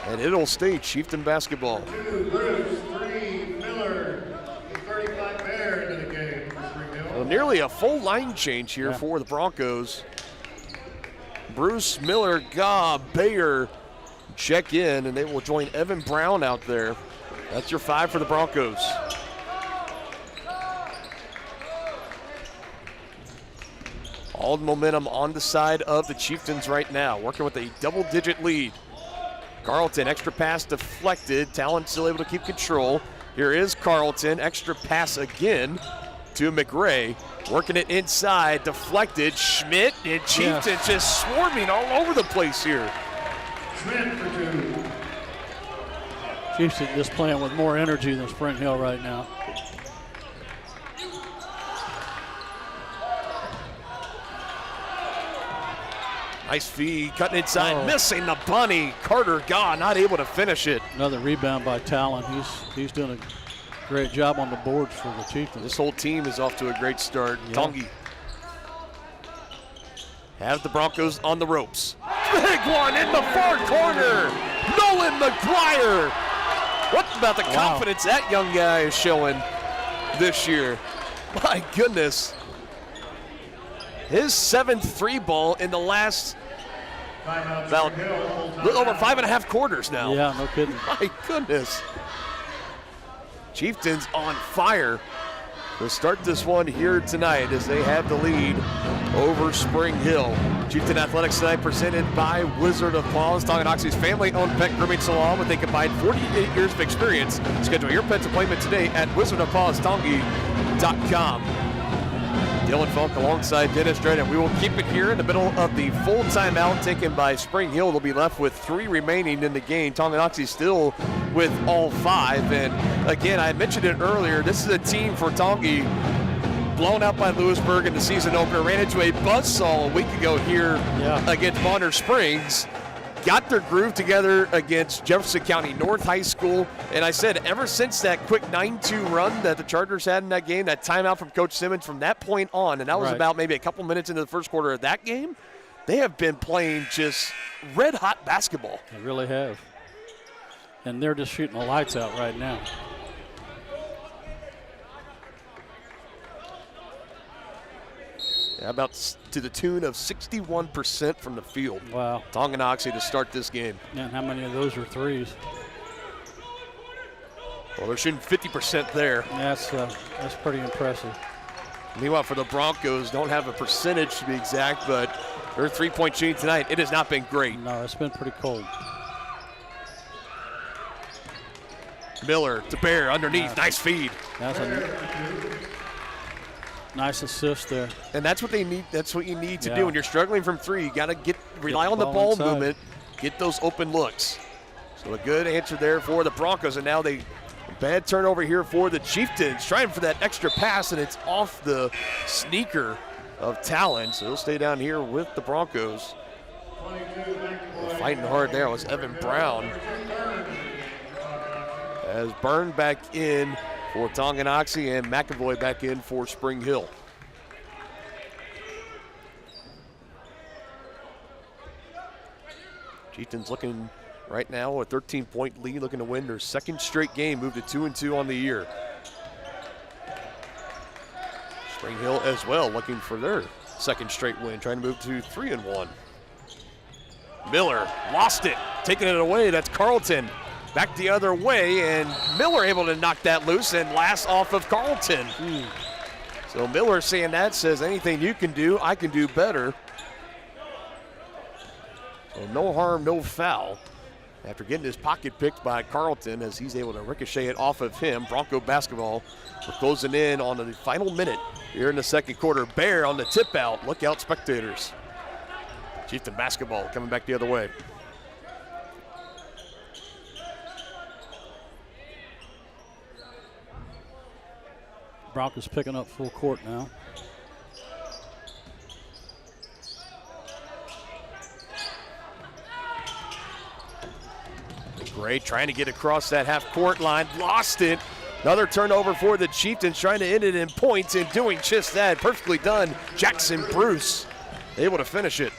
And it'll stay Chieftain basketball.
2, Bruce, 3, Miller. 35 Bear into the game for Spring Hill.
Well, nearly a full line change here for the Broncos. Bruce, Miller, Gaw, Bayer check in, and they will join Evan Brown out there. That's your 5 for the Broncos. All the momentum on the side of the Chieftains right now, working with a double-digit lead. Carlton, extra pass deflected. Talon still able to keep control. Here is Carlton, extra pass again to McRae. Working it inside, deflected. Schmidt and Chieftains just swarming all over the place here.
Schmidt for 2.
Chieftains just playing with more energy than Spring Hill right now.
Nice feed, cutting inside, missing the bunny. Carter Gaw not able to finish it.
Another rebound by Talon. He's doing a great job on the boards for the Chieftains.
This whole team is off to a great start. Tongi have the Broncos on the ropes. Big one in the far corner. Nolan McGuire. What about the confidence that young guy is showing this year? My goodness. His 7th 3-ball in the last about a little over 5.5 quarters now.
Yeah, no kidding.
My goodness. Chieftains on fire to start this one here tonight as they have the lead over Spring Hill. Chieftain Athletics tonight presented by Wizard of Paws, Tonganoxie's family-owned pet grooming salon with a combined 48 years of experience. Schedule your pet's appointment today at wizardofpawstongi.com. Dylan Funk alongside Dennis Dredd, and we will keep it here in the middle of the full timeout taken by Spring Hill. They'll be left with 3 remaining in the game. Tonganoxie still with all 5. And again, I mentioned it earlier, this is a team for Tongi blown out by Lewisburg in the season opener, ran into a buzzsaw a week ago here against Bonner Springs. Got their groove together against Jefferson County North High School. And I said, ever since that quick 9-2 run that the Chargers had in that game, that timeout from Coach Simmons from that point on, and that was about maybe a couple minutes into the first quarter of that game, they have been playing just red-hot basketball.
They really have. And they're just shooting the lights out right now.
Yeah, about to the tune of 61% from the field.
Wow.
Tonganoxie to start this game.
And how many of those are threes?
Well, they're shooting 50% there.
That's pretty impressive.
Meanwhile, for the Broncos, don't have a percentage to be exact, but their three-point shooting tonight, it has not been great.
No, it's been pretty cold.
Miller to Bear underneath, nice feed.
That's a nice assist there.
And that's what they need. That's what you need to do when you're struggling from 3. You got to rely on the ball movement, get those open looks. So a good answer there for the Broncos, and now bad turnover here for the Chieftains, trying for that extra pass, and it's off the sneaker of Talon. So he'll stay down here with the Broncos. Fighting hard there was Evan Brown. As Byrne back in for Tonganoxie and McAvoy back in for Spring Hill. Chieftains looking right now a 13-point lead, looking to win their second straight game, move to 2-2 on the year. Spring Hill as well, looking for their second straight win, trying to move to 3-1. Miller lost it, taking it away. That's Carlton. Back the other way, and Miller able to knock that loose and last off of Carlton. So Miller saying that, says anything you can do, I can do better. So no harm, no foul. After getting his pocket picked by Carlton, as he's able to ricochet it off of him. Bronco basketball, we're closing in on the final minute here in the second quarter. Bear on the tip out. Look out, spectators. Chieftain basketball coming back the other way.
Broncos picking up full court now.
Gray trying to get across that half-court line, lost it. Another turnover for the Chieftains, trying to end it in points and doing just that. Perfectly done. Jackson Bruce able to finish it.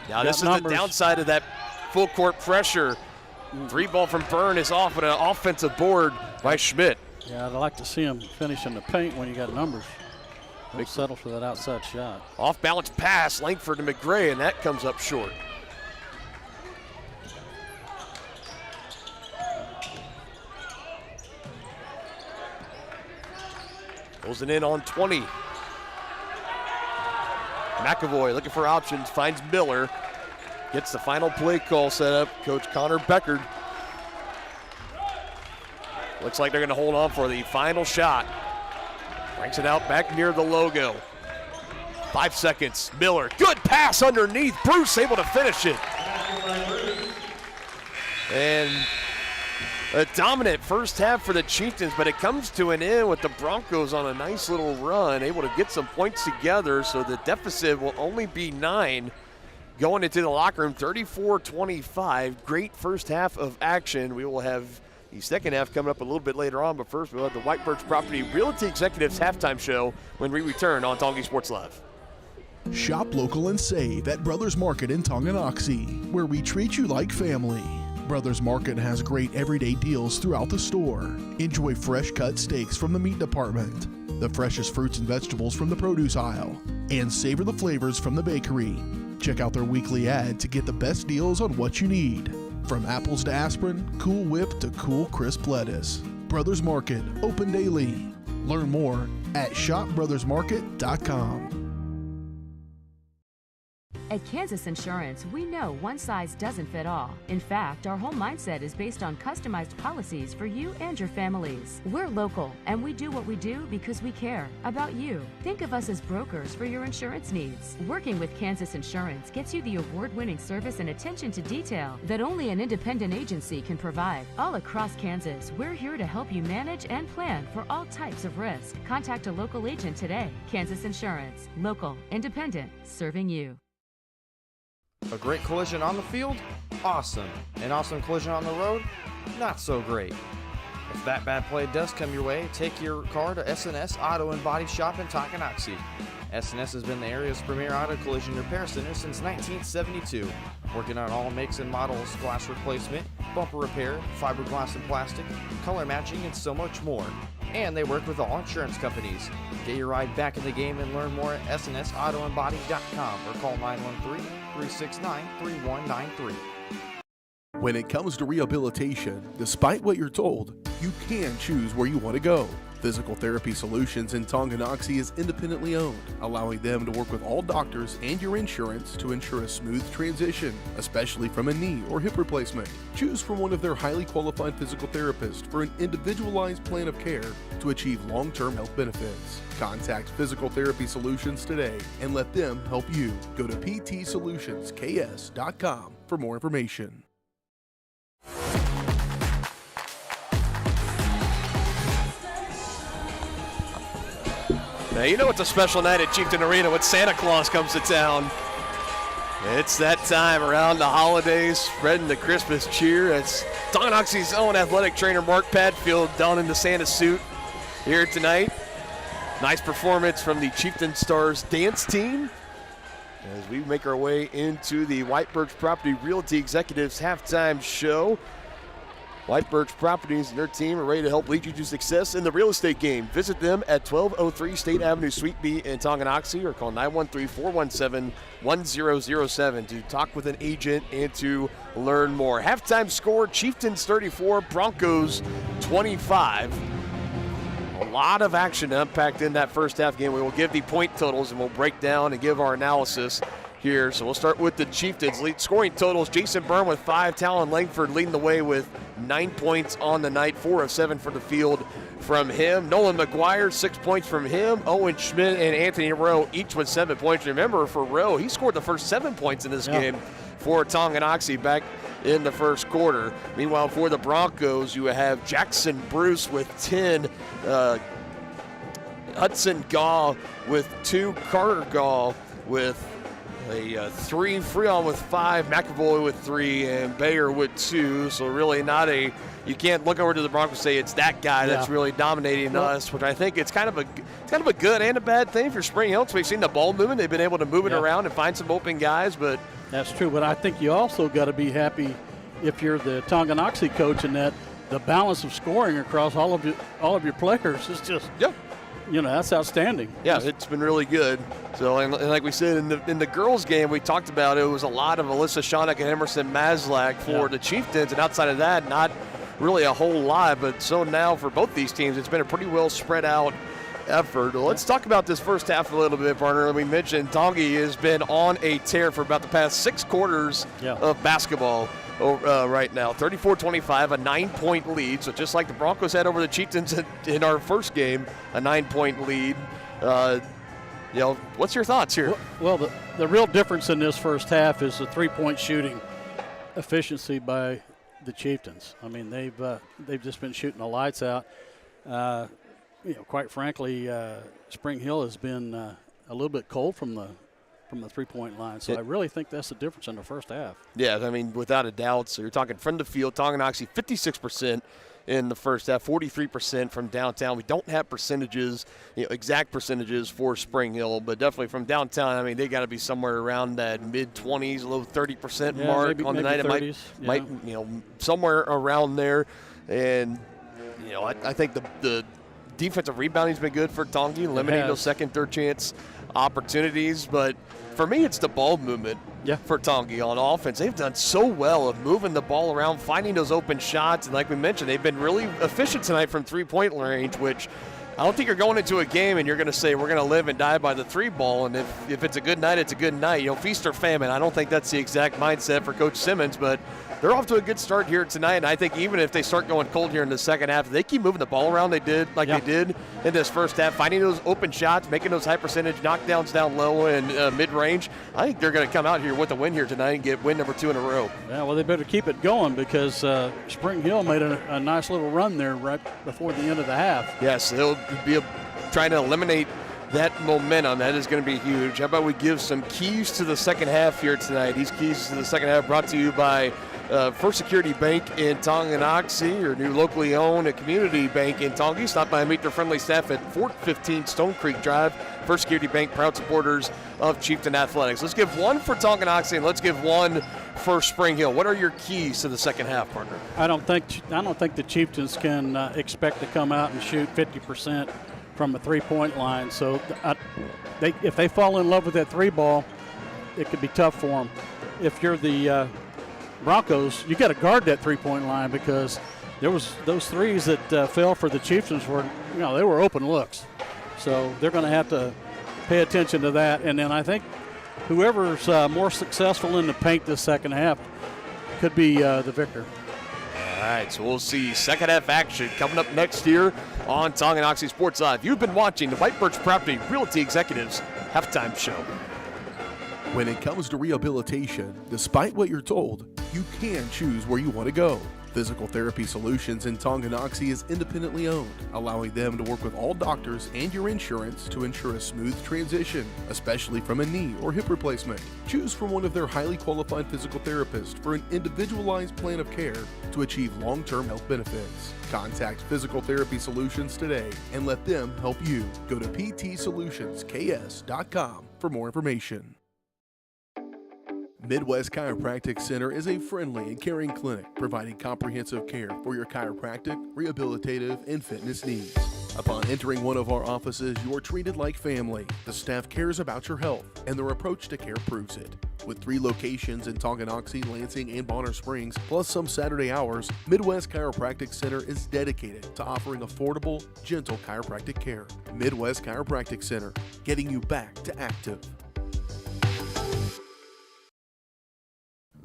Now this is the downside of that full court pressure. Three ball from Byrne is off, but an offensive board by Schmidt.
Yeah, I'd like to see him finish in the paint when you got numbers. Don't settle for that outside shot.
Off balance pass, Langford to McGray, and that comes up short. Closing in on 20. McAvoy looking for options, finds Miller. Gets the final play call set up, Coach Connor Beckard. Looks like they're gonna hold on for the final shot. Brings it out back near the logo. 5 seconds, Miller, good pass underneath. Bruce able to finish it. And a dominant first half for the Chieftains, but it comes to an end with the Broncos on a nice little run, able to get some points together, so the deficit will only be 9. Going into the locker room, 34-25. Great first half of action. We will have the second half coming up a little bit later on, but first we'll have the White Birch Property Realty Executives halftime show when we return on Tonganoxie Sports Live.
Shop local and save at Brothers Market in Tonganoxie, where we treat you like family. Brothers Market has great everyday deals throughout the store. Enjoy fresh cut steaks from the meat department, the freshest fruits and vegetables from the produce aisle, and savor the flavors from the bakery. Check out their weekly ad to get the best deals on what you need. From apples to aspirin, Cool Whip to cool crisp lettuce. Brothers Market, open daily. Learn more at shopbrothersmarket.com.
At Kansas Insurance, we know one size doesn't fit all. In fact, our whole mindset is based on customized policies for you and your families. We're local, and we do what we do because we care about you. Think of us as brokers for your insurance needs. Working with Kansas Insurance gets you the award-winning service and attention to detail that only an independent agency can provide. All across Kansas, we're here to help you manage and plan for all types of risk. Contact a local agent today. Kansas Insurance. Local, independent, serving you.
A great collision on the field? Awesome. An awesome collision on the road? Not so great. If that bad play does come your way, take your car to SNS Auto and Body Shop in Tonganoxie. SNS has been the area's premier auto collision repair center since 1972, working on all makes and models, glass replacement, bumper repair, fiberglass and plastic, color matching, and so much more. And they work with all insurance companies. Get your ride back in the game and learn more at snsautoandbody.com or call 913-369-3193.
When it comes to rehabilitation, despite what you're told, you can choose where you want to go. Physical Therapy Solutions in Tonganoxie is independently owned, allowing them to work with all doctors and your insurance to ensure a smooth transition, especially from a knee or hip replacement. Choose from one of their highly qualified physical therapists for an individualized plan of care to achieve long-term health benefits. Contact Physical Therapy Solutions today and let them help you. Go to ptsolutionsks.com for more information.
Now, you know it's a special night at Chieftain Arena when Santa Claus comes to town. It's that time around the holidays, spreading the Christmas cheer. It's Tonganoxie's own athletic trainer, Mark Padfield, donning the Santa suit here tonight. Nice performance from the Chieftain Stars dance team as we make our way into the White Birch Property Realty Executives halftime show. White Birch Properties and their team are ready to help lead you to success in the real estate game. Visit them at 1203 State Avenue, Suite B in Tonganoxie, or call 913-417-1007 to talk with an agent and to learn more. Halftime score, Chieftains 34, Broncos 25. A lot of action unpacked in that first half game. We will give the point totals and we'll break down and give our analysis here. So we'll start with the Chieftains. Lead scoring totals, Jason Byrne with 5, Talon Langford leading the way with 9 points on the night, 4 of 7 for the field from him. Nolan McGuire, 6 points from him. Owen Schmidt and Anthony Rowe each with 7 points. Remember, for Rowe, he scored the first 7 points in this game for Tonganoxie back in the first quarter. Meanwhile, for the Broncos, you have Jackson Bruce with 10, Hudson Gaw with 2, Carter Gaw with a 3, Freon with 5, McAvoy with 3, and Bayer with 2. So really not a, you can't look over to the Broncos and say it's that guy that's really dominating us, which I think it's kind of a good and a bad thing for Spring Hill. We've seen the ball movement. They've been able to move it around and find some open guys, but
that's true. But I think you also got to be happy if you're the Tonganoxie coach in that the balance of scoring across all of your players is just that's outstanding.
Yeah, it's been really good. So, and like we said, in the girls' game, we talked about it was a lot of Alyssa Schoeneck and Emerson Maslak for the Chieftains, and outside of that, not really a whole lot. But so now for both these teams, it's been a pretty well spread out effort. Well, let's talk about this first half a little bit, partner. We mentioned Tongi has been on a tear for about the past 6 quarters of basketball. Right now, 34-25, a 9-point lead. So just like the Broncos had over the Chieftains in our first game, a 9-point lead. What's your thoughts here?
Well, the real difference in this first half is the 3-point shooting efficiency by the Chieftains. I mean, they've just been shooting the lights out. Quite frankly, Spring Hill has been a little bit cold from the 3-point line. So I really think that's the difference in the first half.
Yeah, I mean, without a doubt. So you're talking from the field, Tonganoxie 56% in the first half, 43% from downtown. We don't have percentages, exact percentages for Spring Hill, but definitely from downtown, I mean, they got to be somewhere around that mid-20s, low 30% mark on the night.
30s,
it might, somewhere around there. And, I think the defensive rebounding's been good for Tongi, limiting those second, third chance opportunities. But for me, it's the ball movement for Tongi on offense. They've done so well of moving the ball around, finding those open shots. And like we mentioned, they've been really efficient tonight from 3-point range, which I don't think you're going into a game and you're going to say we're going to live and die by the 3 ball. And if it's a good night, it's a good night. Feast or famine. I don't think that's the exact mindset for Coach Simmons, but they're off to a good start here tonight. And I think even if they start going cold here in the second half, if they keep moving the ball around they did in this first half, finding those open shots, making those high percentage knockdowns down low and mid-range, I think they're going to come out here with a win here tonight and get win number 2 in a row.
Yeah, well, they better keep it going because Spring Hill made a nice little run there right before the end of the half.
Yes, they'll be trying to eliminate that momentum. That is going to be huge. How about we give some keys to the second half here tonight? These keys to the second half brought to you by First Security Bank in Tonganoxie, your new locally owned community bank in Tongi. Stop by and meet their friendly staff at 415 Stone Creek Drive. First Security Bank, proud supporters of Chieftain Athletics. Let's give one for Tonganoxie and let's give one for Spring Hill. What are your keys to the second half, partner?
I don't think the Chieftains can expect to come out and shoot 50% from a 3-point line. So if they fall in love with that 3 ball, it could be tough for them. If you're the Broncos, you got to guard that 3-point line because there was those threes that fell for the Chieftains were, they were open looks. So they're going to have to pay attention to that. And then I think whoever's more successful in the paint this second half could be the victor.
All right, so we'll see second half action coming up next year on Tonganoxie Sports Live. You've been watching the White Birch Property Realty Executives Halftime Show.
When it comes to rehabilitation, despite what you're told, you can choose where you want to go. Physical Therapy Solutions in Tonganoxie is independently owned, allowing them to work with all doctors and your insurance to ensure a smooth transition, especially from a knee or hip replacement. Choose from one of their highly qualified physical therapists for an individualized plan of care to achieve long-term health benefits. Contact Physical Therapy Solutions today and let them help you. Go to ptsolutionsks.com for more information. Midwest Chiropractic Center is a friendly and caring clinic providing comprehensive care for your chiropractic, rehabilitative, and fitness needs. Upon entering one of our offices, you are treated like family. The staff cares about your health, and their approach to care proves it. With 3 locations in Tonganoxie, Lansing, and Bonner Springs, plus some Saturday hours, Midwest Chiropractic Center is dedicated to offering affordable, gentle chiropractic care. Midwest Chiropractic Center, getting you back to active.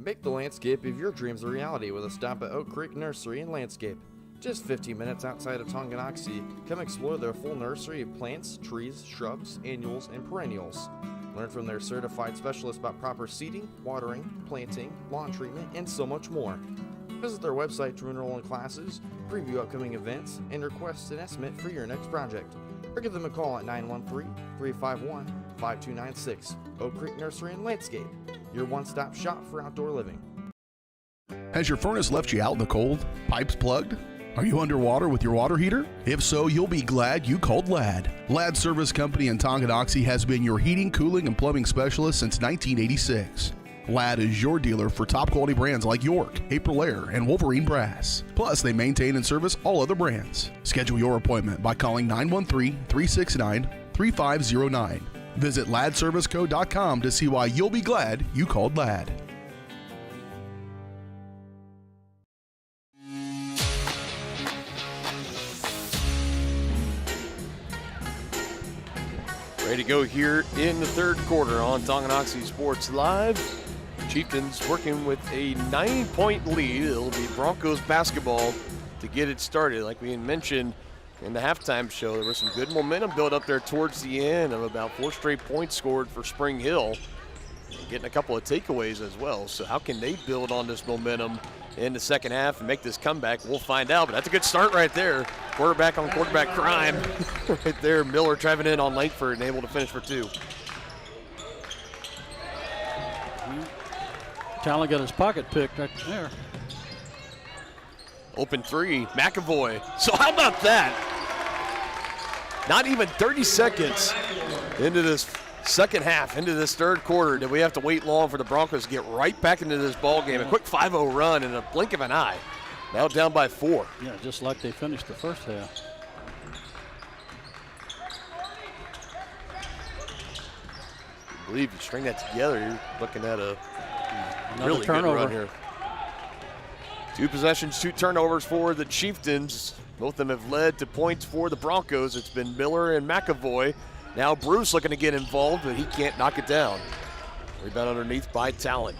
Make the landscape of your dreams a reality with a stop at Oak Creek Nursery and Landscape. Just 15 minutes outside of Tonganoxie, come explore their full nursery of plants, trees, shrubs, annuals, and perennials. Learn from their certified specialists about proper seeding, watering, planting, lawn treatment, and so much more. Visit their website to enroll in classes, preview upcoming events, and request an estimate for your next project. Or give them a call at 913-351-5296. Oak Creek Nursery and Landscape, your one-stop shop for outdoor living.
Has your furnace left you out in the cold? Pipes plugged? Are you underwater with your water heater? If so, you'll be glad you called Ladd. Ladd Service Company in Tonganoxie has been your heating, cooling, and plumbing specialist since 1986. Ladd is your dealer for top quality brands like York, Aprilaire, and Wolverine Brass. Plus, they maintain and service all other brands. Schedule your appointment by calling 913-369-3509. Visit laddserviceco.com to see why you'll be glad you called Ladd.
Ready to go here in the third quarter on Tonganoxie Sports Live. Chieftains working with a 9-point lead. It'll be Broncos basketball to get it started. Like we had mentioned in the halftime show, there was some good momentum built up there towards the end of about 4 straight points scored for Spring Hill. Getting a couple of takeaways as well. So how can they build on this momentum in the second half and make this comeback? We'll find out, but that's a good start right there. Quarterback on quarterback crime right there. Miller driving in on Langford and able to finish for 2.
Talon got his pocket picked right there.
Open 3, McAvoy. So how about that? Not even 30 seconds into this second half, into this third quarter, did we have to wait long for the Broncos to get right back into this ball game. A quick 5-0 run in a blink of an eye. Now down by 4.
Yeah, just like they finished the first half.
I believe you string that together, you're looking at a really
turnover.
good run here. 2 possessions, 2 turnovers for the Chieftains. Both of them have led to points for the Broncos. It's been Miller and McAvoy. Now Bruce looking to get involved, but he can't knock it down. Rebound underneath by Talon.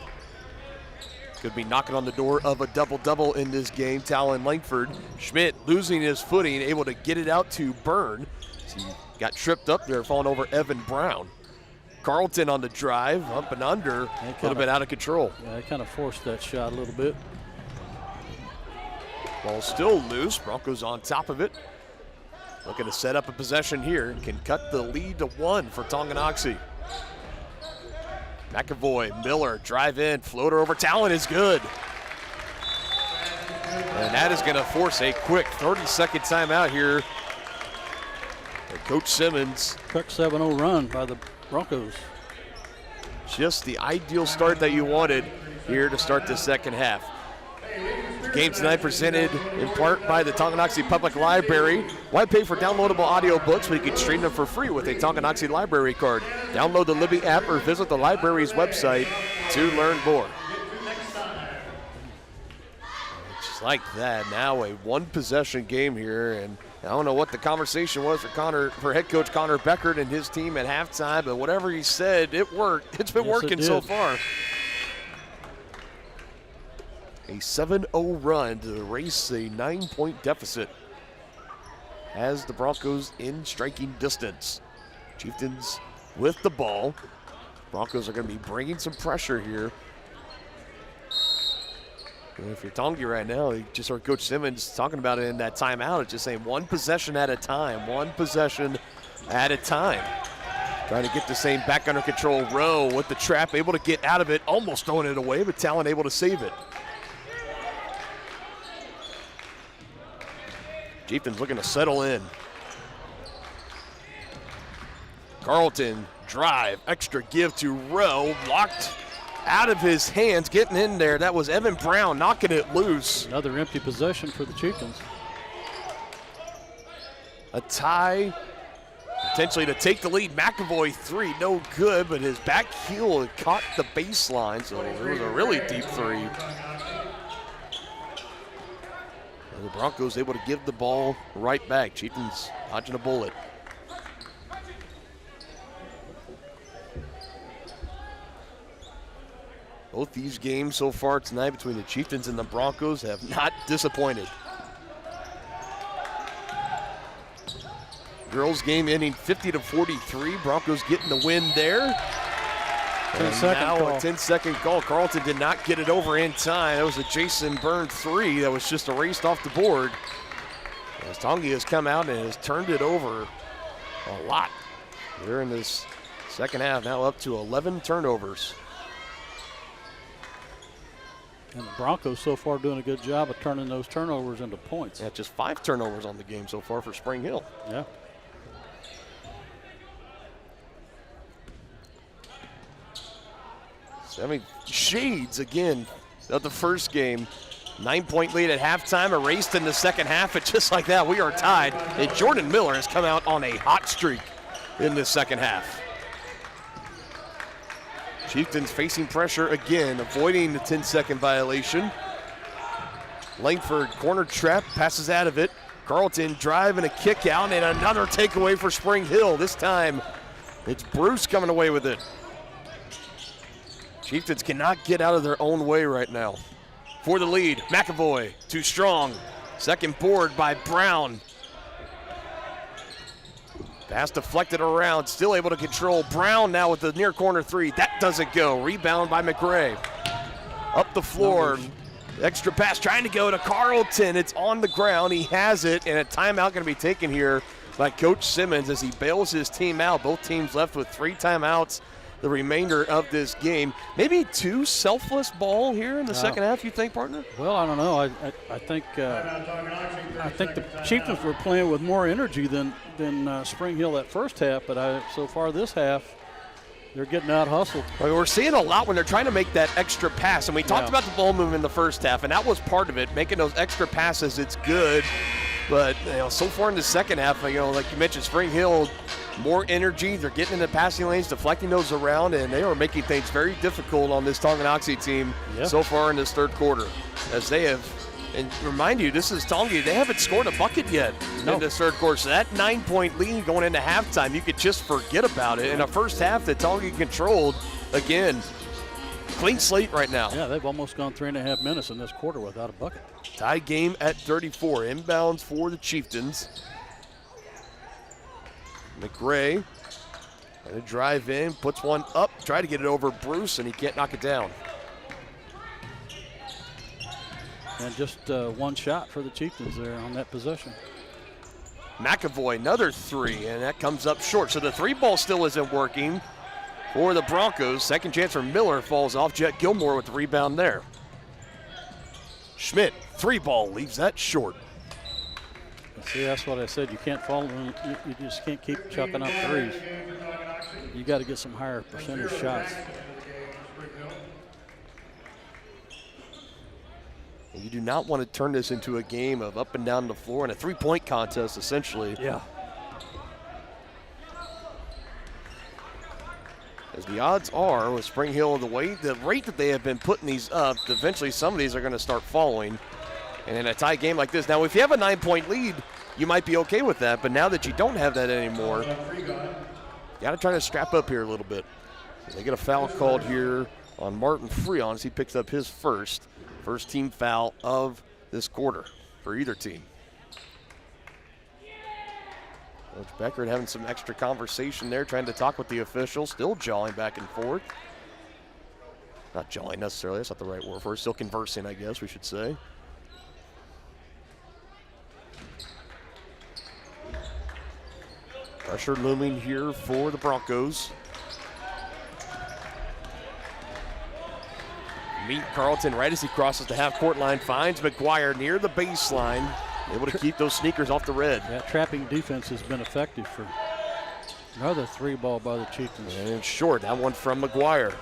Could be knocking on the door of a double-double in this game. Talon Langford. Schmidt losing his footing, able to get it out to Byrne. He got tripped up there, falling over Evan Brown. Carlton on the drive, up and under, a little bit out of control.
Yeah, they kind of forced that shot a little bit.
Ball still loose, Broncos on top of it. Looking to set up a possession here, can cut the lead to 1 for Tonganoxie. McAvoy, Miller, drive in, floater over Talon is good. And that is gonna force a quick 30-second timeout here. And Coach Simmons.
Quick 7-0 run by the Broncos.
Just the ideal start that you wanted here to start the second half. The game tonight presented in part by the Tonganoxie Public Library. Why pay for downloadable audio books when you can stream them for free with a Tonganoxie Library card? Download the Libby app or visit the library's website to learn more. Just like that, now a 1-possession game here, and I don't know what the conversation was for head coach Connor Beckert and his team at halftime, but whatever he said, it worked. It's been working so far. A 7-0 run to erase a 9-point deficit has the Broncos in striking distance. Chieftains with the ball. Broncos are going to be bringing some pressure here. And if you're Tongi right now, you just heard Coach Simmons talking about it in that timeout. It's just saying one possession at a time, one possession at a time. Trying to get the same back under control. Rowe with the trap, able to get out of it, almost throwing it away, but Talon able to save it. Chieftains looking to settle in. Carlton drive, extra give to Rowe, blocked out of his hands, getting in there. That was Evan Brown knocking it loose.
Another empty possession for the Chieftains.
A tie, potentially to take the lead. McAvoy 3, no good, but his back heel had caught the baseline, so it was a really deep 3. And the Broncos able to give the ball right back. Chieftains dodging a bullet. Both these games so far tonight between the Chieftains and the Broncos have not disappointed. Girls game ending 50-43. Broncos getting the win there. And now a 10-second call. Carlton did not get it over in time. That was a Jason Byrne 3 that was just erased off the board. As Tongi has come out and has turned it over a lot here in this second half. Now up to 11 turnovers.
And the Broncos so far doing a good job of turning those turnovers into points.
Yeah, just 5 turnovers on the game so far for Spring Hill.
Yeah.
Shades again of the first game. 9-point lead at halftime, erased in the second half, and just like that, we are tied. And Jordan Miller has come out on a hot streak in the second half. Chieftains facing pressure again, avoiding the 10-second violation. Langford corner trap, passes out of it. Carlton driving a kick out, and another takeaway for Spring Hill. This time, it's Bruce coming away with it. Chieftains cannot get out of their own way right now. For the lead, McAvoy, too strong. Second board by Brown. Pass deflected around, still able to control. Brown now with the near corner 3. That doesn't go. Rebound by McRae. Up the floor. Extra pass trying to go to Carlton. It's on the ground. He has it, and a timeout going to be taken here by Coach Simmons as he bails his team out. Both teams left with 3 timeouts the remainder of this game. Maybe 2 selfless ball here in the second half, you think, partner?
Well, I don't know. I think the Chieftains were playing with more energy than Spring Hill that first half, but so far this half, they're getting out hustled.
Well, we're seeing a lot when they're trying to make that extra pass, and we talked about the ball movement in the first half, and that was part of it, making those extra passes. It's good, but so far in the second half, like you mentioned, Spring Hill, more energy. They're getting in the passing lanes, deflecting those around, and they are making things very difficult on this Tonganoxie team so far in this third quarter. As they have, and remind you, this is Tongi. They haven't scored a bucket yet in this third quarter. So that 9-point lead going into halftime, you could just forget about it. In a first half that Tongi controlled, again, clean slate right now.
Yeah, they've almost gone 3.5 minutes in this quarter without a bucket.
Tie game at 34. Inbounds for the Chieftains. McRae trying to drive in, puts one up, try to get it over Bruce, and he can't knock it down.
And just one shot for the Chieftains there on that possession.
McAvoy, another 3, and that comes up short. So the 3-ball still isn't working for the Broncos. Second chance for Miller falls off. Jet Gilmore with the rebound there. Schmidt, 3-ball, leaves that short.
See, that's what I said. You can't fall. You just can't keep chucking up 3s. You got to get some higher percentage shots.
You do not want to turn this into a game of up and down the floor and a 3-point contest, essentially.
Yeah.
As the odds are with Spring Hill, the rate that they have been putting these up, eventually some of these are going to start falling. And in a tie game like this, now if you have a 9-point lead, you might be okay with that. But now that you don't have that anymore, you got to try to strap up here a little bit. They get a foul called here on Martin Freon as he picks up his first team foul of this quarter for either team. Coach Beckert having some extra conversation there, trying to talk with the officials, still jawing back and forth. Not jawing necessarily, that's not the right word for it. Still conversing, I guess we should say. Pressure looming here for the Broncos. Meet Carlton right as he crosses the half-court line, finds McGuire near the baseline, able to keep those sneakers off the red.
That trapping defense has been effective for another 3-ball by the Chieftains.
And it's short, that one from McGuire.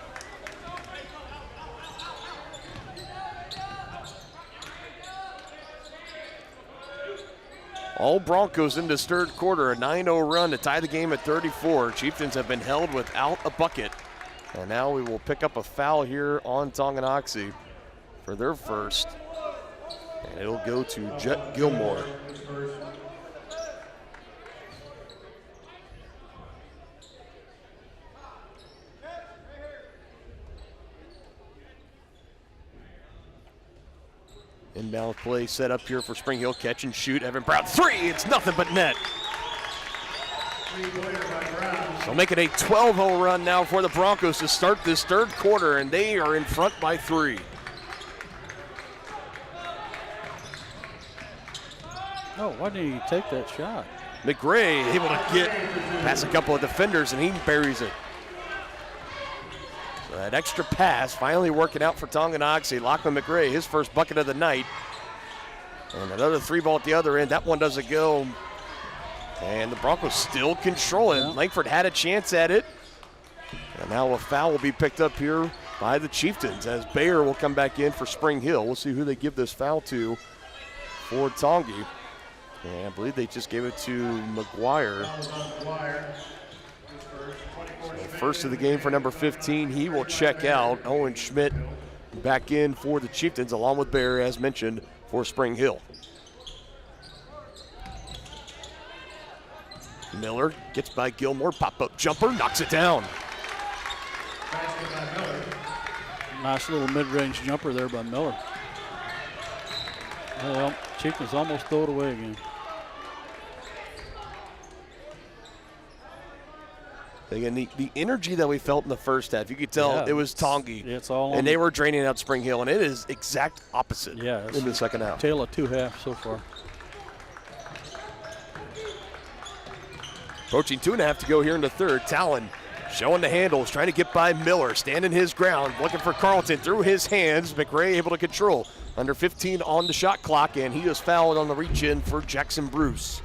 All Broncos in this third quarter, a 9-0 run to tie the game at 34. Chieftains have been held without a bucket. And now we will pick up a foul here on Tonganoxie for their first. And it'll go to Jet Gilmore. Inbound play set up here for Spring Hill. Catch and shoot. Evan Brown, 3. It's nothing but net. So make it a 12-0 run now for the Broncos to start this third quarter, and they are in front by 3.
Oh, why didn't he take that shot?
McRae able to get past a couple of defenders, and he buries it. So that extra pass finally working out for Tonganoxie. Lachlan McRae, his first bucket of the night. And another 3-ball at the other end. That one doesn't go. And the Broncos still controlling. Yeah. Langford had a chance at it. And now a foul will be picked up here by the Chieftains as Bayer will come back in for Spring Hill. We'll see who they give this foul to for Tongi. And I believe they just gave it to McGuire. First of the game for number 15. He will check out. Owen Schmidt back in for the Chieftains, along with Bayer, as mentioned, for Spring Hill. Miller gets by Gilmore. Pop-up jumper, knocks it down.
Nice little mid-range jumper there by Miller. Well, Chieftains almost throw it away again.
Again, the energy that we felt in the first half, you could tell it was Tongi.
It's all
and they were draining out Spring Hill, and it is exact opposite in the second half.
Tale of 2 halves so far.
Approaching 2.5 to go here in the third. Talon showing the handles, trying to get by Miller, standing his ground, looking for Carlton through his hands. McRae able to control. Under 15 on the shot clock, and he is fouled on the reach-in for Jackson Bruce.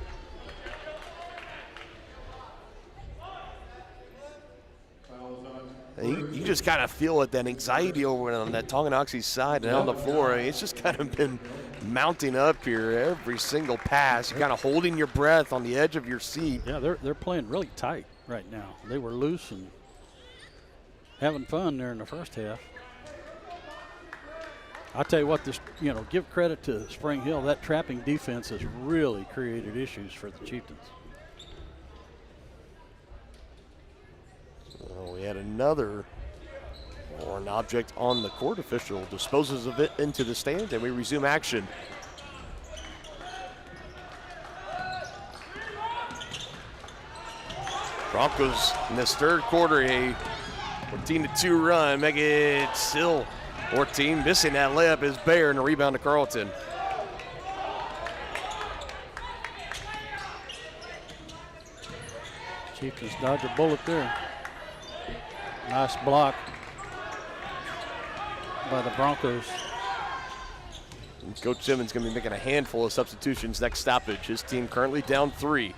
You just kind of feel it, that anxiety over on that Tonganoxie side and on the floor. I mean, it's just kind of been mounting up here every single pass. You're kind of holding your breath on the edge of your seat.
Yeah, they're playing really tight right now. They were loose and having fun there in the first half. I'll tell you what, give credit to Spring Hill. That trapping defense has really created issues for the Chieftains.
Well, we had another foreign object on the court. Official disposes of it into the stand, and we resume action. Broncos in this third quarter, a 14-2 run, make it still 14. Missing that layup is Bayer, and a rebound to Carlton.
Chieftains dodge a bullet there. Nice block by the Broncos.
And Coach Simmons going to be making a handful of substitutions next stoppage. His team currently down 3.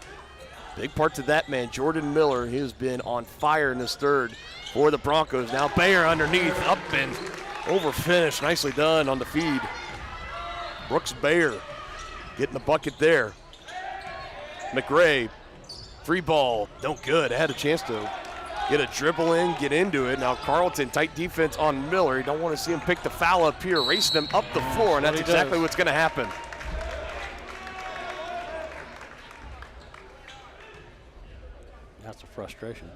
Big part to that man, Jordan Miller. He has been on fire in this third for the Broncos. Now Bayer underneath, up and over finish. Nicely done on the feed. Brooks Bayer getting the bucket there. McRae, 3-ball, no good. Had a chance to get a dribble in, get into it. Now Carlton, tight defense on Miller. You don't want to see him pick the foul up here, racing him up the floor, and that's exactly what's going to happen.
That's a frustration.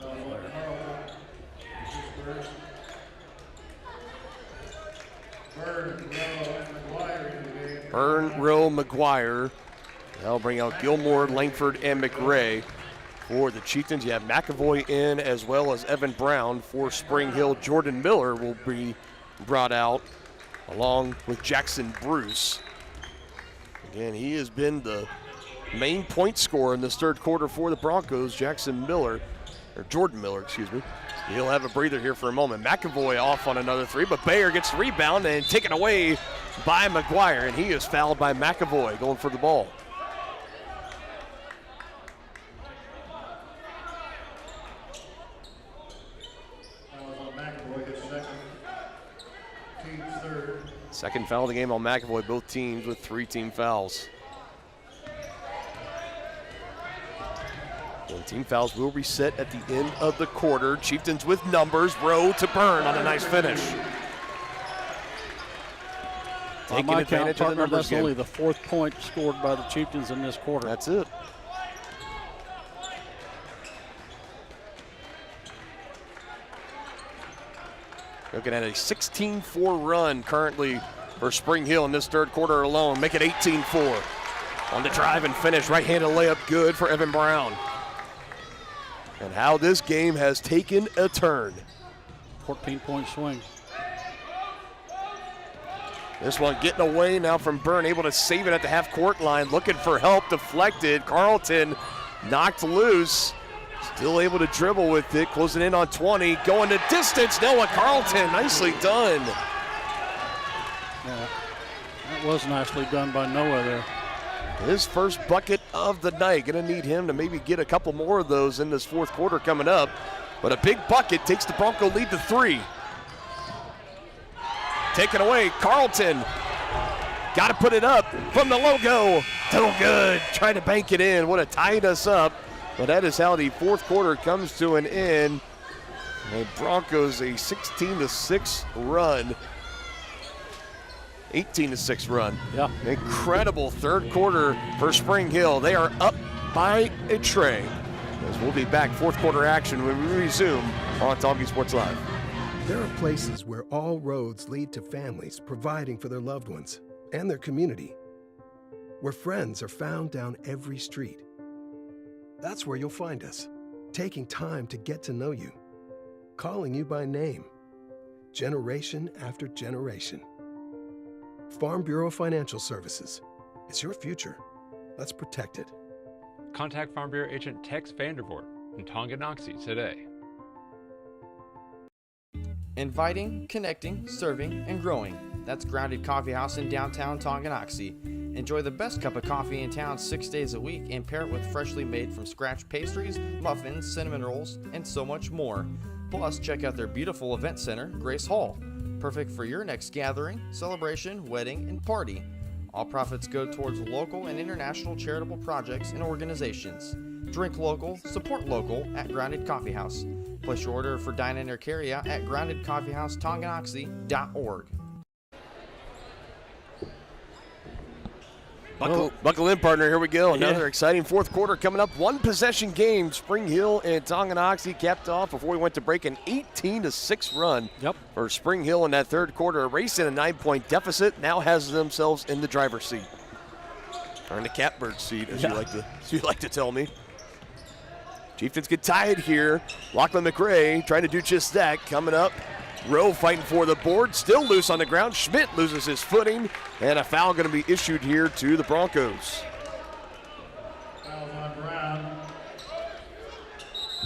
Byrne, Rowe, McGuire. That'll bring out Gilmore, Langford, and McRae. For the Chieftains, you have McAvoy in as well as Evan Brown. For Spring Hill, Jordan Miller will be brought out along with Jackson Bruce. Again, he has been the main point scorer in this third quarter for the Broncos. Jordan Miller, excuse me. He'll have a breather here for a moment. McAvoy off on another three, but Bayer gets the rebound and taken away by McGuire, and he is fouled by McAvoy going for the ball. Second foul of the game on McAvoy, both teams with 3 team fouls. And team fouls will reset at the end of the quarter. Chieftains with numbers, Rowe to Byrne on a nice finish.
On my count, partner, that's only the 4th point scored by the Chieftains in this quarter.
That's it. Looking at a 16-4 run currently for Spring Hill in this third quarter alone. Make it 18-4. On the drive and finish, right-handed layup good for Evan Brown. And how this game has taken a turn.
14-point swing.
This one getting away now from Byrne, able to save it at the half-court line, looking for help, deflected. Carlton knocked loose. Still able to dribble with it, closing in on 20, going to distance. Noah Carlton, nicely done.
Yeah, that was nicely done by Noah there.
His first bucket of the night. Gonna need him to maybe get a couple more of those in this fourth quarter coming up. But a big bucket takes the Bronco lead to 3. Taken away, Carlton. Got to put it up from the logo. No good. Trying to bank it in. Would have tied us up. But that is how the fourth quarter comes to an end. And Broncos a 16-6 run. 18-6 run.
Yeah.
Incredible third quarter for Spring Hill. They are up by a tray. As we'll be back fourth quarter action when we resume on Talking Sports Live.
There are places where all roads lead to families providing for their loved ones and their community. Where friends are found down every street. That's where you'll find us, taking time to get to know you, calling you by name, generation after generation. Farm Bureau Financial Services. It's your future. Let's protect it.
Contact Farm Bureau agent Tex Vandervoort in Tonganoxie today.
Inviting, connecting, serving, and growing. That's Grounded Coffee House in downtown Tonganoxie. Enjoy the best cup of coffee in town 6 days a week and pair it with freshly made from scratch pastries, muffins, cinnamon rolls, and so much more. Plus, check out their beautiful event center, Grace Hall. Perfect for your next gathering, celebration, wedding, and party. All profits go towards local and international charitable projects and organizations. Drink local, support local at Grounded Coffee House. Place your order for dine-in or carry-out at groundedcoffeehouse.tonganoxie.org.
Buckle in, partner. Here we go. Another exciting fourth quarter coming up. One possession game. Spring Hill and Tonganoxie capped off before we went to break an 18-6 run for Spring Hill in that third quarter. Erasing a 9-point deficit. Now has themselves in the driver's seat. Or in the catbird seat, as you like to tell me. Chieftains get tied here. Lachlan McRae trying to do just that. Coming up. Rowe fighting for the board, still loose on the ground. Schmidt loses his footing, and a foul going to be issued here to the Broncos.
Foul on Brown.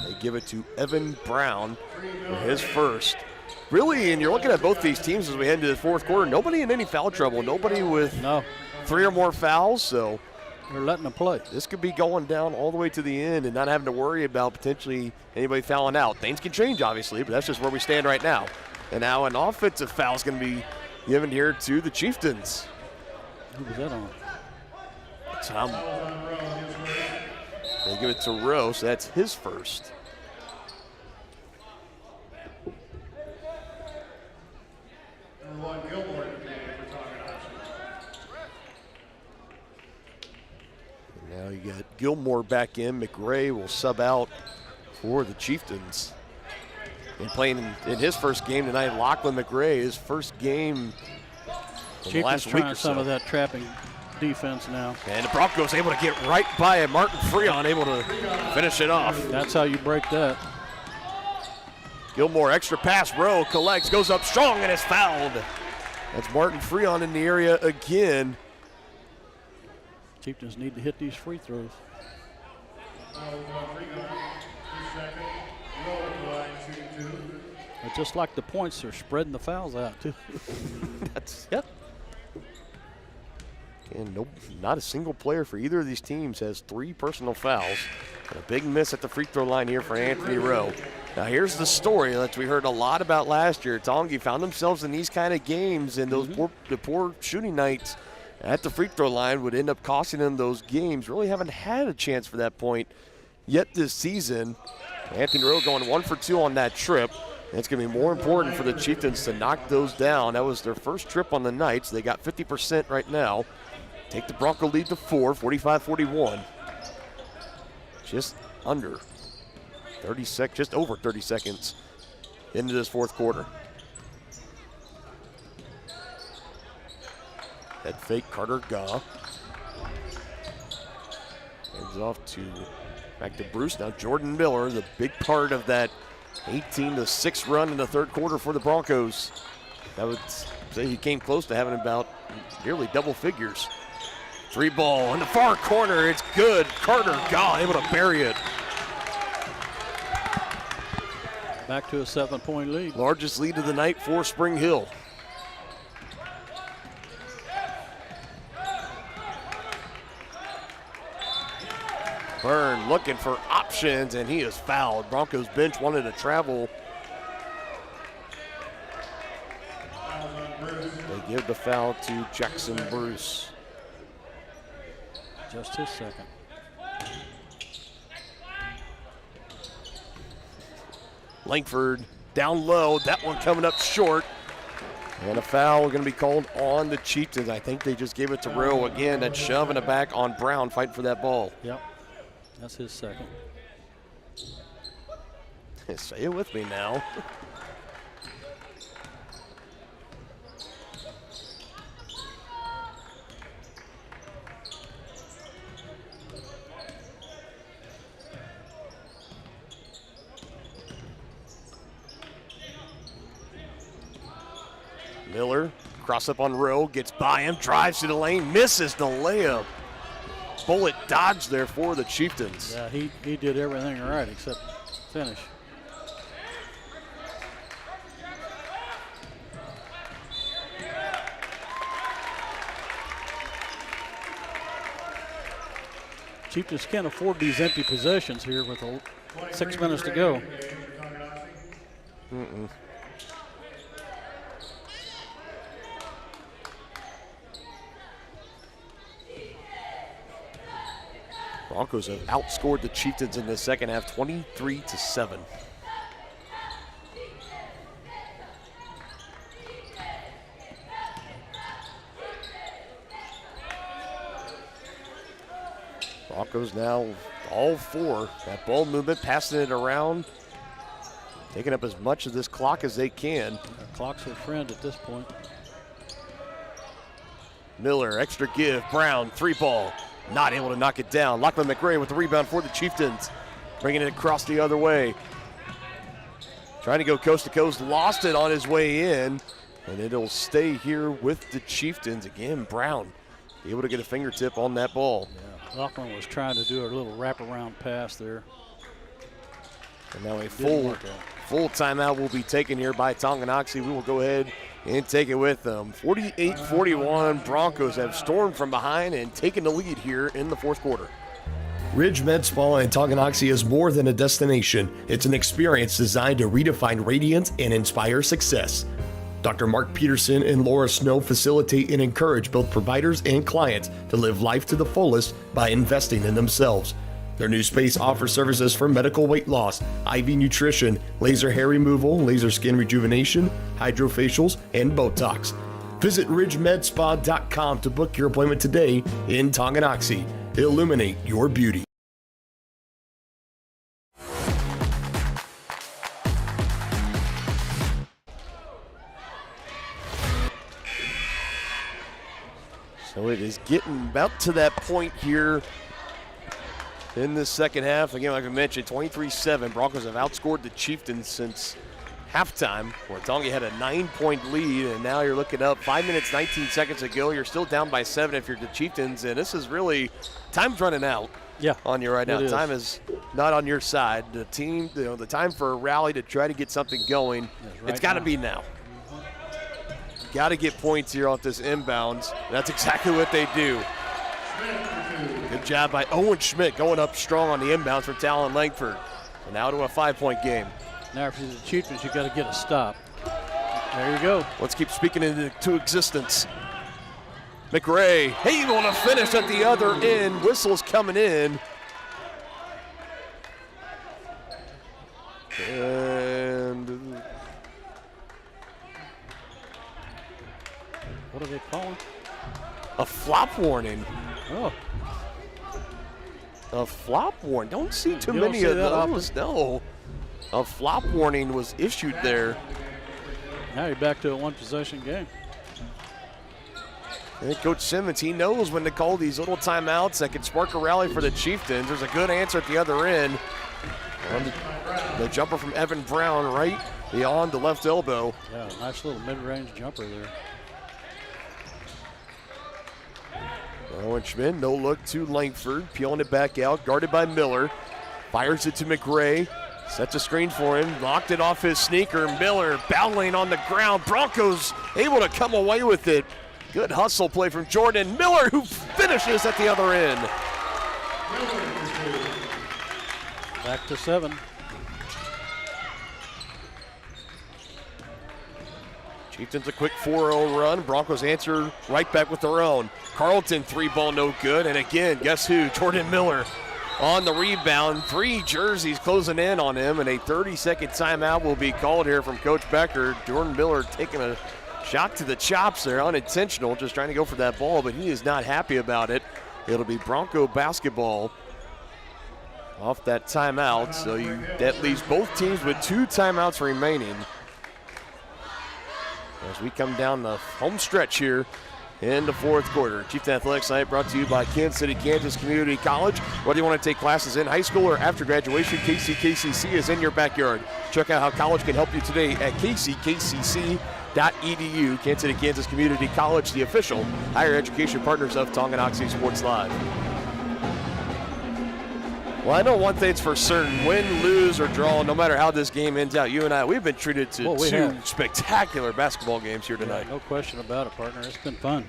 They give it to Evan Brown for his first. Really, and you're looking at both these teams as we head into the fourth quarter, nobody in any foul trouble, nobody with 3 or more fouls, so
they're letting them play.
This could be going down all the way to the end and not having to worry about potentially anybody fouling out. Things can change, obviously, but that's just where we stand right now. And now an offensive foul is going to be given here to the Chieftains.
Who was that on?
They give it to Rowe, so that's his first.
Number 1, Gilmore.
Now you got Gilmore back in. McRae will sub out for the Chieftains. And playing in his first game tonight, Lachlan McRae, his first game in the last week or so.
Some of that trapping defense now.
And the Broncos able to get right by it. Martin Freon able to finish it off.
That's how you break that.
Gilmore, extra pass, Rowe collects, goes up strong, and is fouled. That's Martin Freon in the area again.
Chieftains need to hit these free throws. But just like the points, they're spreading the fouls out, too.
Yep. And nope, not a single player for either of these teams has 3 personal fouls. And a big miss at the free throw line here for Anthony Rowe. Now here's the story that we heard a lot about last year. Tongi found themselves in these kind of games, and those poor shooting nights at the free throw line would end up costing them those games. Really haven't had a chance for that point yet this season. Anthony Rowe going 1 for 2 on that trip. And it's going to be more important for the Chieftains to knock those down. That was their first trip on the night, so they got 50% right now. Take the Bronco lead to 4, 45-41. Just under 30 seconds, just over 30 seconds into this fourth quarter. Head fake, Carter Gaw. Hands off back to Bruce. Now Jordan Miller, the big part of that 18-6 run in the third quarter for the Broncos. That would say he came close to having about nearly double figures. 3 ball in the far corner, it's good. Carter Gaw able to bury it.
Back to a 7-point lead.
Largest lead of the night for Spring Hill. Byrne looking for options, and he is fouled. Broncos bench wanted to travel. They give the foul to Jackson Bruce.
Just his second.
Langford down low, that one coming up short. And a foul going to be called on the Chieftains. I think they just gave it to Rowe again. That shove in the back on Brown fighting for that ball.
Yep, that's his second.
Say it with me now. Miller, cross up on Rowe, gets by him, drives to the lane, misses the layup. Bullet dodged there for the Chieftains.
Yeah, he did everything right except finish. Chieftains can't afford these empty possessions here with 6 minutes to go.
Broncos have outscored the Chieftains in the second half 23-7. Broncos now all 4. That ball movement, passing it around, taking up as much of this clock as they can.
The clock's their friend at this point.
Miller, extra give, Brown, 3 ball. Not able to knock it down. Lachlan McRae with the rebound for the Chieftains. Bringing it across the other way. Trying to go coast to coast. Lost it on his way in. And it'll stay here with the Chieftains. Again, Brown able to get a fingertip on that ball.
Yeah, Lachlan was trying to do a little wraparound pass there.
And now a full timeout will be taken here by Tonganoxie. We will go ahead and take it with them. 48-41, Broncos have stormed from behind and taken the lead here in the fourth quarter.
Ridge Med Spa in Tonganoxie is more than a destination. It's an experience designed to redefine radiance and inspire success. Dr. Mark Peterson and Laura Snow facilitate and encourage both providers and clients to live life to the fullest by investing in themselves. Their new space offers services for medical weight loss, IV nutrition, laser hair removal, laser skin rejuvenation, hydrofacials, and Botox. Visit ridgemedspa.com to book your appointment today in Tonganoxie. Illuminate your beauty.
So it is getting about to that point here in the second half. Again, like I mentioned, 23-7. Broncos have outscored the Chieftains since halftime, where Tonga had a 9-point lead, and now you're looking up 5 minutes, 19 seconds to go. You're still down by 7 if you're the Chieftains, and this is really, time's running out on you right now. Time is not on your side. The team, the time for a rally to try to get something going, it's got to be now. Got to get points here off this inbounds. That's exactly what they do. Good job by Owen Schmidt going up strong on the inbounds from Talon Langford. And now to a 5-point game.
Now if you're the Chieftains, you got to get a stop. There you go.
Let's keep speaking into existence. McRae able to finish at the other end. Whistle's coming in. And
what are they calling?
A flop warning.
Oh.
A flop warning. Don't see too many of those. No. A flop warning was issued there.
Now you're back to a one-possession game.
And Coach Simmons, he knows when to call these little timeouts that can spark a rally for the Chieftains. There's a good answer at the other end. The jumper from Evan Brown right beyond the left elbow.
Yeah, nice little mid-range jumper there.
Owen Schmidt, no look to Langford, peeling it back out, guarded by Miller. Fires it to McRae, sets a screen for him, locked it off his sneaker. Miller battling on the ground. Broncos able to come away with it. Good hustle play from Jordan Miller, who finishes at the other end.
Back to 7.
Chieftains a quick 4-0 run. Broncos answer right back with their own. Carlton 3-ball no good. And again, guess who? Jordan Miller on the rebound. 3 jerseys closing in on him. And a 30-second timeout will be called here from Coach Becker. Jordan Miller taking a shot to the chops there, unintentional, just trying to go for that ball, but he is not happy about it. It'll be Bronco basketball off that timeout. So that leaves both teams with 2 timeouts remaining. As we come down the home stretch here in the 4th quarter. Chieftain Athletics Night brought to you by Kansas City, Kansas Community College. Whether you want to take classes in high school or after graduation, KCKCC is in your backyard. Check out how college can help you today at kckcc.edu. Kansas City, Kansas Community College, the official higher education partners of Tonganoxie Sports Live. Well, I know one thing's for certain. Win, lose, or draw, no matter how this game ends out, you and I, we've been treated to 2 spectacular basketball games here tonight.
Yeah, no question about it, partner. It's been fun.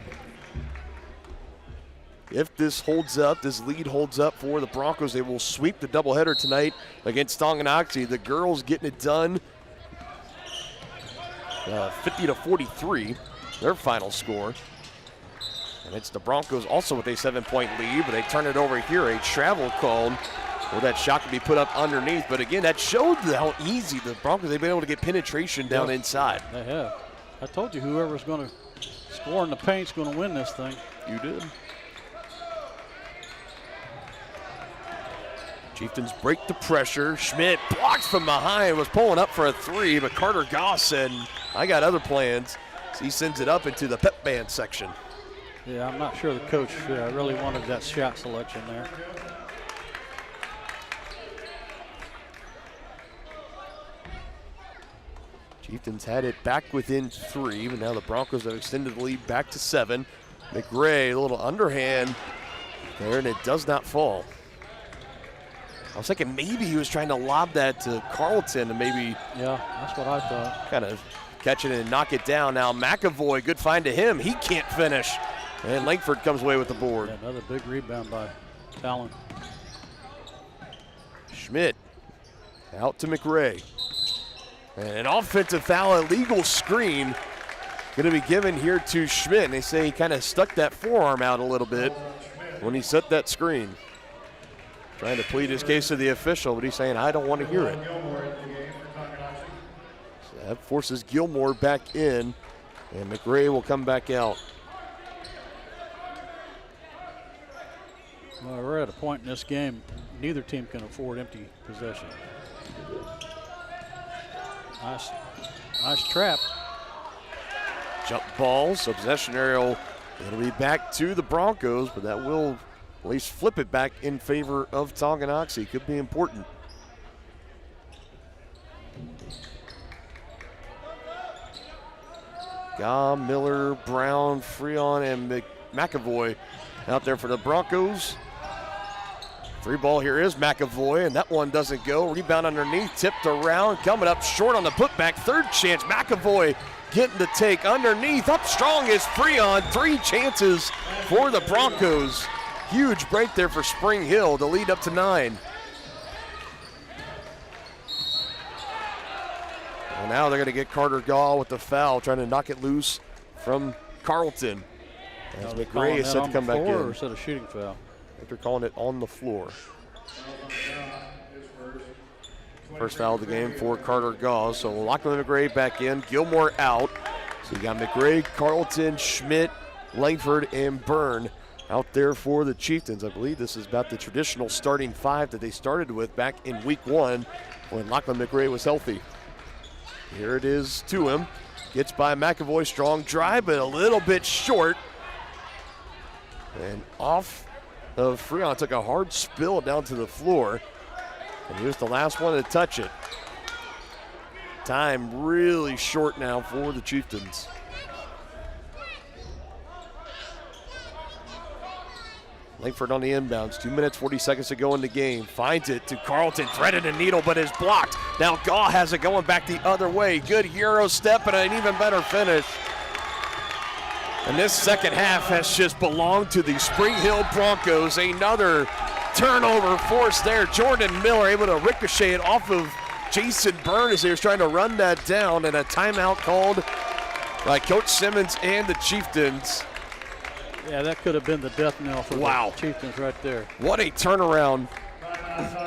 If this holds up, this lead holds up for the Broncos, they will sweep the doubleheader tonight against Tonganoxie. The girls getting it done 50-43, their final score. And it's the Broncos also with a 7-point lead, but they turn it over here. A travel called where that shot can be put up underneath. But again, that showed how easy the Broncos, they've been able to get penetration down inside.
They have. I told you whoever's going to score in the paint's going to win this thing.
You did. Chieftains break the pressure. Schmidt blocked from behind, was pulling up for a 3, but Carter Goss said, I got other plans. So he sends it up into the pep band section.
Yeah, I'm not sure the coach really wanted that shot selection there.
Chieftains had it back within 3, but now the Broncos have extended the lead back to 7. McRae, a little underhand there, and it does not fall. I was thinking maybe he was trying to lob that to Carlton and maybe.
Yeah, that's what I thought.
Kind of catch it and knock it down. Now McAvoy, good find to him. He can't finish. And Langford comes away with the board.
Yeah, another big rebound by Talon.
Schmidt out to McRae. And an offensive foul, illegal screen going to be given here to Schmidt. And they say he kind of stuck that forearm out a little bit when he set that screen. Trying to plead his case to the official, but he's saying, I don't want to hear it. So that forces Gilmore back in, and McRae will come back out.
Well, we're at a point in this game, neither team can afford empty possession. Nice trap.
Jump ball, so possession aerial. It'll be back to the Broncos, but that will at least flip it back in favor of Tonganoxie. Could be important. Gaw, Miller, Brown, Freon, and McAvoy out there for the Broncos. Free ball here is McAvoy, and that one doesn't go. Rebound underneath, tipped around, coming up short on the putback. Third chance, McAvoy getting the take underneath. Up strong is Freon. 3 chances for the Broncos. Huge break there for Spring Hill to lead up to 9. And now they're going to get Carter Gaw with the foul, trying to knock it loose from Carlton. As McRae is set to come back in.
Or is that a shooting foul?
I think they're calling it on the floor. First foul of the game for Carter Gaw. So Lachlan McRae back in, Gilmore out. So you got McRae, Carlton, Schmidt, Langford, and Byrne out there for the Chieftains. I believe this is about the traditional starting 5 that they started with back in week 1 when Lachlan McRae was healthy. Here it is to him. Gets by McAvoy, strong drive, but a little bit short. And off of Freon, took a hard spill down to the floor. And he was the last one to touch it. Time really short now for the Chieftains. Langford on the inbounds, 2 minutes, 40 seconds to go in the game. Finds it to Carlton, threaded a needle, but is blocked. Now Gaw has it going back the other way. Good Euro step and an even better finish. And this second half has just belonged to the Spring Hill Broncos. Another turnover forced there. Jordan Miller able to ricochet it off of Jason Byrne as he was trying to run that down, and a timeout called by Coach Simmons and the Chieftains.
Yeah, that could have been the death knell for the Chieftains right there.
What a turnaround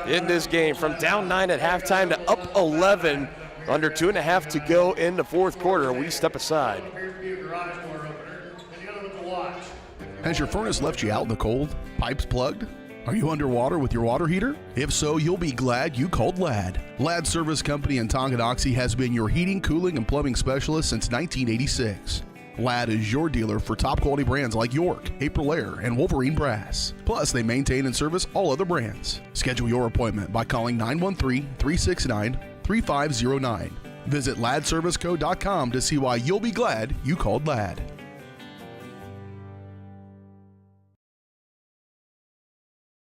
in this game. From down 9 at halftime to up 11, under 2.5 to go in the fourth quarter. We step aside.
Has your furnace left you out in the cold? Pipes plugged? Are you underwater with your water heater? If so, you'll be glad you called Ladd. Ladd Service Company in Tonganoxie has been your heating, cooling, and plumbing specialist since 1986. Ladd is your dealer for top quality brands like York, Aprilaire, and Wolverine Brass. Plus, they maintain and service all other brands. Schedule your appointment by calling 913-369-3509. Visit laddserviceco.com to see why you'll be glad you called Ladd.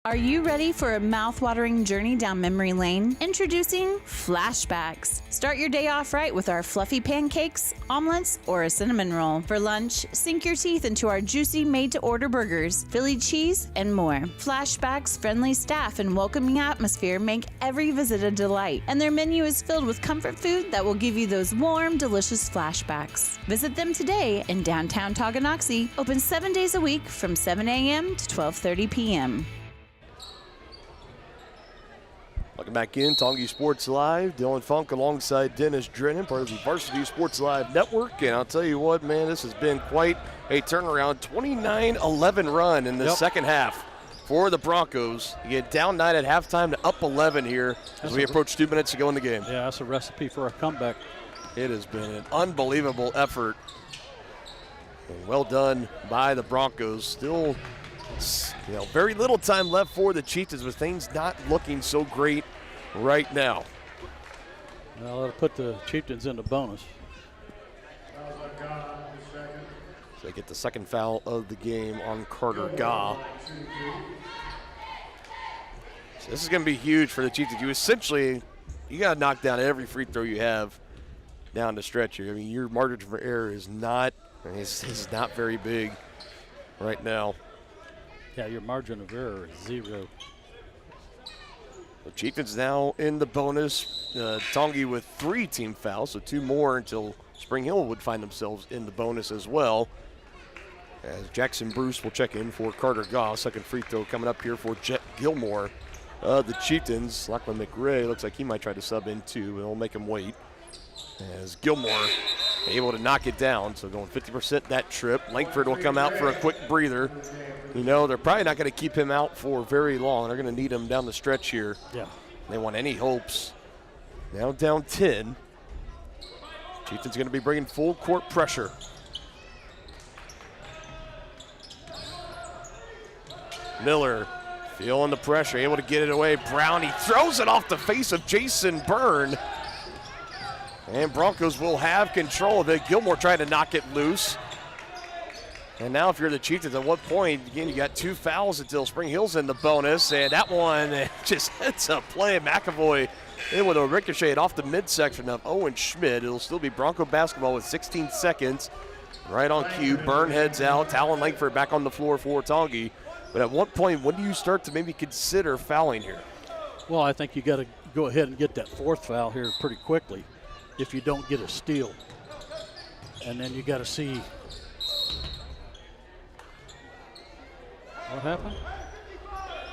Are you ready for a mouth-watering journey down memory lane? Introducing Flashbacks. Start your day off right with our fluffy pancakes, omelets, or a cinnamon roll. For lunch, sink your teeth into our juicy made-to-order burgers, Philly cheese, and more. Flashbacks' friendly staff and welcoming atmosphere make every visit a delight, and their menu is filled with comfort food that will give you those warm, delicious flashbacks. Visit them today in downtown Tonganoxie, open 7 days a week from 7 a.m. to 12:30 p.m.
Welcome back in, Tongi Sports Live. Dylan Funk alongside Dennis Drennan, part of the Varsity Sports Live Network. And I'll tell you what, man, this has been quite a turnaround. 29-11 run in the second half for the Broncos. You get down 9 at halftime to up 11 here as we approach 2 minutes to go in the game.
Yeah, that's a recipe for a comeback.
It has been an unbelievable effort. And well done by the Broncos. Still, very little time left for the Chieftains with things not looking so great right now.
Well, that'll put the Chieftains into bonus.
So they get the second foul of the game on Carter Gaw. So this is going to be huge for the Chieftains. You got to knock down every free throw you have down the stretch here. I mean, your margin for error is not very big right now.
Yeah, your margin of error is 0.
The Chieftains now in the bonus. Tongi with 3 team fouls, so 2 more until Spring Hill would find themselves in the bonus as well. As Jackson Bruce will check in for Carter Gaw. Second free throw coming up here for Jet Gilmore. The Chieftains, Lachlan McRae, looks like he might try to sub in too, and it'll make him wait. As Gilmore able to knock it down, so going 50% that trip. Langford will come out for a quick breather. They're probably not going to keep him out for very long. They're going to need him down the stretch here.
Yeah.
They want any hopes. Now down 10. Chieftains going to be bringing full court pressure. Miller feeling the pressure, able to get it away. Brown, he throws it off the face of Jason Byrne. And Broncos will have control of it. Gilmore trying to knock it loose. And now if you're the Chieftains, at what point, again, you got 2 fouls until Spring Hill's in the bonus. And that one just hits a play. McAvoy able to ricochet off the midsection of Owen Schmidt. It'll still be Bronco basketball with 16 seconds. Right on cue, Byrne heads out. Talon Langford back on the floor for Tongi. But at what point, when do you start to maybe consider fouling here?
Well, I think you got to go ahead and get that 4th foul here pretty quickly if you don't get a steal. And then you got to see what happened.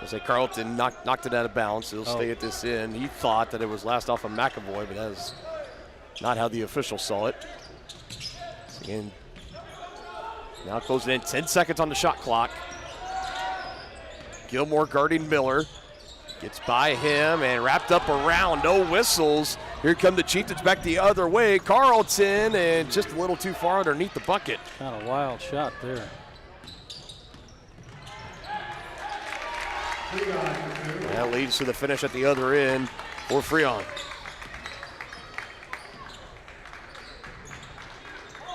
I say Carlton knocked it out of bounds. He'll stay at this end. He thought that it was last off of McAvoy, but that is not how the officials saw it. So again, now closing in, 10 seconds on the shot clock. Gilmore guarding Miller. Gets by him and wrapped up around, no whistles. Here come the Chieftains back the other way. Carlton, and just a little too far underneath the bucket.
Kind of wild shot there.
That leads to the finish at the other end for Freon.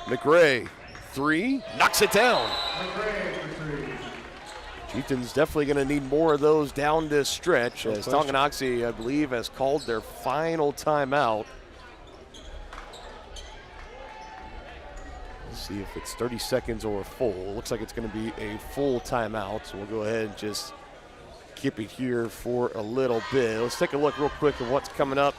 McRae, 3, knocks it down. Chieftains definitely going to need more of those down this stretch, as Tonganoxie, I believe, has called their final timeout. Let's see if it's 30 seconds or a full. It looks like it's going to be a full timeout, so we'll go ahead and just keep it here for a little bit. Let's take a look real quick at what's coming up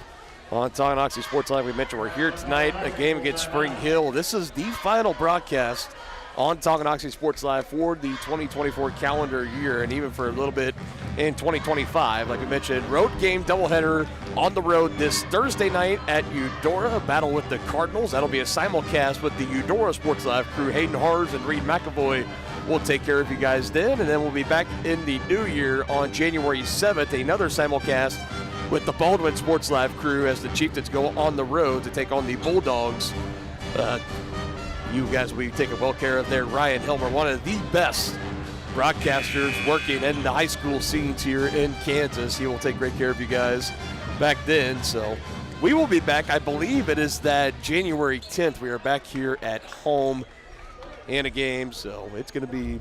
on Tonganoxie Sports Live. We mentioned we're here tonight, a game against Spring Hill. This is the final broadcast on Tonganoxie Sports Live for the 2024 calendar year, and even for a little bit in 2025. Like we mentioned, road game doubleheader on the road this Thursday night at Eudora, battle with the Cardinals. That'll be a simulcast with the Eudora Sports Live crew. Hayden Hars and Reed McAvoy will take care of you guys then, and then we'll be back in the new year on January 7th, another simulcast with the Baldwin Sports Live crew as the Chieftains go on the road to take on the Bulldogs. You guys will be taken well care of there. Ryan Hilmer, one of the best broadcasters working in the high school scenes here in Kansas. He will take great care of you guys back then. So we will be back. I believe it is that January 10th. We are back here at home in a game. So it's going to be,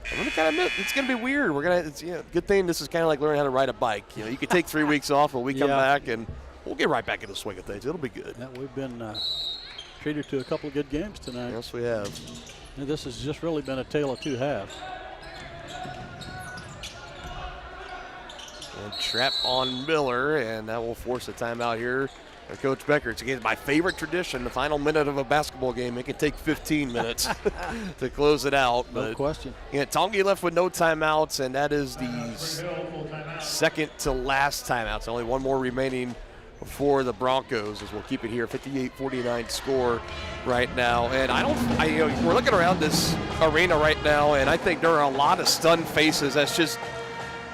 it's going to be weird. Good thing this is kind of like learning how to ride a bike. You know, you can take 3 weeks off, but we come back and we'll get right back in the swing of things. It'll be good.
Yeah, we've been treated to a couple of good games tonight.
Yes, we have.
And this has just really been a tale of 2 halves.
And trap on Miller, and that will force a timeout here for Coach Becker. It's again my favorite tradition, the final minute of a basketball game. It can take 15 minutes to close it out.
No question.
Yeah, Tongi left with no timeouts, and that is the second to last timeout. So only one more remaining for the Broncos, as we'll keep it here, 58-49 score right now. And we're looking around this arena right now, and I think there are a lot of stunned faces. That's just,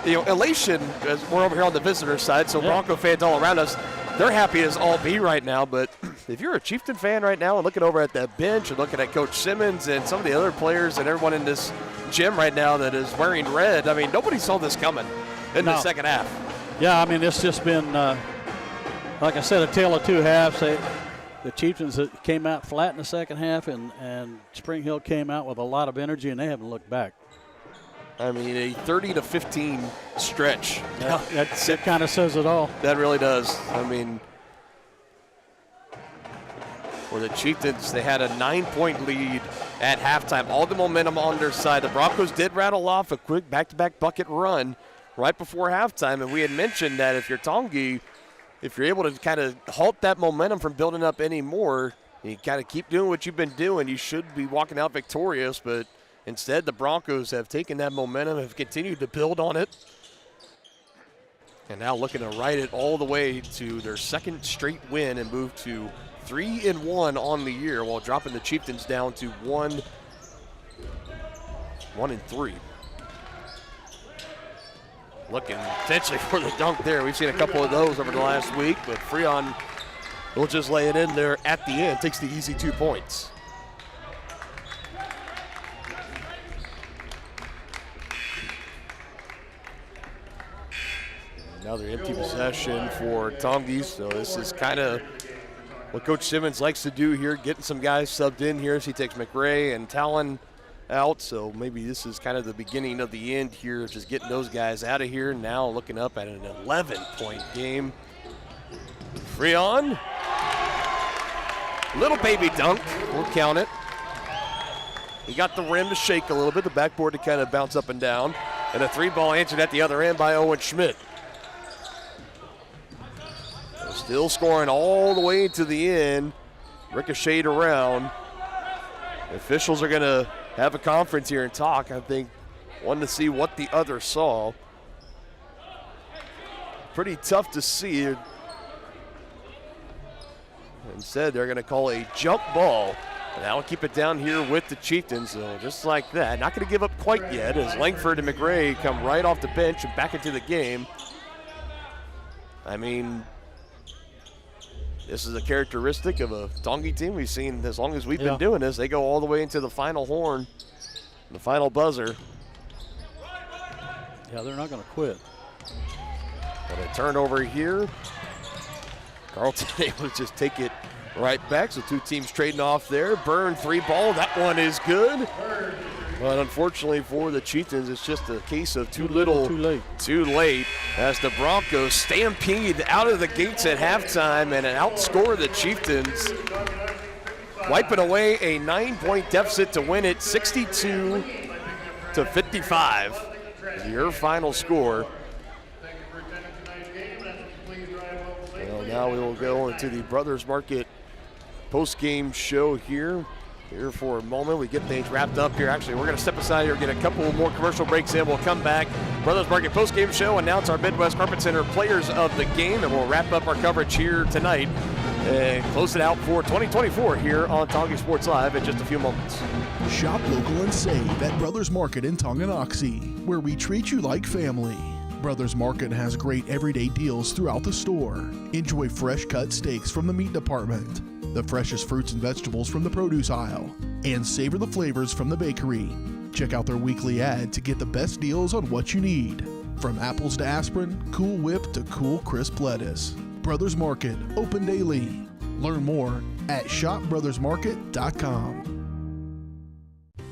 elation, as we're over here on the visitor side, so Bronco fans all around us, they're happy as all be right now. But if you're a Chieftain fan right now and looking over at that bench and looking at Coach Simmons and some of the other players and everyone in this gym right now that is wearing red, I mean, nobody saw this coming in the second half.
Yeah, I mean, it's just been like I said, a tale of 2 halves. The Chieftains came out flat in the second half, and Spring Hill came out with a lot of energy, and they haven't looked back.
I mean, a 30-15 stretch.
That kind of says it all.
That really does. I mean, for the Chieftains, they had a 9-point lead at halftime. All the momentum on their side. The Broncos did rattle off a quick back-to-back bucket run right before halftime, and we had mentioned that if you're Tongi, if you're able to kind of halt that momentum from building up anymore, you kind of keep doing what you've been doing, you should be walking out victorious. But instead, the Broncos have taken that momentum, have continued to build on it, and now looking to ride it all the way to their second straight win and move to 3-1 on the year, while dropping the Chieftains down to 1-3. Looking potentially for the dunk there. We've seen a couple of those over the last week, but Freon will just lay it in there at the end. Takes the easy 2 points. Another empty possession for Tongi, so this is kind of what Coach Simmons likes to do here, getting some guys subbed in here as he takes McRae and Talon out. So maybe this is kind of the beginning of the end here, just getting those guys out of here. Now looking up at an 11-point game. Freon. Little baby dunk. We'll count it. He got the rim to shake a little bit, the backboard to kind of bounce up and down. And a 3-ball answered at the other end by Owen Schmidt. Still scoring all the way to the end. Ricocheted around. The officials are going to have a conference here and talk. I think one to see what the other saw. Pretty tough to see. Instead, they're going to call a jump ball. And that'll keep it down here with the Chieftains. So just like that. Not going to give up quite yet as Langford and McRae come right off the bench and back into the game. I mean, this is a characteristic of a Tongi team we've seen as long as we've been doing this. They go all the way into the final horn, the final buzzer.
Yeah, they're not going to quit.
But a turnover here. Carlton able to just take it right back. So two teams trading off there. Byrne 3-ball. That one is good. But unfortunately for the Chieftains, it's just a case of too little, too late. As the Broncos stampede out of the gates at halftime and outscore the Chieftains, wiping away a 9-point deficit to win it 62-55. Your final score. Well, now we will go into the Brothers Market post-game show here for a moment. We get things wrapped up here. Actually, we're going to step aside here, get a couple more commercial breaks in. We'll come back. Brothers Market post-game show, announce our Midwest Carpet Center players of the game, and we'll wrap up our coverage here tonight and close it out for 2024 here on Tongi Sports Live in just a few moments.
Shop local and save at Brothers Market in Tonganoxie, where we treat you like family. Brothers Market has great everyday deals throughout the store. Enjoy fresh cut steaks from the meat department, the freshest fruits and vegetables from the produce aisle, and savor the flavors from the bakery. Check out their weekly ad to get the best deals on what you need. From apples to aspirin, Cool Whip to cool crisp lettuce. Brothers Market, open daily. Learn more at shopbrothersmarket.com.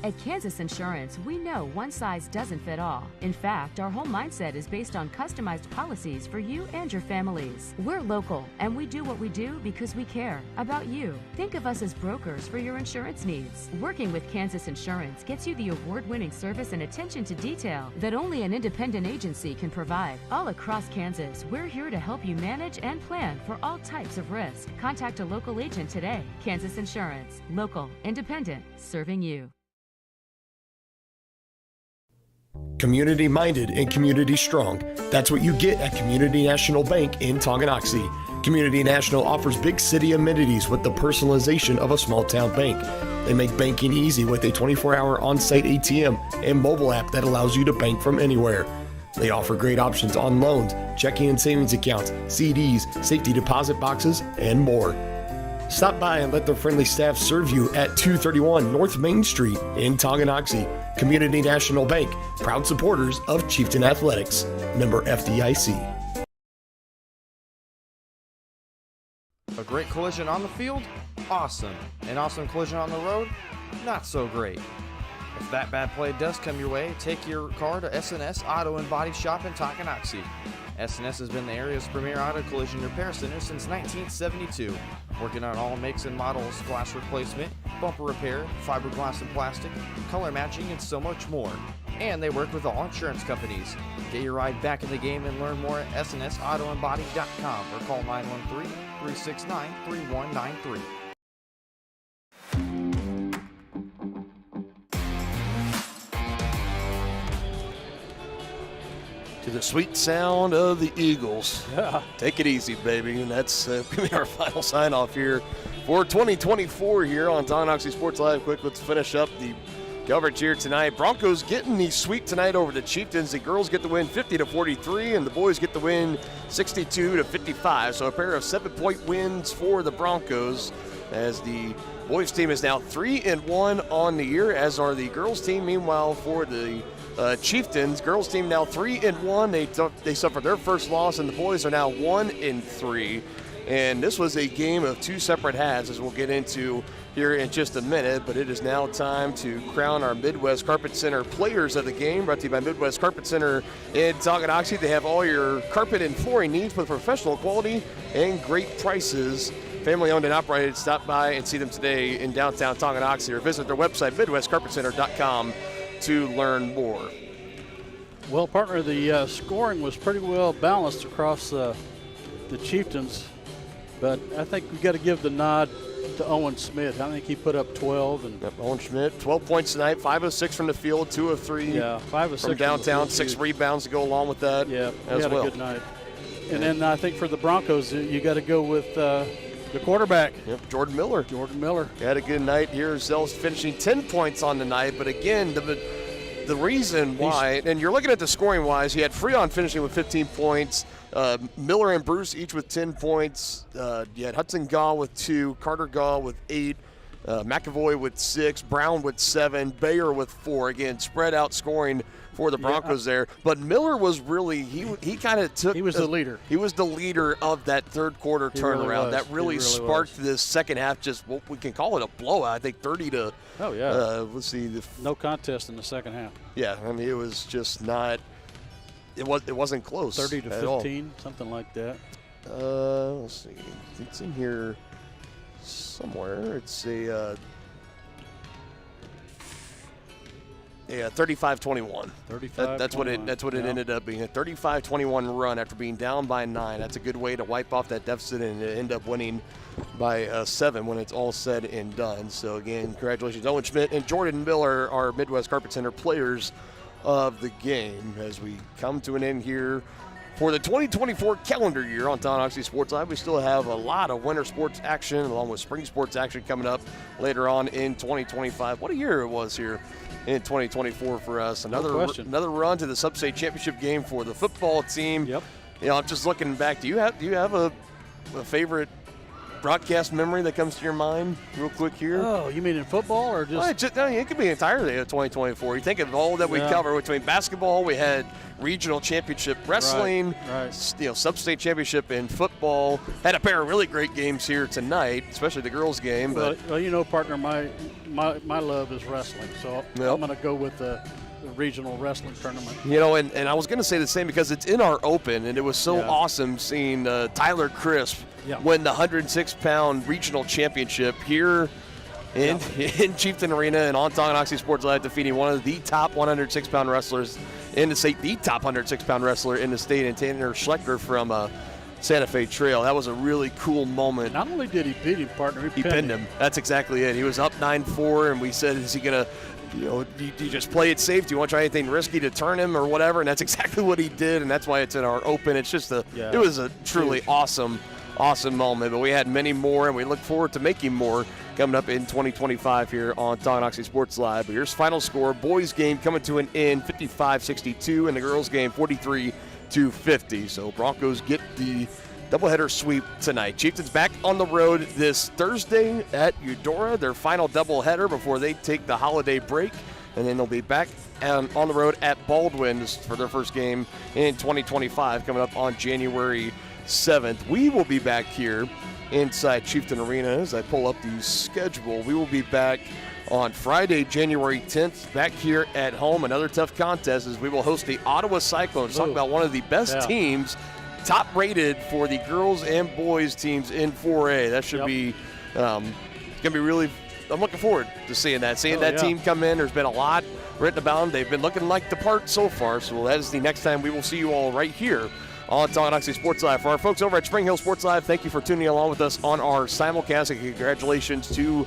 At Kansas Insurance, we know one size doesn't fit all. In fact, our whole mindset is based on customized policies for you and your families. We're local, and we do what we do because we care about you. Think of us as brokers for your insurance needs. Working with Kansas Insurance gets you the award-winning service and attention to detail that only an independent agency can provide. All across Kansas, we're here to help you manage and plan for all types of risk. Contact a local agent today. Kansas Insurance. Local, independent, serving you.
Community-minded and community-strong. That's what you get at Community National Bank in Tonganoxie. Community National offers big city amenities with the personalization of a small-town bank. They make banking easy with a 24-hour on-site ATM and mobile app that allows you to bank from anywhere. They offer great options on loans, checking and savings accounts, CDs, safety deposit boxes, and more. Stop by and let their friendly staff serve you at 231 North Main Street in Tonganoxie. Community National Bank, proud supporters of Chieftain Athletics. Member FDIC.
A great collision on the field? Awesome. An awesome collision on the road? Not so great. If that bad play does come your way, take your car to S&S Auto and Body Shop in Tonganoxie. S&S has been the area's premier auto collision repair center since 1972, working on all makes and models, glass replacement, bumper repair, fiberglass and plastic, color matching, and so much more. And they work with all insurance companies. Get your ride back in the game and learn more at snsautoandbody.com or call 913-369-3193.
To the sweet sound of the Eagles. Yeah. Take it easy, baby. And that's going to be our final sign-off here for 2024 here on Tonganoxie Sports Live. Quick, let's finish up the coverage here tonight. Broncos getting the sweep tonight over the Chieftains. The girls get the win 50-43, and the boys get the win 62-55. So a pair of 7-point wins for the Broncos, as the boys team is now 3-1 on the year, as are the girls team. Meanwhile, for the Chieftains, girls team now 3-1. They suffered their first loss, and the boys are now 1-3. And this was a game of two separate halves, as we'll get into here in just a minute. But it is now time to crown our Midwest Carpet Center players of the game, brought to you by Midwest Carpet Center in Tonganoxie. They have all your carpet and flooring needs with professional quality and great prices. Family owned and operated. Stop by and see them today in downtown Tonganoxie, or visit their website, MidwestCarpetCenter.com, to learn more.
Well, partner, the scoring was pretty well balanced across the Chieftains, but I think we got to give the nod to Owen Schmidt. I think he put up 12. And
Owen Schmidt, 12 points tonight, 5 of 6 from the field, 2 of 3
5 of 6
from downtown, 6 rebounds to go along with that.
Yeah,
as
he had
well.
a good night. And then I think for the Broncos, you got to go with the quarterback.
Yep, Jordan Miller.
Jordan Miller.
He had a good night here. Zell's finishing 10 points on the night, but again, the reason why, and you're looking at the scoring-wise, he had Freon finishing with 15 points, Miller and Bruce each with 10 points. You had Hudson Gaw with 2, Carter Gaw with 8, McAvoy with 6, Brown with 7, Bayer with 4. Again, spread out scoring for the Broncos there. But Miller was really, he kind of took.
He was the leader.
He was the leader of that third quarter turnaround. That really sparked this second half, just what we can call it a blowout. I think 30 to.
Oh, yeah.
Let's see.
No contest in the second half.
Yeah, I mean, it was just not. It wasn't close.
30 to 15, something like that.
Let's see. It's in here somewhere. It's a 35-21.
35.
That's what it ended up being. A 35-21 run after being down by 9. That's a good way to wipe off that deficit and end up winning by 7 when it's all said and done. So again, congratulations, Owen Schmidt and Jordan Miller, our Midwest Carpet Center players of the game, as we come to an end here for the 2024 calendar year on Tonganoxie Sports Live. We still have a lot of winter sports action along with spring sports action coming up later on in 2025. What a year it was here in 2024 for us. Another run to the Sub-State Championship game for the football team.
Yep.
You know, I'm just looking back. Do you have a favorite broadcast memory that comes to your mind real quick here?
Oh, you mean in football or just?
No, it could be entirely of 2024. You think of all that we cover between basketball, we had regional championship wrestling,
right.
You know, sub-state championship in football. Had a pair of really great games here tonight, especially the girls' game.
Well, you know, partner, my love is wrestling, so I'm going to go with the regional wrestling tournament.
You know, and I was going to say the same because it's in our open, and it was so awesome seeing Tyler Crisp win the 106-pound regional championship here in Chieftain Arena and on Tonganoxie Sports Live, defeating one of the top 106-pound wrestlers in the state, the top 106-pound wrestler in the state, and Tanner Schlechter from Santa Fe Trail. That was a really cool moment.
Not only did he beat him, partner,
he pinned him. That's exactly it. He was up 9-4, and we said, is he going to, you know, do you just play it safe? Do you want to try anything risky to turn him or whatever? And that's exactly what he did, and that's why it's in our open. It's just it was a truly awesome moment. But we had many more, and we look forward to making more coming up in 2025 here on Tonganoxie Sports Live. But here's final score. Boys game coming to an end, 55-62, and the girls game 43-50. So Broncos get the doubleheader sweep tonight. Chieftains back on the road this Thursday at Eudora, their final doubleheader before they take the holiday break. And then they'll be back on the road at Baldwin for their first game in 2025 coming up on January 7th. We will be back here inside Chieftain Arena as I pull up the schedule. We will be back on Friday, January 10th, back here at home. Another tough contest as we will host the Ottawa Cyclones. Talk about one of the best teams, top rated for the girls and boys teams in 4A. That should be it's going to be really, I'm looking forward to seeing that. Team come in. There's been a lot written about them. They've been looking like the part so far. So that is the next time we will see you all right here on Tonganoxie Sports Live. For our folks over at Spring Hill Sports Live, thank you for tuning along with us on our simulcast, and congratulations to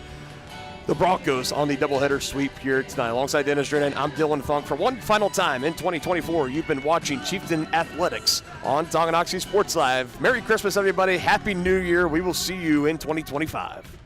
the Broncos on the doubleheader sweep here tonight. Alongside Dennis Drennan, I'm Dylan Funk. For one final time in 2024, you've been watching Chieftain Athletics on Tonganoxie Sports Live. Merry Christmas, everybody. Happy New Year. We will see you in 2025.